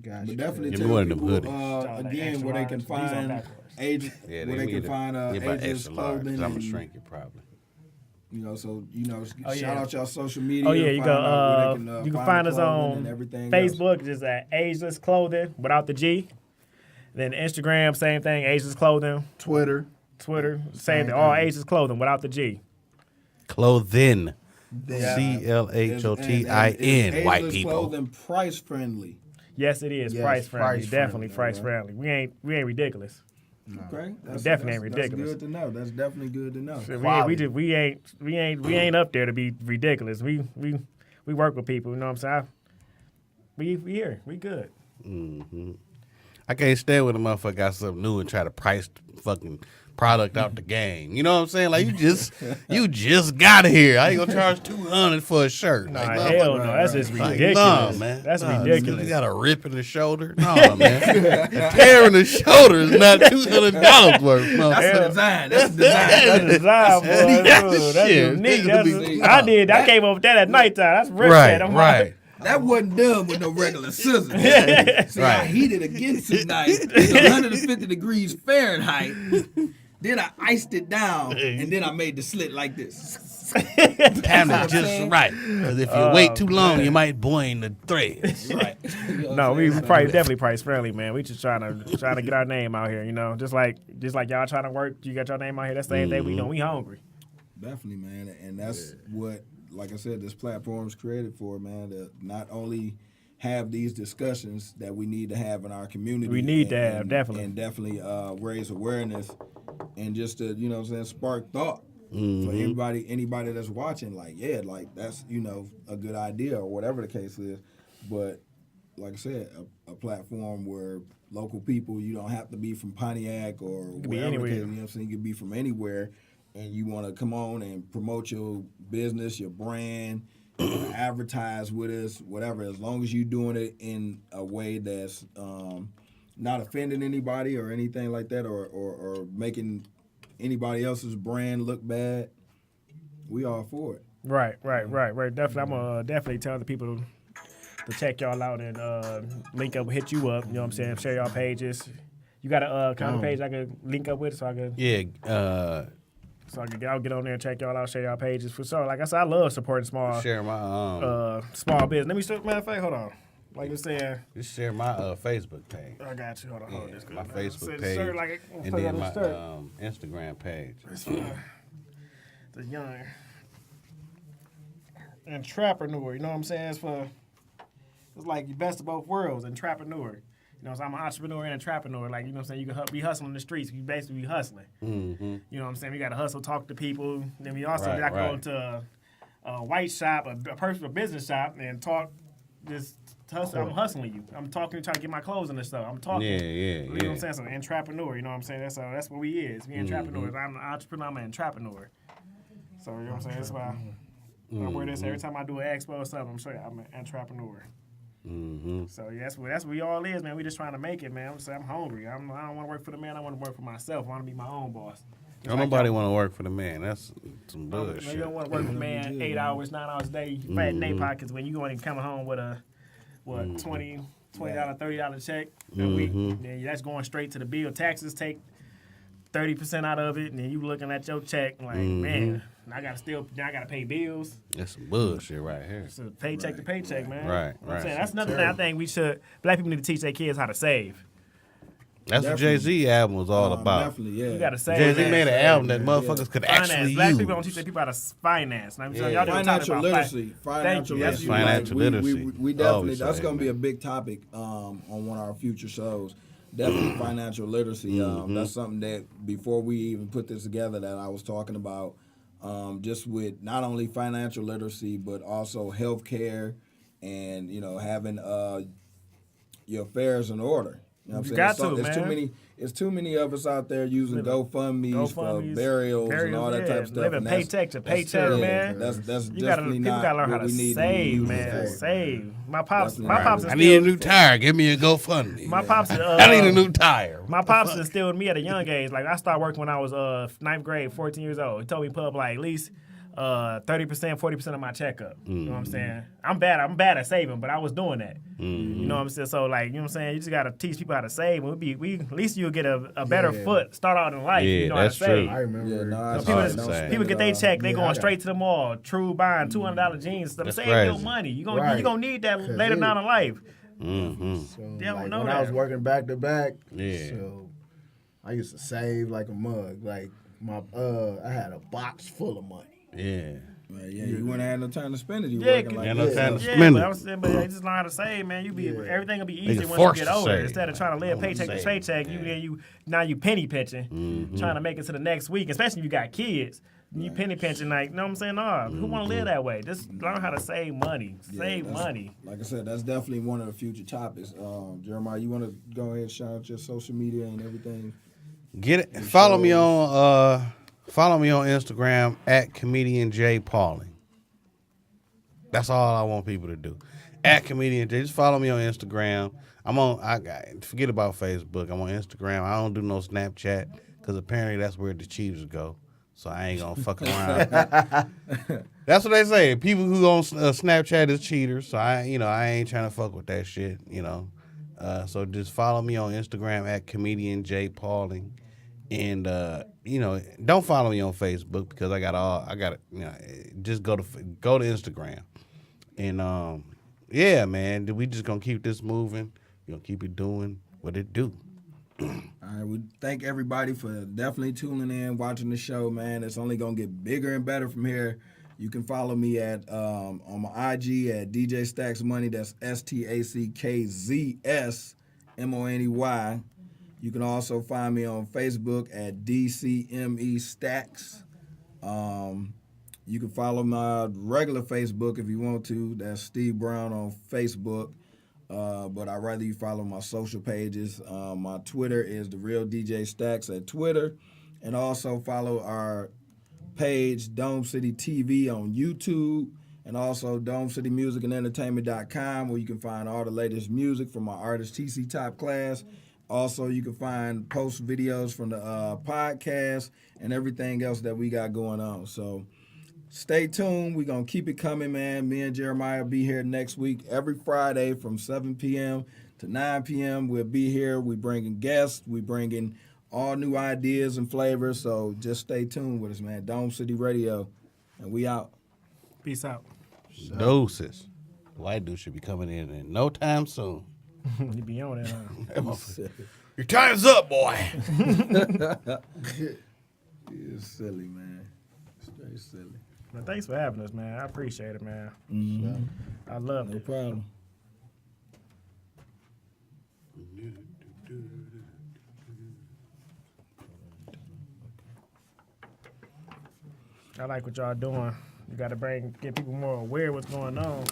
got But you. definitely Give me tell one of them people, hoodies. again, Extra where they large. can These on find backwards. agent, Yeah, where they can find about Ageless extra large. clothing. I'm gonna And, shrink it probably. shout yeah. out y'all social media. Oh yeah, you find out where go. they You can the find us clothing on and everything Facebook, just at Ageless Clothing without the G. Then Instagram, same thing, Ageless Clothing. Twitter. Twitter, same thing, all Ageless Clothing without the G. Clothing. else. CLHOTIN. White Ageless people. clothing price friendly. Yes, it is Yes, price friendly. price Definitely friendly, price friendly. We ain't ridiculous. Okay, that's Definitely ain't that's ridiculous. good to know. That's definitely good to know. We ain't up there to be ridiculous. We work with people. You know what I'm saying? We here. We good. I can't stand when a motherfucker got something new and try to price the fucking product out the game. You know what I'm saying? Like you just got here. I ain't gonna charge $200 for a shirt. Nah, Like, hell no. That's just like, ridiculous. nah, man. That's Nah, ridiculous. You got a rip in the shoulder? No, man. A tear in the shoulder is not $200 worth. That's the design. That's the design. That's the design, boy. Dude, that's Shit. unique. I came over that at nighttime. That's rip. Right. That wasn't done with no regular scissors. See, I Right. heated against tonight. It's 150 degrees Fahrenheit. Then I iced it down, and then I made the slit like this. Time is just right. Because if you wait too long, you might boing the threads. Right. No, we probably definitely price friendly, man. We just trying to get our name out here, you know. Just like y'all trying to work, you got your name out here. That's the same thing we doing. We hungry. Definitely, man. And that's what, like I said, this platform is created for, man, to not only have these discussions that we need to have in our community. We need to have, definitely. And definitely raise awareness and just to, you know what I'm saying, spark thought. For anybody that's watching, like, yeah, like that's, you know, a good idea or whatever the case is. But like I said, a platform where local people, you don't have to be from Pontiac or be wherever anywhere. the case, you know what I'm saying, you can be from anywhere, and you want to come on and promote your business, your brand, advertise with us, whatever, as long as you're doing it in a way that's not offending anybody or anything like that, or making anybody else's brand look bad, we all for it. Right. Definitely, I'm gonna definitely tell the people to check y'all out and link up, hit you up. You know what I'm saying? Share y'all pages. You got a kind of page I could link up with, so I could. Yeah. I'll get on there and check y'all out, share y'all pages for sure. Like I said, I love supporting small Share my small business. Let me start. Matter of fact, hold on. Like you're saying, just share my Facebook page. I got you. Hold on, hold this good. My Say Facebook the page, shirt like and then my Instagram page. the young entrepreneur. You know what I'm saying? It's like the best of both worlds. Entrepreneur. You know what I'm saying? I'm an entrepreneur and entrepreneur. Like, you know what I'm saying? You can be hustling in the streets. You basically be hustling. Mm-hmm. You know what I'm saying? We got to hustle, talk to people. Then we also Right, got to go right. into a white shop, a personal business shop, and talk. Just hustle. I'm hustling you. I'm talking, trying to get my clothes in the stuff. I'm talking. Yeah, You know what I'm saying? So entrepreneur. You know what I'm saying? That's what we is. We entrepreneurs. I'm an entrepreneur. I'm an entrepreneur. So you know what I'm saying? That's why I wear this every time I do an expo or something. I'm sure I'm an entrepreneur. Mm-hmm. So yeah, that's what we all is, man. We just trying to make it, man. I'm hungry. I don't want to work for the man. I want to work for myself. I want to be my own boss. Don't nobody want to work for the man. That's some bullshit. You don't want to work for the man 8 hours, 9 hours a day. You fat in their pockets when you going to come home with a $20, $30 check a week. Then that's going straight to the bill. Taxes take 30% out of it, and then you looking at your check like, man, I gotta pay bills. That's some bullshit right here. It's a paycheck to paycheck, man. Right, I'm saying right. that's another thing I think black people need to teach their kids how to save. That's what Jay-Z album was all about. Definitely, yeah. You gotta save. Jay-Z man. made an album that motherfuckers could Finance. actually Black use. people don't teach their people how to finance. Now, Yeah. y'all didn't talk Financial about literacy. Financial Financial literacy. literacy. Financial literacy. We definitely, Always that's say, going to be a man. big topic on one of our future shows. Definitely financial literacy. That's something that before we even put this together that I was talking about, just with not only financial literacy, but also healthcare and, having your affairs in order. You know what I'm got saying? to, man. It's too many of us out there using GoFundMes for GoFundMes, burials and all that type of stuff. Living and that's- paycheck to that's paycheck, terrible. man. That's People definitely not gotta learn how what to we need save, to use man. it for. Save. My pops is I need a new tire. Give me a GoFundMe. My pops is, I need a new tire. My pops instilled me at a young age. Like I started working when I was 9th grade, 14 years old. He told me to put up like at least 30%, 40% of my checkup. You know what I'm saying? I'm bad at saving, but I was doing that. You know what I'm saying? So like, you know what I'm saying? You just gotta teach people how to save. We at least you'll get a better foot, start out in life. Yeah, you know that's how to save. I remember. People get their check, they Yeah, going I straight to the mall, true buying $200 jeans. That's Save your crazy. money. You Right. gonna need that 'Cause later down in life. Mm-hmm. So, They don't like, know when that. I was working back to back, Yeah. so I used to save like a mug. Like I had a box full of money. Yeah. Well, yeah, you wouldn't have no time to spend it. You Yeah, working like Ain't no this. time to Yeah, spend but it. I was saying, but you just learn how to save, man. Everything will be easier get once you forced get to older. save. Instead of trying to live Don't paycheck to save, paycheck, man. you penny pinching, trying to make it to the next week. Especially if you got kids, you penny pinching. Like, you know what I'm saying? No, who want to live that way? Just learn how to save money. Save that's- money. Like I said, that's definitely one of the future topics. Jeremiah, you want to go ahead and shout out your social media and everything? Get it. Follow me on Instagram at comedian J Pauling. That's all I want people to do. At comedian J. Just follow me on Instagram. Forget about Facebook. I'm on Instagram. I don't do no Snapchat because apparently that's where the cheaters go. So I ain't gonna fuck around. That's what they say. People who on Snapchat is cheaters. So I ain't trying to fuck with that shit. So just follow me on Instagram at comedian J Pauling. And don't follow me on Facebook because just go to Instagram. And yeah, man, we just gonna keep this moving. We're gonna keep it doing what it do. All right, we thank everybody for definitely tuning in, watching the show, man. It's only gonna get bigger and better from here. You can follow me at on my IG at DJ Stacks Money. That's STACKZSMONEY. You can also find me on Facebook at DCME Stacks. You can follow my regular Facebook if you want to. That's Steve Brown on Facebook. But I'd rather you follow my social pages. My Twitter is The Real DJ Stacks at Twitter. And also follow our page, Dome City TV on YouTube. And also DomeCityMusicAndEntertainment.com, where you can find all the latest music from my artist TC Top Class. Also, you can find post videos from the podcast and everything else that we got going on. So stay tuned. We're going to keep it coming, man. Me and Jeremiah will be here next week, every Friday from 7 p.m. to 9 p.m. We'll be here. We bringing guests. We bringing all new ideas and flavors. So just stay tuned with us, man. Dome City Radio. And we out. Peace out. Doses. White dude should be coming in no time soon. You be on it, huh? Your time's up, boy. You're silly, man. Straight silly. But thanks for having us, man. I appreciate it, man. Mm-hmm. I love No it. problem. I like what y'all doing. You got to get people more aware of what's going on.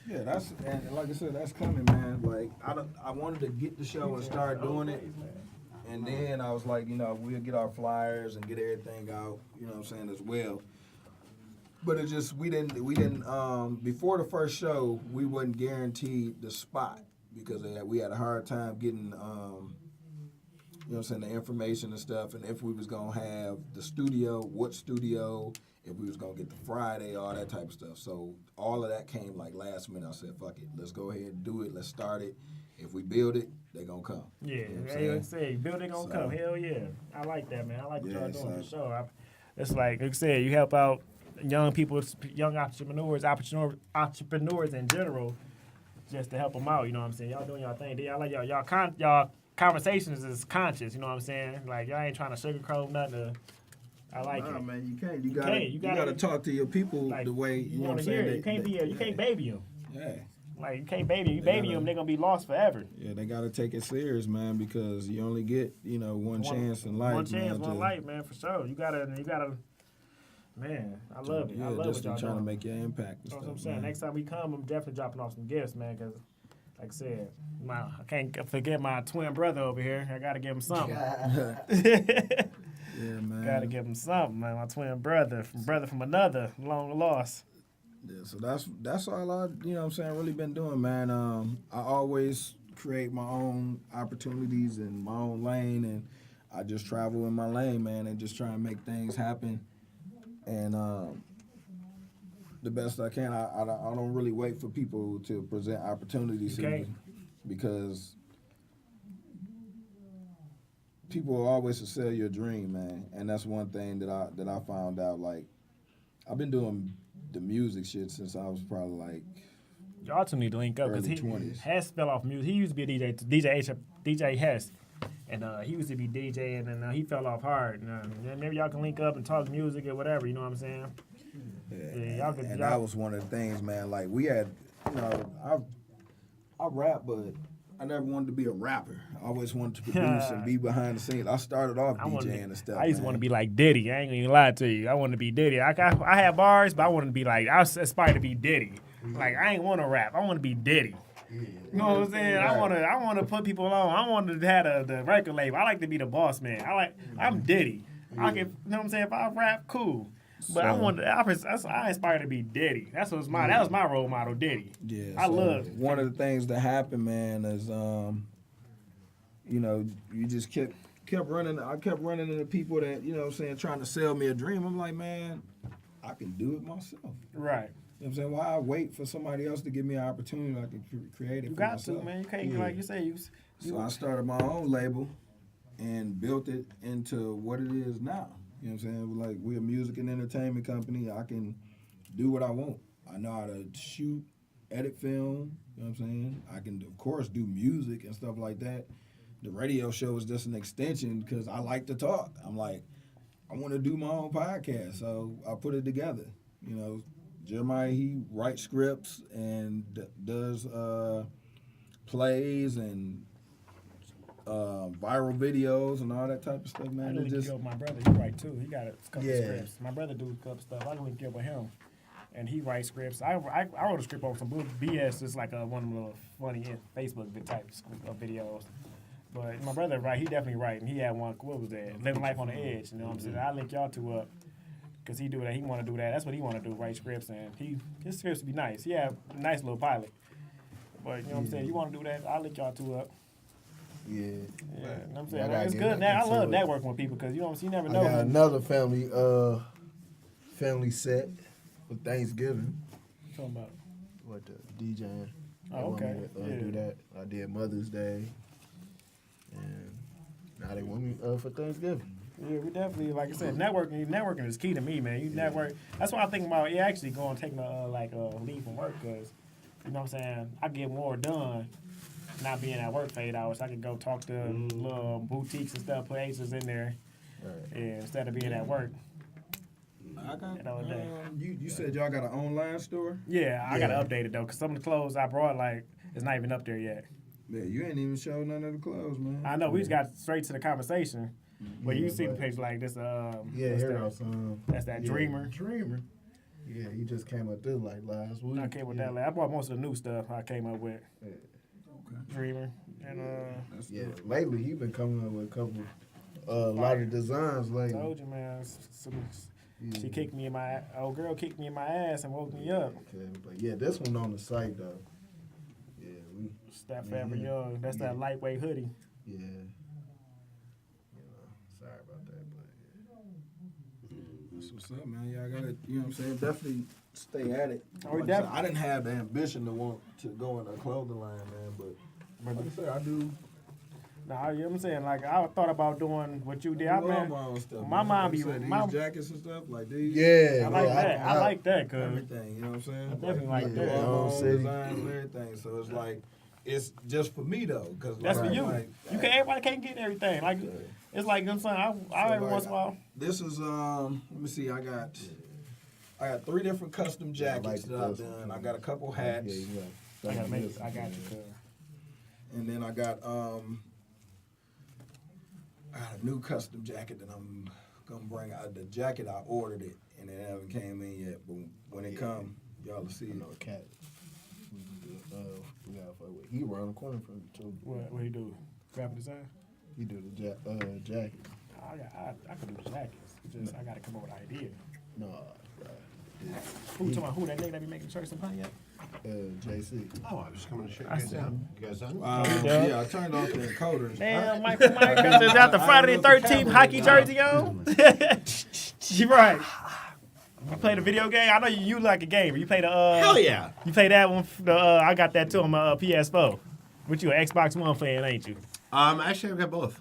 Yeah, and like I said, that's coming, man. Like I wanted to get the show and start doing it, and then I was like, we'll get our flyers and get everything out, what I'm saying, as well. But it just we didn't before the first show we wasn't guaranteed the spot because we had a hard time getting the information and stuff, and if we was gonna have the studio, what studio, if we was gonna get the Friday, all that type of stuff. So all of that came like last minute. I said, fuck it, let's go ahead and do it. Let's start it. If we build it, they gonna come. Yeah, you know what I'm saying? building gonna come. Hell yeah, I like that, man. I like what y'all doing for so- sure. It's like I said, you help out young people, young entrepreneurs in general, just to help them out. You know what I'm saying? Y'all doing y'all thing. I like y'all conversations is conscious. You know what I'm saying? Like y'all ain't trying to sugarcoat nothing. I like it. Man, you can't. You gotta gotta talk to your people like, the way you know want what to I'm hear. saying. You can't baby them. Yeah. Like you can't baby them. They're gonna be lost forever. Yeah, they gotta take it serious, man, because you only get one chance in life. One chance, man, one life, man, for sure. You gotta. Man, I love it. Yeah, I love just what y'all trying doing. to make your impact. And That's stuff, what I'm saying. man. Next time we come, I'm definitely dropping off some gifts, man. Cause, like I said, I can't forget my twin brother over here. I gotta give him something. Yeah, man. Gotta give him something, man. My twin brother from another long lost. Yeah, so that's all I really been doing, man. I always create my own opportunities in my own lane, and I just travel in my lane, man, and just try and make things happen. And the best I can. I don't really wait for people to present opportunities to me because people will always sell your dream, man. And that's one thing that I found out. Like, I've been doing the music shit since I was probably like Y'all two need to link up because early 20s. Hess fell off music. He used to be a DJ Hess, and he used to be DJing, and he fell off hard. Maybe y'all can link up and talk music or whatever. You know what I'm saying? Yeah, and that was one of the things, man. Like we had, I rap, but I never wanted to be a rapper. I always wanted to produce and be behind the scenes. I started off DJing and stuff. I used to want to be like Diddy. I ain't gonna even lie to you. I wanted to be Diddy. I had bars, but I wanted to be like, I aspired to be Diddy. Like I ain't want to rap. I want to be Diddy. You know what I'm saying? Right. I want to put people on. I wanted to have the record label. I like to be the boss man. I'm Diddy. I can, you know what I'm saying? If I rap, cool. But I aspire to be Diddy. That was my role model, Diddy. Yeah, I love it. One of the things that happened, man, is you just kept running. I kept running into people that trying to sell me a dream. I'm like, man, I can do it myself. Right. You know what I'm saying? Why I wait for somebody else to give me an opportunity? I can create it. You for got myself. to, man. You can't like you say. So I started my own label and built it into what it is now. You know what I'm saying? Like, we're a music and entertainment company. I can do what I want. I know how to shoot, edit film. You know what I'm saying? I can, of course, do music and stuff like that. The radio show is just an extension because I like to talk. I'm like, I want to do my own podcast, so I put it together. Jeremiah, he writes scripts and does plays and viral videos and all that type of stuff, man. I link you up with my brother. He write too. He got a couple of scripts. My brother do a couple stuff. I link you up with him, and he writes scripts. I wrote a script on some BS. It's like one of the funny Facebook types of videos. But my brother, he definitely write, and he had one. What was that? Living Life on the Edge. You know what I'm saying? I link y'all two up. Because he do that. He want to do that. That's what he want to do, write scripts. And his scripts would be nice. He had a nice little pilot. But, you know what I'm saying? You want to do that, I'll link y'all two up. Yeah. Yeah, you know what I'm saying? I It's gotta good. get I love into it. networking with people because, you know what I'm saying? You never I know. got another family set for Thanksgiving. What you talking about? What the DJing? Oh, okay. They want me to do that. I did Mother's Day, and now they want me for Thanksgiving. Yeah, we definitely, like I said, networking is key to me, man. You network. That's why I think about actually taking a leave from work because, you know what I'm saying, I get more done not being at work for 8 hours. I can go talk to little boutiques and stuff, put agents in there, instead of being at work. I got. All day. You said y'all got an online store? Yeah, I got to update it though because some of the clothes I brought, it's not even up there yet. Yeah, you ain't even showed none of the clothes, man. I know we just got straight to the conversation. Well, you see the but- picture like this. Yeah, what's here that? goes some. That's that Dreamer. Dreamer. Yeah, he just came up this like last week. I came with that. I bought most of the new stuff I came up with. Dreamer and That's Yeah, dope. lately he been coming up with a couple, a lot of designs lately. told you, man. She kicked me in my old girl kicked me in my ass and woke me up. Okay, but yeah, this one on the site though. Yeah, we. It's that Forever Young. That's that lightweight hoodie. Yeah. Sorry about that, but That's what's up, man. Y'all gotta, you know what I'm saying? Definitely stay at it. Oh, we Like I said, definitely- I didn't have the ambition to want to go in a clothing line, man, but like I said, I do. Nah, you know what I'm saying? Like, I thought about doing what you did. I love man, my own stuff. my man. mom Like be- I said, my- these jackets and stuff like these. yeah, I like yeah, that. I like that, cause Everything, you know what I'm saying? I definitely like do that. all my own City. designs and everything. So it's like, it's just for me though, cause that's like, for you. Like, You can't. Everybody can't get everything. Like, it's like you know what I'm saying. I So, every like, once in a while. This is let me see. I got 3 different custom jackets like that I've this. done. I got a couple hats, I gotta make it. I got you. Cause and then I got a new custom jacket that I'm gonna bring out. The jacket I ordered it, and it haven't came in yet. But when it come, y'all will see You it. know, cat. We gotta fuck with. He around the corner from you too. what he do? Graphic design. He do the jacket. I could do jackets. Just I gotta come up with an idea. No, Who talking about who that nigga that be making shirts and pants yet? JC. Oh, I was just coming to shake you guys out. You guys done? Yeah, I turned off the encoders. Damn, Michael Myers is out the Friday the 13th hockey jersey on. You right. You play the video game? I know you like a gamer. You play the Hell yeah. You play that one? I got that too on my PS4. But you an Xbox One fan, ain't you? Actually, I've got both.